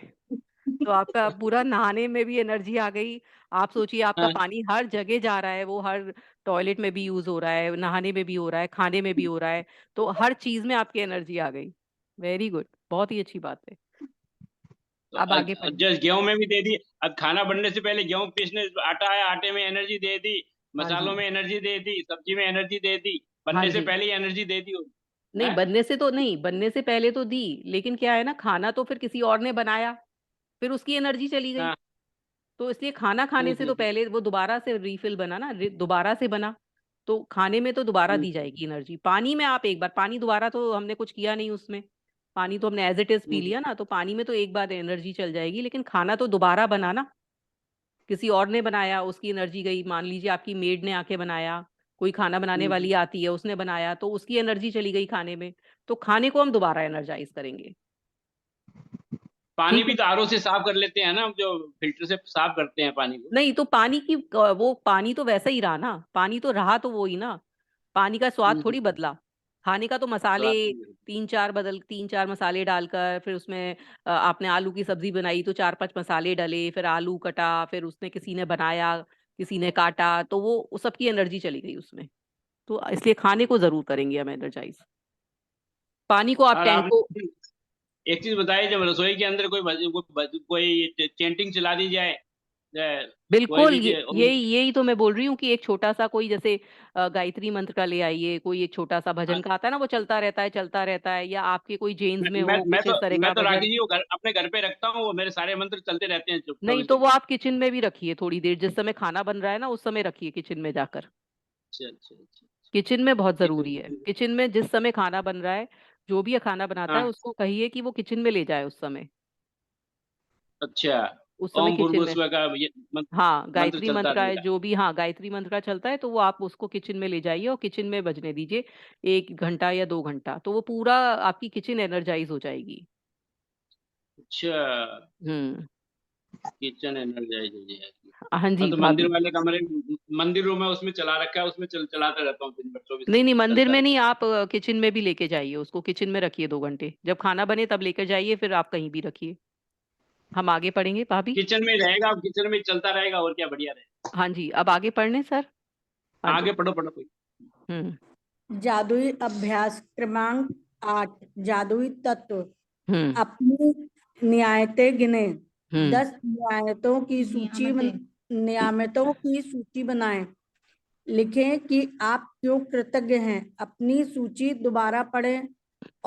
तो आपका पूरा नहाने में भी एनर्जी आ गई। आप सोचिए, आपका हाँ। पानी हर जगह जा रहा है, वो हर टॉयलेट में भी यूज हो रहा है, नहाने में भी हो रहा है, खाने में भी हो रहा है, तो हर चीज में आपकी एनर्जी आ गई। वेरी गुड, बहुत ही अच्छी बात है। तो अब आगे पढ़िए। जस्ट गेहूं में भी दे दी। अब खाना बनने से पहले गेहूं पीसने, आटा है, आटे में एनर्जी दे दी, हाँ जी। मसालों में एनर्जी दे दी, सब्जी में एनर्जी दे दी, हाँ बनने से जी। पहले ही एनर्जी दे दी होगी। नहीं, है। बनने से तो नहीं, बनने से पहले तो दी, लेकिन क्या है ना, खाना तो फिर किसी और ने बनाया, फिर उसकी एनर्जी चली गई, हाँ। तो इसलिए खाना खाने से तो पहले वो दोबारा से रीफिल बना ना, दोबारा से बना, तो खाने में तो दोबारा दी हम्म, जाएगी एनर्जी। पानी में आप एक बार, पानी दोबारा तो हमने कुछ किया नहीं उसमें, पानी तो हमने एज इट इज पी लिया ना, तो पानी में तो एक बार एनर्जी चल जाएगी, लेकिन खाना तो दोबारा बना ना, किसी और ने बनाया उसकी एनर्जी गई। मान लीजिए आपकी मेड ने आके बनाया, कोई खाना बनाने वाली आती है उसने बनाया, तो उसकी एनर्जी चली गई खाने में, तो खाने को हम दोबारा एनर्जाइज करेंगे। पानी ठीक भी है। तो आरओ से साफ कर लेते हैं ना, हम जो फिल्टर से साफ करते हैं पानी को। नहीं तो पानी की वो पानी तो वैसा ही रहा ना, पानी तो रहा तो वो ही ना, पानी का स्वाद थोड़ी हम्म, बदला। खाने का तो मसाले स्वाद तो नहीं है। तीन चार मसाले डालकर, फिर उसमें आपने आलू की सब्जी बनाई तो 4-5 मसाले डले, फिर आलू कटा, फिर उसने किसी ने बनाया, किसी ने काटा, तो वो सबकी एनर्जी चली गई उसमें। तो इसलिए खाने को जरूर करेंगे हम एनर्जाइज। पानी को आप और टैंक को, आपने एक चीज बताई, जब रसोई के अंदर कोई चेंटिंग चला दी जाए, कोई बिल्कुल भी यही तो मैं बोल रही हूँ कि एक छोटा सा कोई जैसे गायत्री मंत्र का ले आइए, कोई एक छोटा सा भजन का आता है ना, वो चलता रहता है, या आपके कोई जेन्स में हो मैं कुछ तो इस तरह मैं का तो राखी भजन। जी वो अपने घर पे रखता हूँ, वो मेरे सारे मंत्र चलते रहते हैं नहीं 24 तो वो घंटे। आप किचन में भी रखिए, थोड़ी देर जिस समय खाना बन रहा है ना उस समय रखिए किचन में जाकर। अच्छा अच्छा अच्छा। किचन में बहुत ठीक है। जरूरी है, किचन में जिस समय खाना बन रहा है, जो भी खाना बनाता है हाँ, उसको कहिए कि वो किचन में ले जाए उस समय। अच्छा। उस समय ओम किचन में, भूर्भुवस्वः का ये हाँ मंत्र गायत्री चलता मंत्र का है रहेगा। जो भी, हाँ गायत्री मंत्र का चलता है, तो वो आप उसको किचन में ले जाइए और किचन में बजने दीजिए 1 घंटा या 2 घंटा, तो वो पूरा आपकी किचन एनर्जाइज हो जाएगी। अच्छा, हम्म। किचन एनर्जाइज हो जाएगी। हाँ हाँ, जी तो मंदिर भाभी। वाले कमरे, मंदिर रूम है उसमें चला रखा है, उसमें चलाता रहता हूँ दिन भर, 24 नहीं नहीं, घंटे मंदिर चलता में नहीं, रहता आप किचन में भी लेके जाइए उसको, किचन में रखिए 2 घंटे, जब खाना बने तब लेकर जाइए, फिर आप कहीं भी रखिए। हम आगे पढ़ेंगे भाभी। है। किचन में ही रहेगा, अब किचन में ही चलता रहेगा, और क्या बढ़िया रहेगा। हाँ जी, अब आगे पढ़ने सर। हाँ आगे जी। पढ़ो पढ़ो कोई। जादुई अभ्यास क्रमांक 8, जादुई तत्व। हम्म। अपनी नियामतें गिने। हम्म। 10 नियामतों की सूची बनाएं। लिखें कि आप क्यों कृतज्ञ हैं। अपनी सूची दोबारा पढ़ें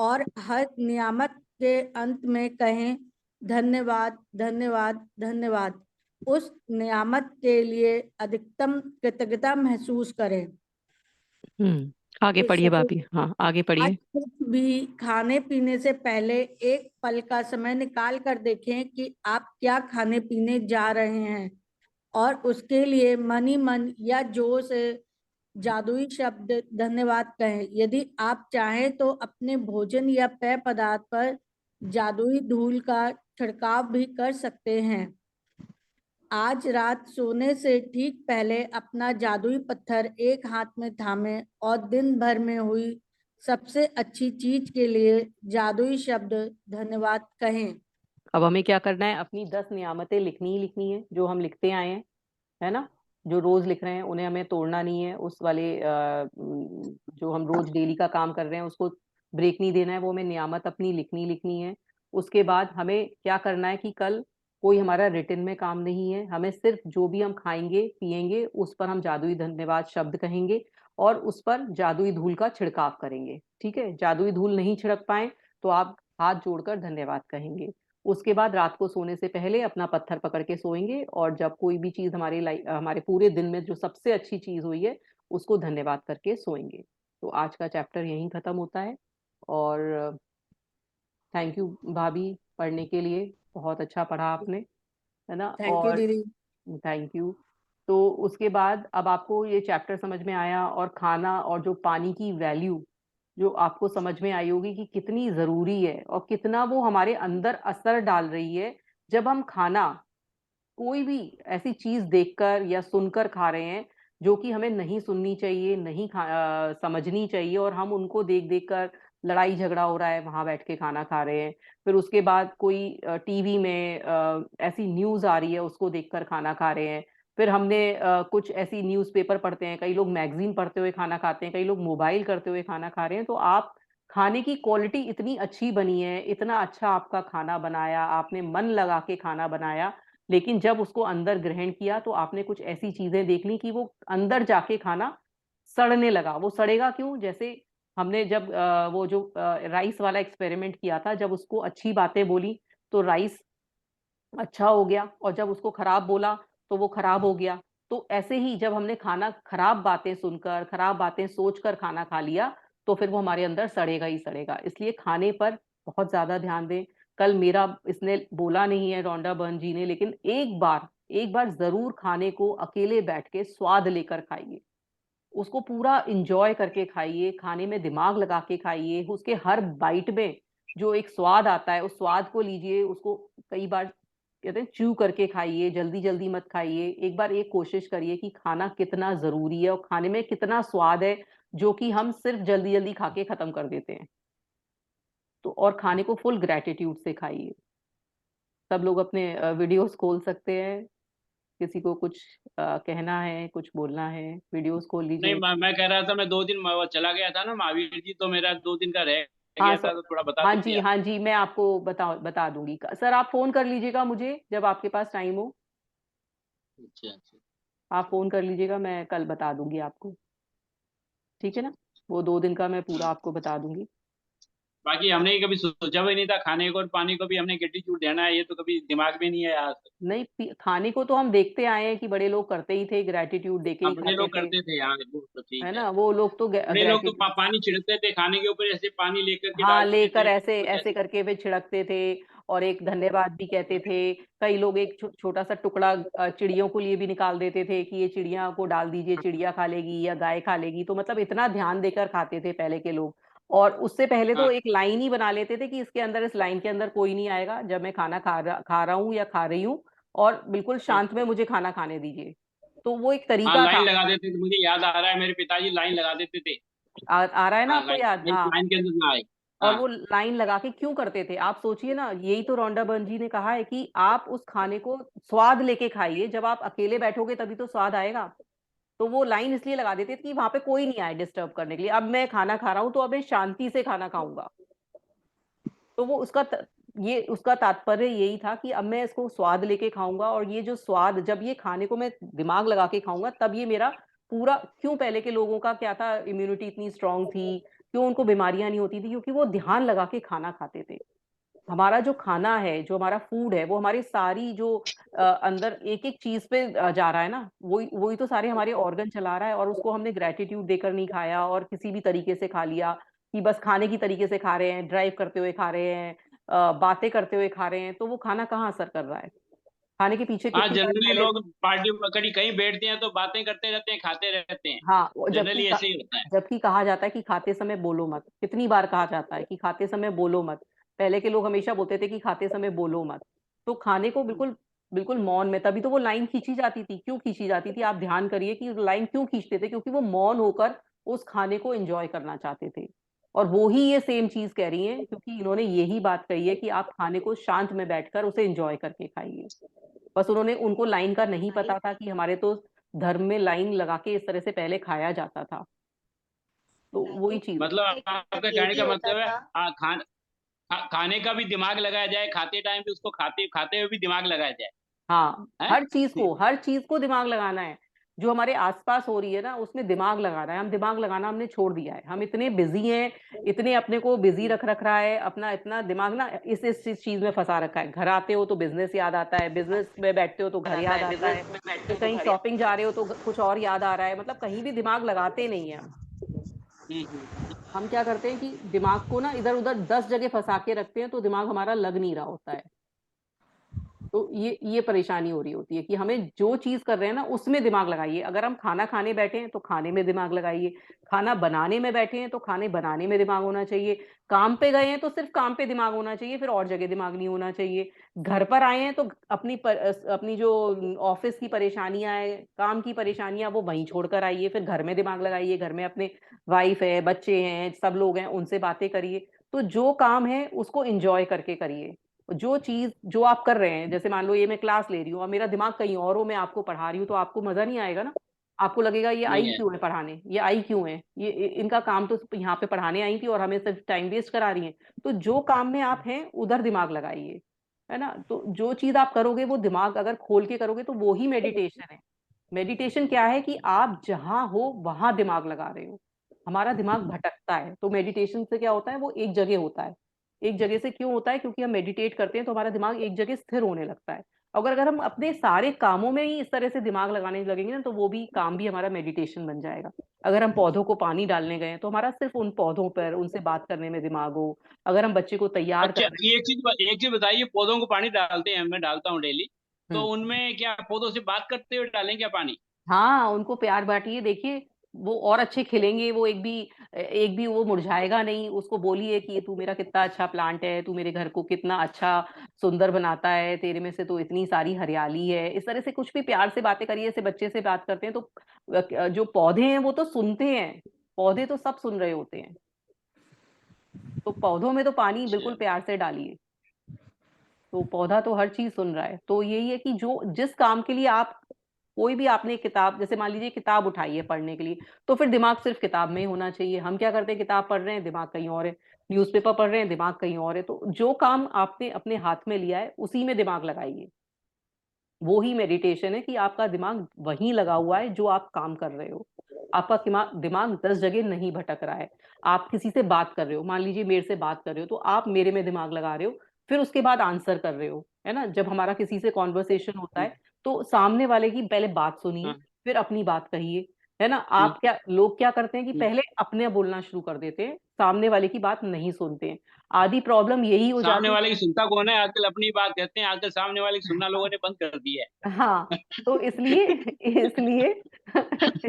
और हर नियामत के अंत में कहें धन्यवाद धन्यवाद धन्यवाद। उस नियामत के लिए अधिकतम कृतज्ञता महसूस करें। आगे पढ़िए भाभी, हाँ आगे आज पढ़िए। कुछ भी खाने पीने से पहले एक पल का समय निकाल कर देखें कि आप क्या खाने पीने जा रहे हैं, और उसके लिए मन ही मन या जोर से जादुई शब्द धन्यवाद कहें। यदि आप चाहें तो अपने भोजन या पेय पदार्थ पर जादुई धूल का छिड़काव भी कर सकते हैं। आज रात सोने से ठीक पहले अपना जादुई पत्थर एक हाथ में थामें और दिन भर में हुई सबसे अच्छी चीज के लिए जादुई शब्द धन्यवाद कहें। अब हमें क्या करना है, अपनी 10 नियामतें लिखनी ही लिखनी है जो हम लिखते आए हैं, है ना, जो रोज लिख रहे हैं उन्हें हमें तोड़ना नहीं है, उस वाले जो हम रोज डेली का काम कर रहे हैं उसको ब्रेक नहीं देना है, वो हमें नियामत अपनी लिखनी लिखनी है। उसके बाद हमें क्या करना है कि कल कोई हमारा रिटर्न में काम नहीं है, हमें सिर्फ जो भी हम खाएंगे पिएंगे उस पर हम जादुई धन्यवाद शब्द कहेंगे और उस पर जादुई धूल का छिड़काव करेंगे। ठीक है, जादुई धूल नहीं छिड़क पाए तो आप हाथ जोड़कर धन्यवाद कहेंगे। उसके बाद रात को सोने से पहले अपना पत्थर पकड़ के सोएंगे, और जब कोई भी चीज हमारे पूरे दिन में जो सबसे अच्छी चीज हुई है उसको धन्यवाद करके सोएंगे। तो आज का चैप्टर यहीं खत्म होता है। और थैंक यू भाभी पढ़ने के लिए, बहुत अच्छा पढ़ा आपने, है ना। थैंक यू और दीदी। Thank you. तो उसके बाद अब आपको ये चैप्टर समझ में आया, और खाना और जो पानी की वैल्यू जो आपको समझ में आई होगी कि कितनी जरूरी है और कितना वो हमारे अंदर असर डाल रही है। जब हम खाना कोई भी ऐसी चीज देखकर या सुनकर खा रहे हैं जो कि हमें नहीं सुननी चाहिए, नहीं समझनी चाहिए, और हम उनको देख देख कर लड़ाई झगड़ा हो रहा है वहां बैठ के खाना खा रहे हैं। फिर उसके बाद कोई टीवी में ऐसी न्यूज आ रही है उसको देखकर खाना खा रहे हैं। फिर हमने कुछ ऐसी न्यूज़पेपर पढ़ते हैं, कई लोग मैगजीन पढ़ते हुए खाना खाते हैं, कई लोग मोबाइल करते हुए खाना खा रहे हैं। तो आप खाने की क्वालिटी इतनी अच्छी बनी है, इतना अच्छा आपका खाना बनाया, आपने मन लगा के खाना बनाया, लेकिन जब उसको अंदर ग्रहण किया तो आपने कुछ ऐसी चीजें देख ली कि वो अंदर जाके खाना सड़ने लगा। वो सड़ेगा क्यों? जैसे हमने जब वो जो राइस वाला एक्सपेरिमेंट किया था, जब उसको अच्छी बातें बोली तो राइस अच्छा हो गया, और जब उसको खराब बोला तो वो खराब हो गया। तो ऐसे ही जब हमने खाना खराब बातें सुनकर, खराब बातें सोचकर खाना खा लिया, तो फिर वो हमारे अंदर सड़ेगा ही सड़ेगा। इसलिए खाने पर बहुत ज्यादा ध्यान दें। कल मेरा, इसने बोला नहीं है रोंडा बर्न जी ने, लेकिन एक बार जरूर खाने को अकेले बैठ के स्वाद लेकर खाइए, उसको पूरा इंजॉय करके खाइए, खाने में दिमाग लगा के खाइए, उसके हर बाइट में जो एक स्वाद आता है उस स्वाद को लीजिए, उसको कई बार कहते हैं च्यू करके खाइए, जल्दी जल्दी मत खाइए। एक बार एक कोशिश करिए कि खाना कितना जरूरी है और खाने में कितना स्वाद है, जो कि हम सिर्फ जल्दी जल्दी खा के खत्म कर देते हैं। तो और खाने को फुल ग्रेटिट्यूड से खाइए। सब लोग अपने वीडियोस खोल सकते हैं, किसी को कुछ कहना है, कुछ बोलना है, वीडियोस खोल नहीं, लीजिए। मैं कह रहा था, मैं 2 दिन वो चला गया था ना महावीर जी, तो मेरा 2 दिन का रह हाँ गया सर, था, तो थोड़ा बता हाँ दीजिए जी, आप। हाँ जी, मैं आपको बता दूंगी सर। आप फोन कर लीजिएगा मुझे जब आपके पास टाइम हो, अच्छा अच्छा। आप फोन कर लीजिएगा, मैं कल बता दूंगी आपको, ठीक है ना? वो 2 दिन का मैं पूरा आपको बता दूंगी। बाकी हमने कभी सोचा भी नहीं था, खाने को और पानी को भी हमने ग्रेटिट्यूड देना है, ये तो कभी दिमाग में नहीं है आज तक। नहीं, खाने को तो हम देखते आए हैं कि बड़े लोग करते ही थे, ग्रेटिट्यूड देके ही अपने खाते लोग थे, करते थे, हाँ वो तो ठीक है है। ना? वो लोग तो अपने लोग तो ग्रेटिट्यूड, पानी छिड़कते थे खाने के ऊपर, ऐसे पानी लेकर के हाँ, डाल देते लेकर थे ऐसे कुछ ऐसे ऐसे। करके फिर छिड़कते थे, और एक धन्यवाद भी कहते थे। कई लोग एक छोटा सा टुकड़ा चिड़ियों को लिए भी निकाल देते थे कि ये चिड़िया को डाल दीजिए, चिड़िया खा लेगी या गाय खा लेगी। तो मतलब इतना ध्यान देकर खाते थे पहले के लोग। और उससे पहले तो हाँ एक लाइन ही बना लेते थे कि इसके अंदर, इस लाइन के अंदर कोई नहीं आएगा जब मैं खाना खा रहा हूँ या खा रही हूँ, और बिल्कुल हाँ शांत में मुझे खाना खाने दीजिए। तो वो एक हाँ, तरीका लाइन था। लगा देते थे, मुझे याद आ रहा है, मेरे पिताजी लाइन लगा देते थे। आ रहा है ना हाँ, आपको लाइन याद? लाइन हाँ। लाइन के अंदर ना आए। और हाँ वो लाइन लगा के क्यों करते थे आप सोचिए ना, यही तो रोंडा बर्न जी ने कहा है कि आप उस खाने को स्वाद लेके खाइए, जब आप अकेले बैठोगे तभी तो स्वाद आएगा। तो वो लाइन इसलिए लगा देते थे कि वहां पे कोई नहीं आए डिस्टर्ब करने के लिए। अब मैं खाना खा रहा हूं तो अब मैं शांति से खाना खाऊंगा। तो वो ये उसका तात्पर्य यही था कि अब मैं इसको स्वाद लेके खाऊंगा, और ये जो स्वाद, जब ये खाने को मैं दिमाग लगा के खाऊंगा, तब ये मेरा पूरा, क्यों पहले के लोगों का क्या था, इम्यूनिटी इतनी स्ट्रांग थी, क्यों उनको बीमारियां नहीं होती थी, क्योंकि वो ध्यान लगा के खाना खाते थे। हमारा जो खाना है, जो हमारा फूड है, वो हमारी सारी जो अंदर एक एक चीज पे जा रहा है ना, वही वही तो सारे हमारे ऑर्गन चला रहा है। और उसको हमने ग्रेटिट्यूड देकर नहीं खाया, और किसी भी तरीके से खा लिया कि बस खाने की तरीके से खा रहे हैं, ड्राइव करते हुए खा रहे हैं, बातें करते हुए खा रहे हैं, तो वो खाना कहाँ असर कर रहा है? खाने के पीछे हाँ, कितनी बार जनरली पहले, लोग पार्टी कहीं कहीं बैठते हैं तो बातें करते रहते हैं, खाते रहते हैं। हाँ, जनरली ऐसे ही होता है। जबकि कहा जाता है कि खाते समय बोलो मत। कितनी बार कहा जाता है कि खाते समय बोलो मत? पहले के लोग हमेशा बोलते थे कि खाते समय बोलो मत। तो खाने को बिल्कुल बिल्कुल मौन में, तभी तो वो लाइन खींची जाती थी। क्यों खींची जाती थी? आप ध्यान करिए कि लाइन क्यों खींचते थे, क्योंकि वो मौन होकर उस खाने को एंजॉय करना चाहते थे। और वो ही ये सेम चीज कह रही है, क्योंकि इन्होंने यही बात कही है कि आप खाने को शांत में बैठकर उसे एंजॉय करके खाइए। बस उनको लाइन का नहीं पता था कि हमारे तो धर्म में लाइन लगा के इस तरह से पहले खाया जाता था। तो वही चीज है। मतलब एक आपका वक्त ये कहने भी का होता मतलब है, था। खाने का भी दिमाग लगाया जाए, खाते टाइम पे उसको खाते खाते हुए भी दिमाग लगाया जाए। हाँ, हैं? हर चीज को दिमाग लगाना है। जो हमारे आसपास हो रही है ना, उसमें दिमाग लगाना है। हम दिमाग लगाना हमने छोड़ दिया है। हम इतने बिजी हैं, इतने अपने को बिजी रख रहा है अपना, इतना दिमाग ना इस चीज में फंसा रखा है। घर आते हो तो बिजनेस याद आता है, बिजनेस में बैठते हो तो घर याद आता है, फिर कहीं शॉपिंग जा रहे हो तो कुछ और याद आ रहा है। मतलब कहीं भी दिमाग लगाते नहीं है हम। हम्म। हम क्या करते हैं कि दिमाग को ना इधर उधर 10 जगह फंसा के रखते हैं, तो दिमाग हमारा लग नहीं रहा होता है। तो ये परेशानी हो रही होती है कि हमें जो चीज कर रहे हैं ना उसमें दिमाग लगाइए। अगर हम खाना खाने बैठे हैं तो खाने में दिमाग लगाइए, खाना बनाने में बैठे हैं तो खाने बनाने में दिमाग होना चाहिए, काम पे गए हैं तो सिर्फ काम पे दिमाग होना चाहिए, फिर और जगह दिमाग नहीं होना चाहिए। घर पर आए हैं तो अपनी जो ऑफिस की परेशानियां है, काम की परेशानियां, वो वहीं छोड़कर आइए, फिर घर में दिमाग लगाइए। घर में अपने वाइफ है, बच्चे हैं, सब लोग हैं, उनसे बातें करिए। तो जो काम है उसको एंजॉय करके करिए। जो चीज जो आप कर रहे हैं, जैसे मान लो ये मैं क्लास ले रही हूँ और मेरा दिमाग कहीं और हो, मैं आपको पढ़ा रही हूँ, तो आपको मजा नहीं आएगा ना। आपको लगेगा ये नहीं आई है। क्यों है पढ़ाने, ये आई क्यों है, इनका काम तो यहाँ पे पढ़ाने आई थी और हमें सिर्फ टाइम वेस्ट करा रही है। तो जो काम में आप हैं उधर दिमाग लगाइए, है ना? तो जो चीज आप करोगे वो दिमाग अगर खोल के करोगे तो वो ही मेडिटेशन है। मेडिटेशन क्या है कि आप जहां हो वहां दिमाग लगा रहे हो। हमारा दिमाग भटकता है, तो मेडिटेशन से क्या होता है, वो एक जगह होता है। एक जगह से क्यों होता है? क्योंकि हम मेडिटेट करते हैं तो हमारा दिमाग एक जगह स्थिर होने लगता है। अगर हम अपने सारे कामों में ही इस तरह से दिमाग लगाने लगेंगे ना, तो वो भी काम भी हमारा मेडिटेशन बन जाएगा। अगर हम पौधों को पानी डालने गए तो हमारा सिर्फ उन पौधों पर, उनसे बात करने में दिमाग हो। अगर हम बच्चे को तैयार अच्छा, कर रहे एक चीज बताइए, पौधों को पानी डालते हैं, मैं डालता हूँ डेली, हैं। तो उनमें क्या पौधों से बात करते हुए डालें क्या पानी? हाँ, उनको प्यार बांटिए, देखिए वो और अच्छे खिलेंगे, वो एक भी वो मुरझाएगा नहीं। उसको बोलिए कि तू मेरा कितना अच्छा प्लांट है, तू मेरे घर को कितना अच्छा सुंदर बनाता है, तेरे में से तो इतनी सारी हरियाली है। इस तरह से कुछ भी प्यार से बातें करिए, ऐसे बच्चे से बात करते हैं तो जो पौधे हैं वो तो सुनते हैं, पौधे तो सब सुन रहे होते हैं। तो पौधों में तो पानी बिल्कुल अच्छा। प्यार से डालिए, तो पौधा तो हर चीज सुन रहा है। तो यही है कि जो जिस काम के लिए आप, कोई भी आपने किताब, जैसे मान लीजिए किताब उठाई है पढ़ने के लिए, तो फिर दिमाग सिर्फ किताब में ही होना चाहिए। हम क्या करते हैं, किताब पढ़ रहे हैं दिमाग कहीं और है, न्यूज़पेपर पढ़ रहे हैं दिमाग कहीं और है। तो जो काम आपने अपने हाथ में लिया है उसी में दिमाग लगाइए। वो ही मेडिटेशन है कि आपका दिमाग वहीं लगा हुआ है जो आप काम कर रहे हो। आपका दिमाग 10 जगह नहीं भटक रहा है। आप किसी से बात कर रहे हो, मान लीजिए मेरे से बात कर रहे हो, तो आप मेरे में दिमाग लगा रहे हो, फिर उसके बाद आंसर कर रहे हो, है ना। जब हमारा किसी से कॉन्वर्सेशन होता है तो सामने वाले की पहले बात सुनिए, हाँ। फिर अपनी बात कहिए, है ना। हम्म, लोग क्या करते हैं कि हम्म। पहले अपने बोलना शुरू कर देते हैं, सामने वाले की बात नहीं सुनते हैं। आधी प्रॉब्लम यही हो सामने जाती वाले की सुनता कौन है आजकल? अपनी बात कहते हैं आजकल, सामने वाले की सुनना लोगों है। ने बंद कर दिया हाँ, तो इसलिए इसलिए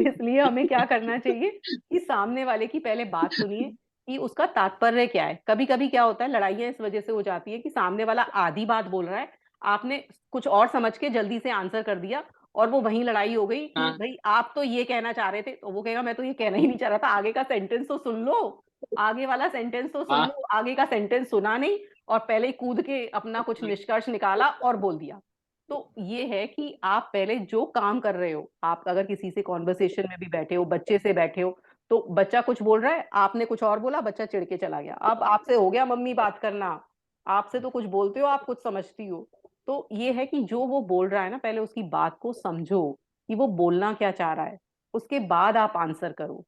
इसलिए हमें क्या करना चाहिए कि सामने वाले की पहले बात सुनिए कि उसका तात्पर्य क्या है। कभी कभी क्या होता है, लड़ाइयाँ इस वजह से हो जाती है कि सामने वाला आधी बात बोल रहा है, आपने कुछ और समझ के जल्दी से आंसर कर दिया, और वो वहीं लड़ाई हो गई कि है। भाई आप तो ये कहना चाह रहे थे, तो वो कहेगा मैं तो ये कहना ही नहीं चाह रहा था, आगे का सेंटेंस तो सुन लो, आगे वाला सेंटेंस तो सुन हाँ। लो। आगे का सेंटेंस सुना नहीं, और पहले ही कूद के अपना कुछ निष्कर्ष निकाला और बोल दिया। तो ये है कि आप पहले जो काम कर रहे हो, आप अगर किसी से कॉन्वर्सेशन में भी बैठे हो, बच्चे से बैठे हो, तो बच्चा कुछ बोल रहा है, आपने कुछ और बोला, बच्चा चिढ़ के चला गया। अब आपसे हो गया मम्मी बात करना, आपसे तो कुछ बोलते हो, आप कुछ समझती हो। तो ये है कि जो वो बोल रहा है ना, पहले उसकी बात को समझो कि वो बोलना क्या चाह रहा है, उसके बाद आप आंसर करो,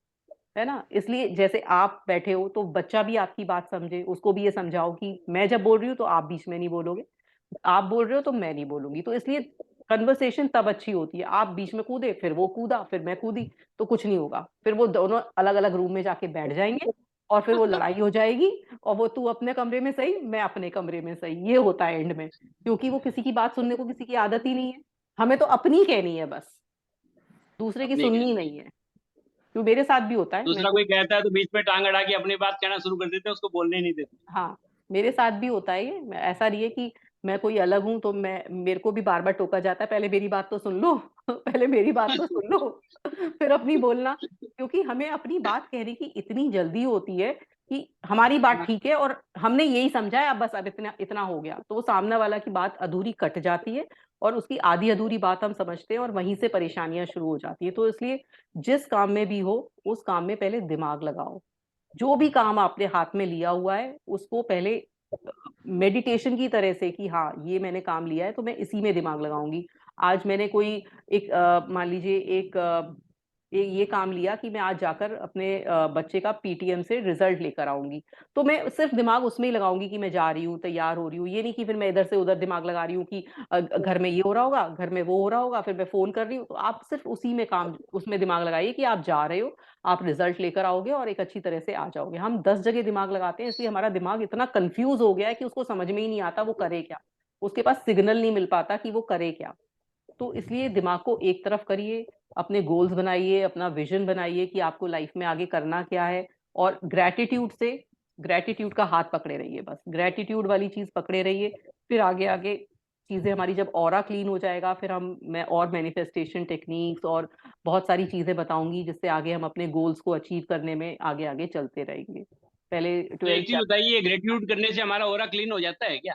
है ना। इसलिए जैसे आप बैठे हो तो बच्चा भी आपकी बात समझे, उसको भी ये समझाओ कि मैं जब बोल रही हूँ तो आप बीच में नहीं बोलोगे, आप बोल रहे हो तो मैं नहीं बोलूंगी। तो इसलिए कन्वर्सेशन तब अच्छी होती है। आप बीच में कूदे, फिर वो कूदा, फिर मैं कूदी, तो कुछ नहीं होगा। फिर वो दोनों अलग अलग रूम में जाके बैठ जाएंगे, और फिर वो लड़ाई हो जाएगी, और वो तू अपने कमरे में सही, मैं अपने कमरे में सही, ये होता है एंड में। क्योंकि वो किसी की बात सुनने को किसी की आदत ही नहीं है। हमें तो अपनी कहनी है बस, दूसरे की अपनी सुननी कहनी है। नहीं है। तो मेरे साथ भी होता है, मैं दूसरा तो, कोई कहता है तो बीच में टांग अड़ा के अपनी बात कहना शुरू कर देते हैं, उसको बोलने ही नहीं देते। हाँ, मेरे साथ भी होता है ये। ऐसा नहीं है कि मैं कोई अलग हूं, तो मैं, मेरे को भी बार बार टोका जाता है, पहले मेरी बात तो सुन लो पहले मेरी बात तो सुन लो फिर अपनी बोलना। क्योंकि हमें अपनी बात कहने की इतनी जल्दी होती है कि हमारी बात ठीक है और हमने यही समझा है, अब बस अब इतना इतना हो गया, तो वो सामने वाला की बात अधूरी कट जाती है, और उसकी आधी अधूरी बात हम समझते हैं, और वहीं से परेशानियां शुरू हो जाती है। तो इसलिए जिस काम में भी हो, उस काम में पहले दिमाग लगाओ। जो भी काम आपने हाथ में लिया हुआ है उसको पहले मेडिटेशन की तरह से, कि हाँ ये मैंने काम लिया है तो मैं इसी में दिमाग लगाऊंगी। आज मैंने कोई एक मान लीजिए ये काम लिया कि मैं आज जाकर अपने बच्चे का पीटीएम से रिजल्ट लेकर आऊंगी, तो मैं सिर्फ दिमाग उसमें ही लगाऊंगी कि मैं जा रही हूँ, तैयार हो रही हूँ। ये नहीं कि फिर मैं इधर से उधर दिमाग लगा रही हूँ कि घर में ये हो रहा होगा, घर में वो हो रहा होगा, फिर मैं फोन कर रही हूँ। तो आप सिर्फ उसी में काम, उसमें दिमाग लगाइए कि आप जा रहे हो, आप रिजल्ट लेकर आओगे और एक अच्छी तरह से आ जाओगे। हम 10 जगह दिमाग लगाते हैं, इसलिए हमारा दिमाग इतना कंफ्यूज हो गया है कि उसको समझ में ही नहीं आता वो करे क्या, उसके पास सिग्नल नहीं मिल पाता कि वो करे क्या। तो इसलिए दिमाग को एक तरफ करिए, अपने गोल्स बनाइए, अपना विजन बनाइए कि आपको लाइफ में आगे करना क्या है, और ग्रेटिट्यूड का हाथ पकड़े रहिए, बस ग्रेटिट्यूड वाली चीज पकड़े रहिए। फिर आगे आगे चीजें हमारी, जब ऑरा क्लीन हो जाएगा, फिर मैं और मैनिफेस्टेशन टेक्निक्स और बहुत सारी चीजें बताऊंगी, जिससे आगे हम अपने गोल्स को अचीव करने में आगे आगे चलते रहेंगे। पहले तो एक 12th चीज बताइए, ग्रेटिट्यूड करने से हमारा ऑरा क्लीन हो जाता है क्या?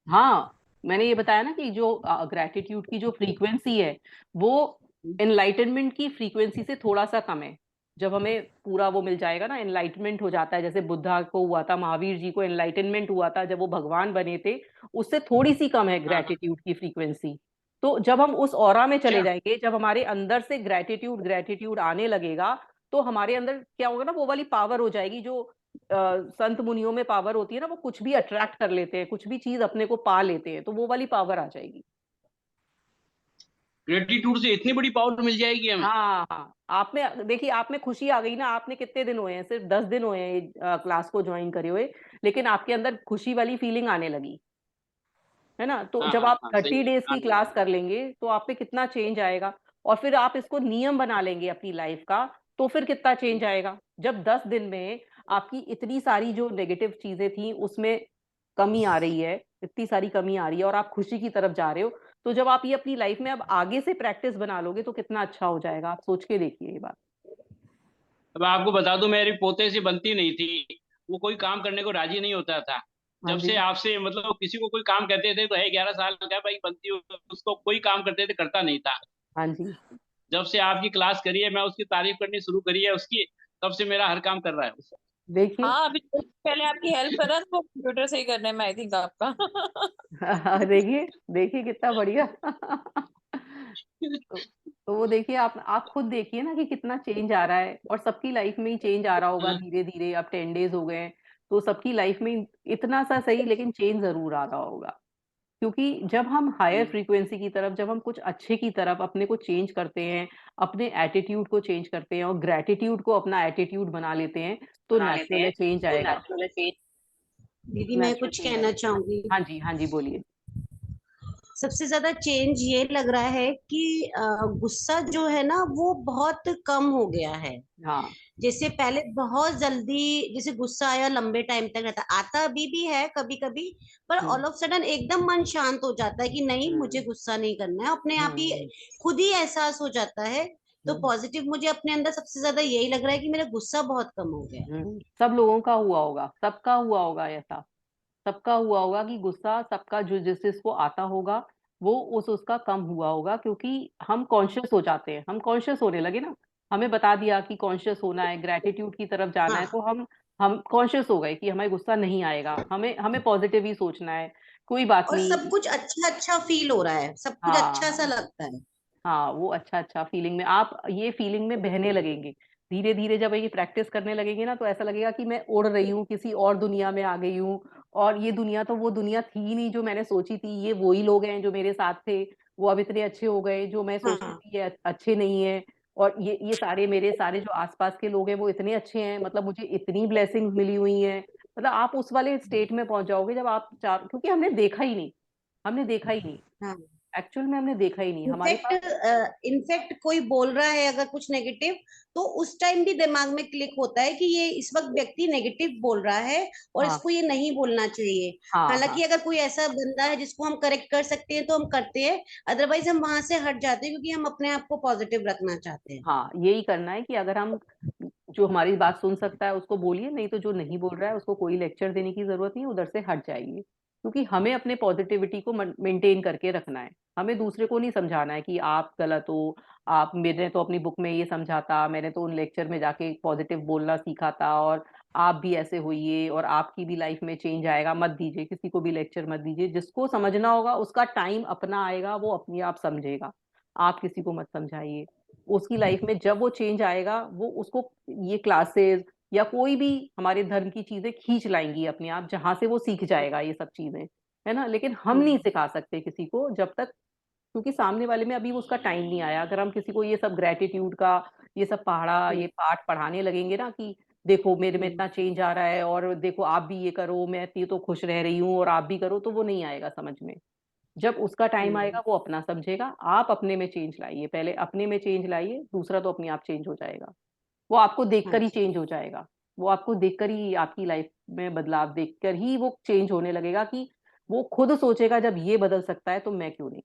हाँ, मैंने ये बताया ना कि जो ग्रेटिट्यूड की जो फ्रीक्वेंसी है, वो एनलाइटनमेंट की फ्रीक्वेंसी से थोड़ा सा कम है। जब हमें पूरा वो मिल जाएगा ना, एनलाइटमेंट हो जाता है, जैसे बुद्धा को हुआ था, महावीर जी को एनलाइटनमेंट हुआ था जब वो भगवान बने थे, उससे थोड़ी सी कम है हाँ, हाँ। ग्रेटिट्यूड की फ्रीक्वेंसी। तो जब हम उस ऑरा में चले अच्छा। जाएंगे, जब हमारे अंदर से ग्रेटिट्यूड ग्रेटिट्यूड आने लगेगा, तो हमारे अंदर क्या होगा ना, वो वाली पावर हो जाएगी जो संत मुनियों में पावर होती है ना, वो कुछ भी अट्रैक्ट कर लेते हैं, कुछ भी चीज अपने को पा लेते हैं, तो वो वाली पावर आ जाएगी। ग्रेटिट्यूड से इतनी बड़ी पावर मिल जाएगी हमें। हाँ हाँ, आप में देखिए, आप में खुशी आ गई ना। आपने कितने दिन हुए हैं, सिर्फ 10 दिन हुए हैं क्लास को ज्वाइन करे हुए, लेकिन आपके अंदर खुशी वाली फीलिंग आने लगी, है ना। तो हाँ जब हाँ आप हाँ, सही 30 है, डेज की आने क्लास लगी। कर लेंगे तो आप पे कितना चेंज आएगा, और फिर आप इसको नियम बना लेंगे अपनी लाइफ का, तो फिर कितना चेंज आएगा। जब 10 दिन में आपकी इतनी सारी जो नेगेटिव चीजें थी उसमें कमी आ रही है, इतनी सारी कमी आ रही है, और आप खुशी की तरफ जा रहे हो, तो जब आप ये अपनी लाइफ में अब आगे से प्रैक्टिस बना लोगे तो कितना अच्छा हो जाएगा। आप सोच के देखिए ये बात। अब आपको बता दूं, मेरी पोते से बनती नहीं थी, वो कोई काम करने को राजी नहीं होता था। हाँ जब जी। से आपसे मतलब किसी को कोई काम कहते थे तो है 11 साल का भाई बनती हो, उसको कोई काम करते थे करता नहीं था। हाँ जी। जब से आपकी क्लास करी है, मैं उसकी तारीफ करनी शुरू करी है उसकी, तब से मेरा हर काम कर रहा है। देखिए। हाँ, अभी तो पहले आपकी हेल्प कर रहा था वो कंप्यूटर सही करने में, आई थिंक आपका। देखिए, देखिए कितना बढ़िया। तो वो देखिए, आप खुद देखिए ना कि कितना चेंज आ रहा है, और सबकी लाइफ में ही चेंज आ रहा होगा धीरे धीरे। अब 10 डेज हो गए हैं, तो सबकी लाइफ में इतना सा सही लेकिन चेंज जरूर आ रहा होगा। क्योंकि जब हम हायर फ्रीक्वेंसी की तरफ, जब हम कुछ अच्छे की तरफ अपने को चेंज करते हैं, अपने एटीट्यूड को चेंज करते हैं, और ग्रेटिट्यूड को अपना एटीट्यूड बना लेते हैं, तो नेचुरल है चेंज आएगा। दीदी मैं नेचुरल कुछ चेंज कहना आएगा। चाहूंगी। हाँ जी, हाँ जी, बोलिए। सबसे ज्यादा चेंज ये लग रहा है कि गुस्सा जो है ना वो बहुत कम हो गया है। हाँ। जैसे पहले बहुत जल्दी, जैसे गुस्सा आया लंबे टाइम तक रहता, आता अभी भी है कभी कभी, पर हम्म। ऑल ऑफ सडन एकदम मन शांत हो जाता है कि नहीं मुझे हम्म। गुस्सा नहीं करना है, अपने आप ही हम्म। खुद ही एहसास हो जाता है। तो हम्म। पॉजिटिव मुझे अपने अंदर सबसे ज्यादा यही लग रहा है कि मेरा गुस्सा बहुत कम हो गया है। सब लोगों का हुआ होगा, सबका हुआ होगा ऐसा। सबका हुआ होगा कि गुस्सा सबका, जो जिस जिसको आता होगा, वो उसका कम हुआ होगा। क्योंकि हम कॉन्शियस हो जाते हैं, हम कॉन्शियस होने लगे ना। हमें बता दिया कि कॉन्शियस होना है, ग्रेटिट्यूड की तरफ जाना है, हाँ, तो हम कॉन्शियस हो गए कि हमें गुस्सा नहीं आएगा, हमें हमें पॉजिटिव ही सोचना है। कोई बात और सब नहीं। कुछ अच्छा अच्छा फील हो रहा है, सब कुछ अच्छा सा हाँ लगता है। हाँ, वो अच्छा अच्छा फीलिंग में, आप ये फीलिंग में बहने लगेंगे। धीरे धीरे जब ये प्रैक्टिस करने लगेंगे ना, तो ऐसा लगेगा कि मैं उड़ रही हूँ, किसी और दुनिया में आ गई हूँ। और ये दुनिया तो वो दुनिया थी ही नहीं जो मैंने सोची थी। ये वही लोग हैं जो मेरे साथ थे, वो अब इतने अच्छे हो गए, जो मैं सोचती हाँ, थी ये अच्छे नहीं है। और ये सारे मेरे सारे जो आसपास के लोग हैं वो इतने अच्छे हैं, मतलब मुझे इतनी ब्लेसिंग्स मिली हुई हैं। मतलब आप उस वाले स्टेट में पहुंच जाओगे जब आप चार, क्योंकि हमने देखा ही नहीं। हमने देखा ही नहीं। हाँ। एक्चुअल में हमने देखा ही नहीं हमारे इनफैक्ट पास। इनफैक्ट कोई बोल रहा है अगर कुछ नेगेटिव, तो उस टाइम भी दिमाग में क्लिक होता है कि ये इस वक्त व्यक्ति नेगेटिव बोल रहा है और हाँ इसको ये नहीं बोलना चाहिए। हाँ हाँ हालांकि अगर कोई ऐसा बंदा है जिसको हम करेक्ट कर सकते हैं तो हम करते हैं, अदरवाइज हम वहां से हट जाते हैं क्योंकि हम अपने आप को पॉजिटिव रखना चाहते हैं। हाँ, यही करना है कि अगर हम, जो हमारी बात सुन सकता है उसको बोलिए, नहीं तो जो नहीं बोल रहा है उसको कोई लेक्चर देने की जरूरत नहीं, उधर से हट जाइए। क्योंकि हमें अपने पॉजिटिविटी को मेंटेन करके रखना है। हमें दूसरे को नहीं समझाना है कि आप गलत हो। आप, मैंने तो अपनी बुक में ये समझा था, मैंने तो उन लेक्चर में जाके पॉजिटिव बोलना सीखा था, और आप भी ऐसे होइए और आपकी भी लाइफ में चेंज आएगा। मत दीजिए किसी को भी लेक्चर, मत दीजिए। जिसको समझना होगा उसका टाइम अपना आएगा, वो अपने आप समझेगा। आप किसी को मत समझाइए। उसकी लाइफ में जब वो चेंज आएगा, वो उसको ये क्लासेस या कोई भी हमारे धर्म की चीजें खींच लाएंगी अपने आप, जहां से वो सीख जाएगा ये सब चीजें, है ना। लेकिन हम नहीं सिखा सकते किसी को जब तक, क्योंकि सामने वाले में अभी उसका टाइम नहीं आया। अगर हम किसी को ये सब ग्रेटिट्यूड का ये सब पढ़ा, ये पाठ पढ़ाने लगेंगे ना कि देखो मेरे में इतना चेंज आ रहा है, और देखो आप भी ये करो, मैं इतनी तो खुश रह रही हूँ और आप भी करो, तो वो नहीं आएगा समझ में। जब उसका टाइम आएगा वो अपना समझेगा। आप अपने में चेंज लाइए, पहले अपने में चेंज लाइए, दूसरा तो अपने आप चेंज हो जाएगा। वो आपको देखकर ही चेंज हो जाएगा। वो आपको देखकर ही, आपकी लाइफ में बदलाव देखकर ही वो चेंज होने लगेगा कि वो खुद सोचेगा जब ये बदल सकता है तो मैं क्यों नहीं।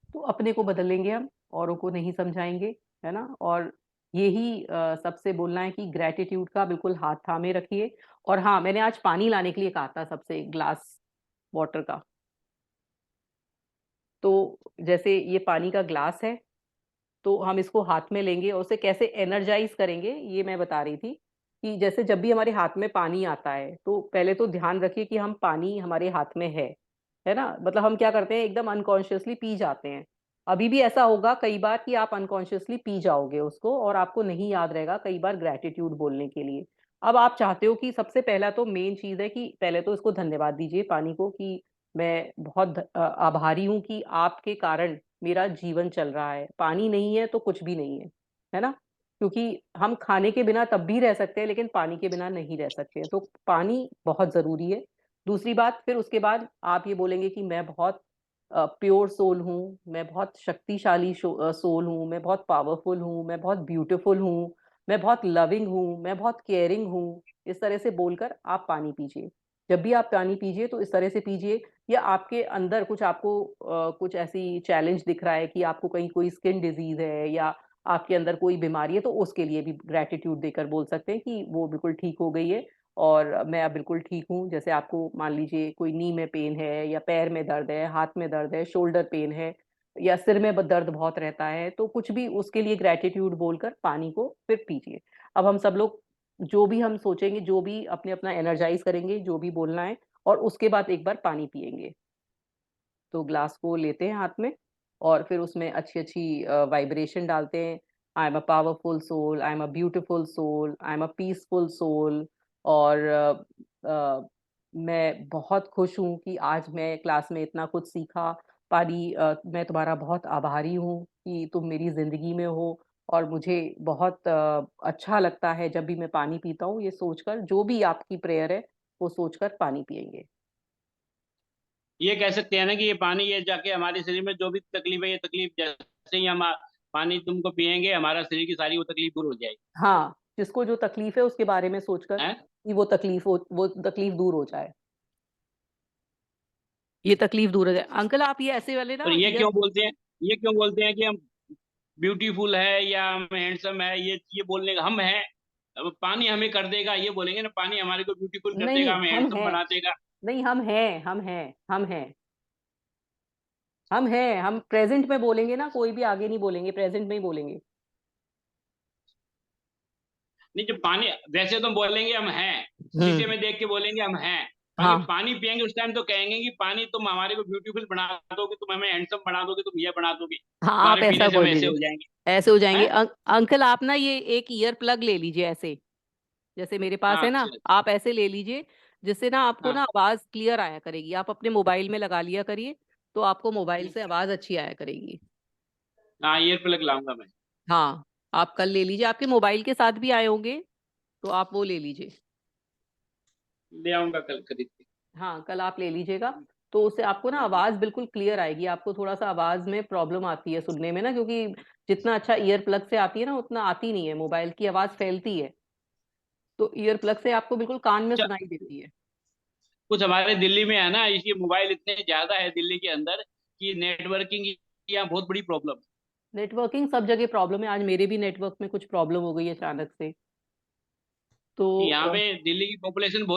तो अपने को बदलेंगे हम, औरों को नहीं समझाएंगे, है ना। और यही सबसे बोलना है कि ग्रेटिट्यूड का बिल्कुल हाथ थामे रखिए। और हाँ, मैंने आज पानी लाने के लिए कहा था सबसे, ग्लास वाटर का। तो जैसे ये पानी का ग्लास है, तो हम इसको हाथ में लेंगे और उसे कैसे एनर्जाइज करेंगे ये मैं बता रही थी। कि जैसे जब भी हमारे हाथ में पानी आता है, तो पहले तो ध्यान रखिए कि हम, पानी हमारे हाथ में है ना। मतलब हम क्या करते हैं, एकदम अनकॉन्शियसली पी जाते हैं। अभी भी ऐसा होगा कई बार कि आप अनकॉन्शियसली पी जाओगे उसको, और आपको नहीं याद रहेगा कई बार ग्रेटिट्यूड बोलने के लिए। अब आप चाहते हो कि सबसे पहला तो मेन चीज है कि पहले तो इसको धन्यवाद दीजिए पानी को, कि मैं बहुत आभारी हूँ कि आपके कारण मेरा जीवन चल रहा है। पानी नहीं है तो कुछ भी नहीं है ना? क्योंकि हम खाने के बिना तब भी रह सकते हैं, लेकिन पानी के बिना नहीं रह सकते हैं। तो पानी बहुत ज़रूरी है। दूसरी बात, फिर उसके बाद आप ये बोलेंगे कि मैं बहुत प्योर सोल हूँ, मैं बहुत शक्तिशाली सोल हूँ, मैं बहुत पावरफुल हूँ, मैं बहुत ब्यूटीफुल हूँ, मैं बहुत लविंग हूँ, मैं बहुत केयरिंग हूँ। इस तरह से बोलकर आप पानी पीजिए। जब भी आप पानी पीजिए तो इस तरह से पीजिए, या आपके अंदर कुछ आपको कुछ ऐसी चैलेंज दिख रहा है कि आपको कहीं कोई स्किन डिजीज़ है या आपके अंदर कोई बीमारी है, तो उसके लिए भी ग्रैटिट्यूड देकर बोल सकते हैं कि वो बिल्कुल ठीक हो गई है और मैं अब बिल्कुल ठीक हूँ। जैसे आपको मान लीजिए कोई नी में पेन है या पैर में दर्द है, हाथ में दर्द है, शोल्डर पेन है या सिर में दर्द बहुत रहता है, तो कुछ भी उसके लिए ग्रैटिट्यूड बोलकर पानी को फिर पीजिए। अब हम सब लोग जो भी हम सोचेंगे, जो भी अपना एनर्जाइज़ करेंगे, जो भी बोलना है, और उसके बाद एक बार पानी पिएँगे। तो ग्लास को लेते हैं हाथ में और फिर उसमें अच्छी-अच्छी वाइब्रेशन डालते हैं। I am a powerful soul, I am a beautiful soul, I am a peaceful soul, और मैं बहुत खुश हूँ कि आज मैं क्लास में इतना कुछ सीखा। मैं तुम्हारा बहुत आभारी हूँ कि तुम मेरी ज़िंदगी में हो, और मुझे बहुत अच्छा लगता है जब भी मैं पानी पीता हूँ, ये सोचकर, जो भी आपकी प्रेयर है, वो सोचकर पानी पिएँगे। ये कह सकते हैं ना कि ये पानी ये जाके हमारे शरीर में जो भी तकलीफ है, ये तकलीफ जैसे ही हम पानी तुमको पिएंगे, हमारा शरीर की सारी वो तकलीफ दूर हो जाएगी। हाँ, जिसको जो तकलीफ है उसके बारे में सोचकर है? कि वो तकलीफ दूर हो जाए। ये तकलीफ दूर हो जाए। अंकल आप ये ऐसे वाले और ना ये क्यों बोलते हैं कि हम ब्यूटीफुल है या हम हैंडसम है, ये बोलने का हम हैं। अब पानी हमें कर देगा, ये बोलेंगे ना, पानी हमारे को ब्यूटीफुल कर नहीं, देगा, नहीं, हमें हम हैंडसम हैं। बना देगा। नहीं, हम हैं, हम हैं, हम हैं। हम हैं, हम प्रेज़ेंट में बोलेंगे ना, कोई भी आगे नहीं बोलेंगे, प्रेज़ेंट में ही बोलेंगे। नहीं, जो पानी वैसे तो बोलेंगे हम हैं, शीशे में देख के बोलेंगे हम हैं, बाकी हाँ। पानी पियेंगे उस टाइम तो कहेंगे कि पानी तुम हमारे को ब्यूटीफुल बना दोगे, तुम हमें हैंडसम बना दोगे, तुम ये बना दोगे, हाँ, आप तुम्हारे ऐसा पीने से हम बोल ऐसे लीजिए। हो जाएंगे। ऐसे हो जाएँगे। हैं? अंकल आप ना ये एक ईयर प्लग ले लीजिए ऐसे, जैसे मेरे पास हाँ, है ना, अच्छा, अच्छा। आप ऐसे ले लीजिए, जिससे ना आपको ना हाँ, आवाज़ क्लियर आया करेगी। आप अपने मोबाइल में लगा लिया करिए, तो आपको मोबाइल से आवाज़ अच्छी आया करेगी। हाँ, ईयर प्लग लाऊंगा मैं। हाँ, आप कल ले लीजिए, आपके मोबाइल के साथ भी आए होंगे, तो आप वो ले लीजिए। ले आऊंगा कल खरीद के। हाँ, कल आप ले लीजिएगा, तो उससे आपको ना आवाज़ बिल्कुल क्लियर आएगी। आपको थोड़ा-सा आवाज़ में प्रॉब्लम आती है सुनने में ना, क्योंकि जितना अच्छा ईयर प्लग से आती है ना, उतना आती नहीं है, मोबाइल की आवाज़ फैलती है। तो ईयर प्लग से आपको बिल्कुल कान में अच्छा, सुनाई देती है। कुछ हमारे दिल्ली में है ना, इसकी मोबाइल इतने ज्यादा है दिल्ली के अंदर कि नेटवर्किंग की यहाँ बहुत बड़ी प्रॉब्लम है। नेटवर्किंग सब जगह प्रॉब्लम है, आज मेरे भी नेटवर्क में कुछ प्रॉब्लम हो गई है अचानक से। तो कि यहाँ पे दिल्ली की पॉपुलेशन बहुत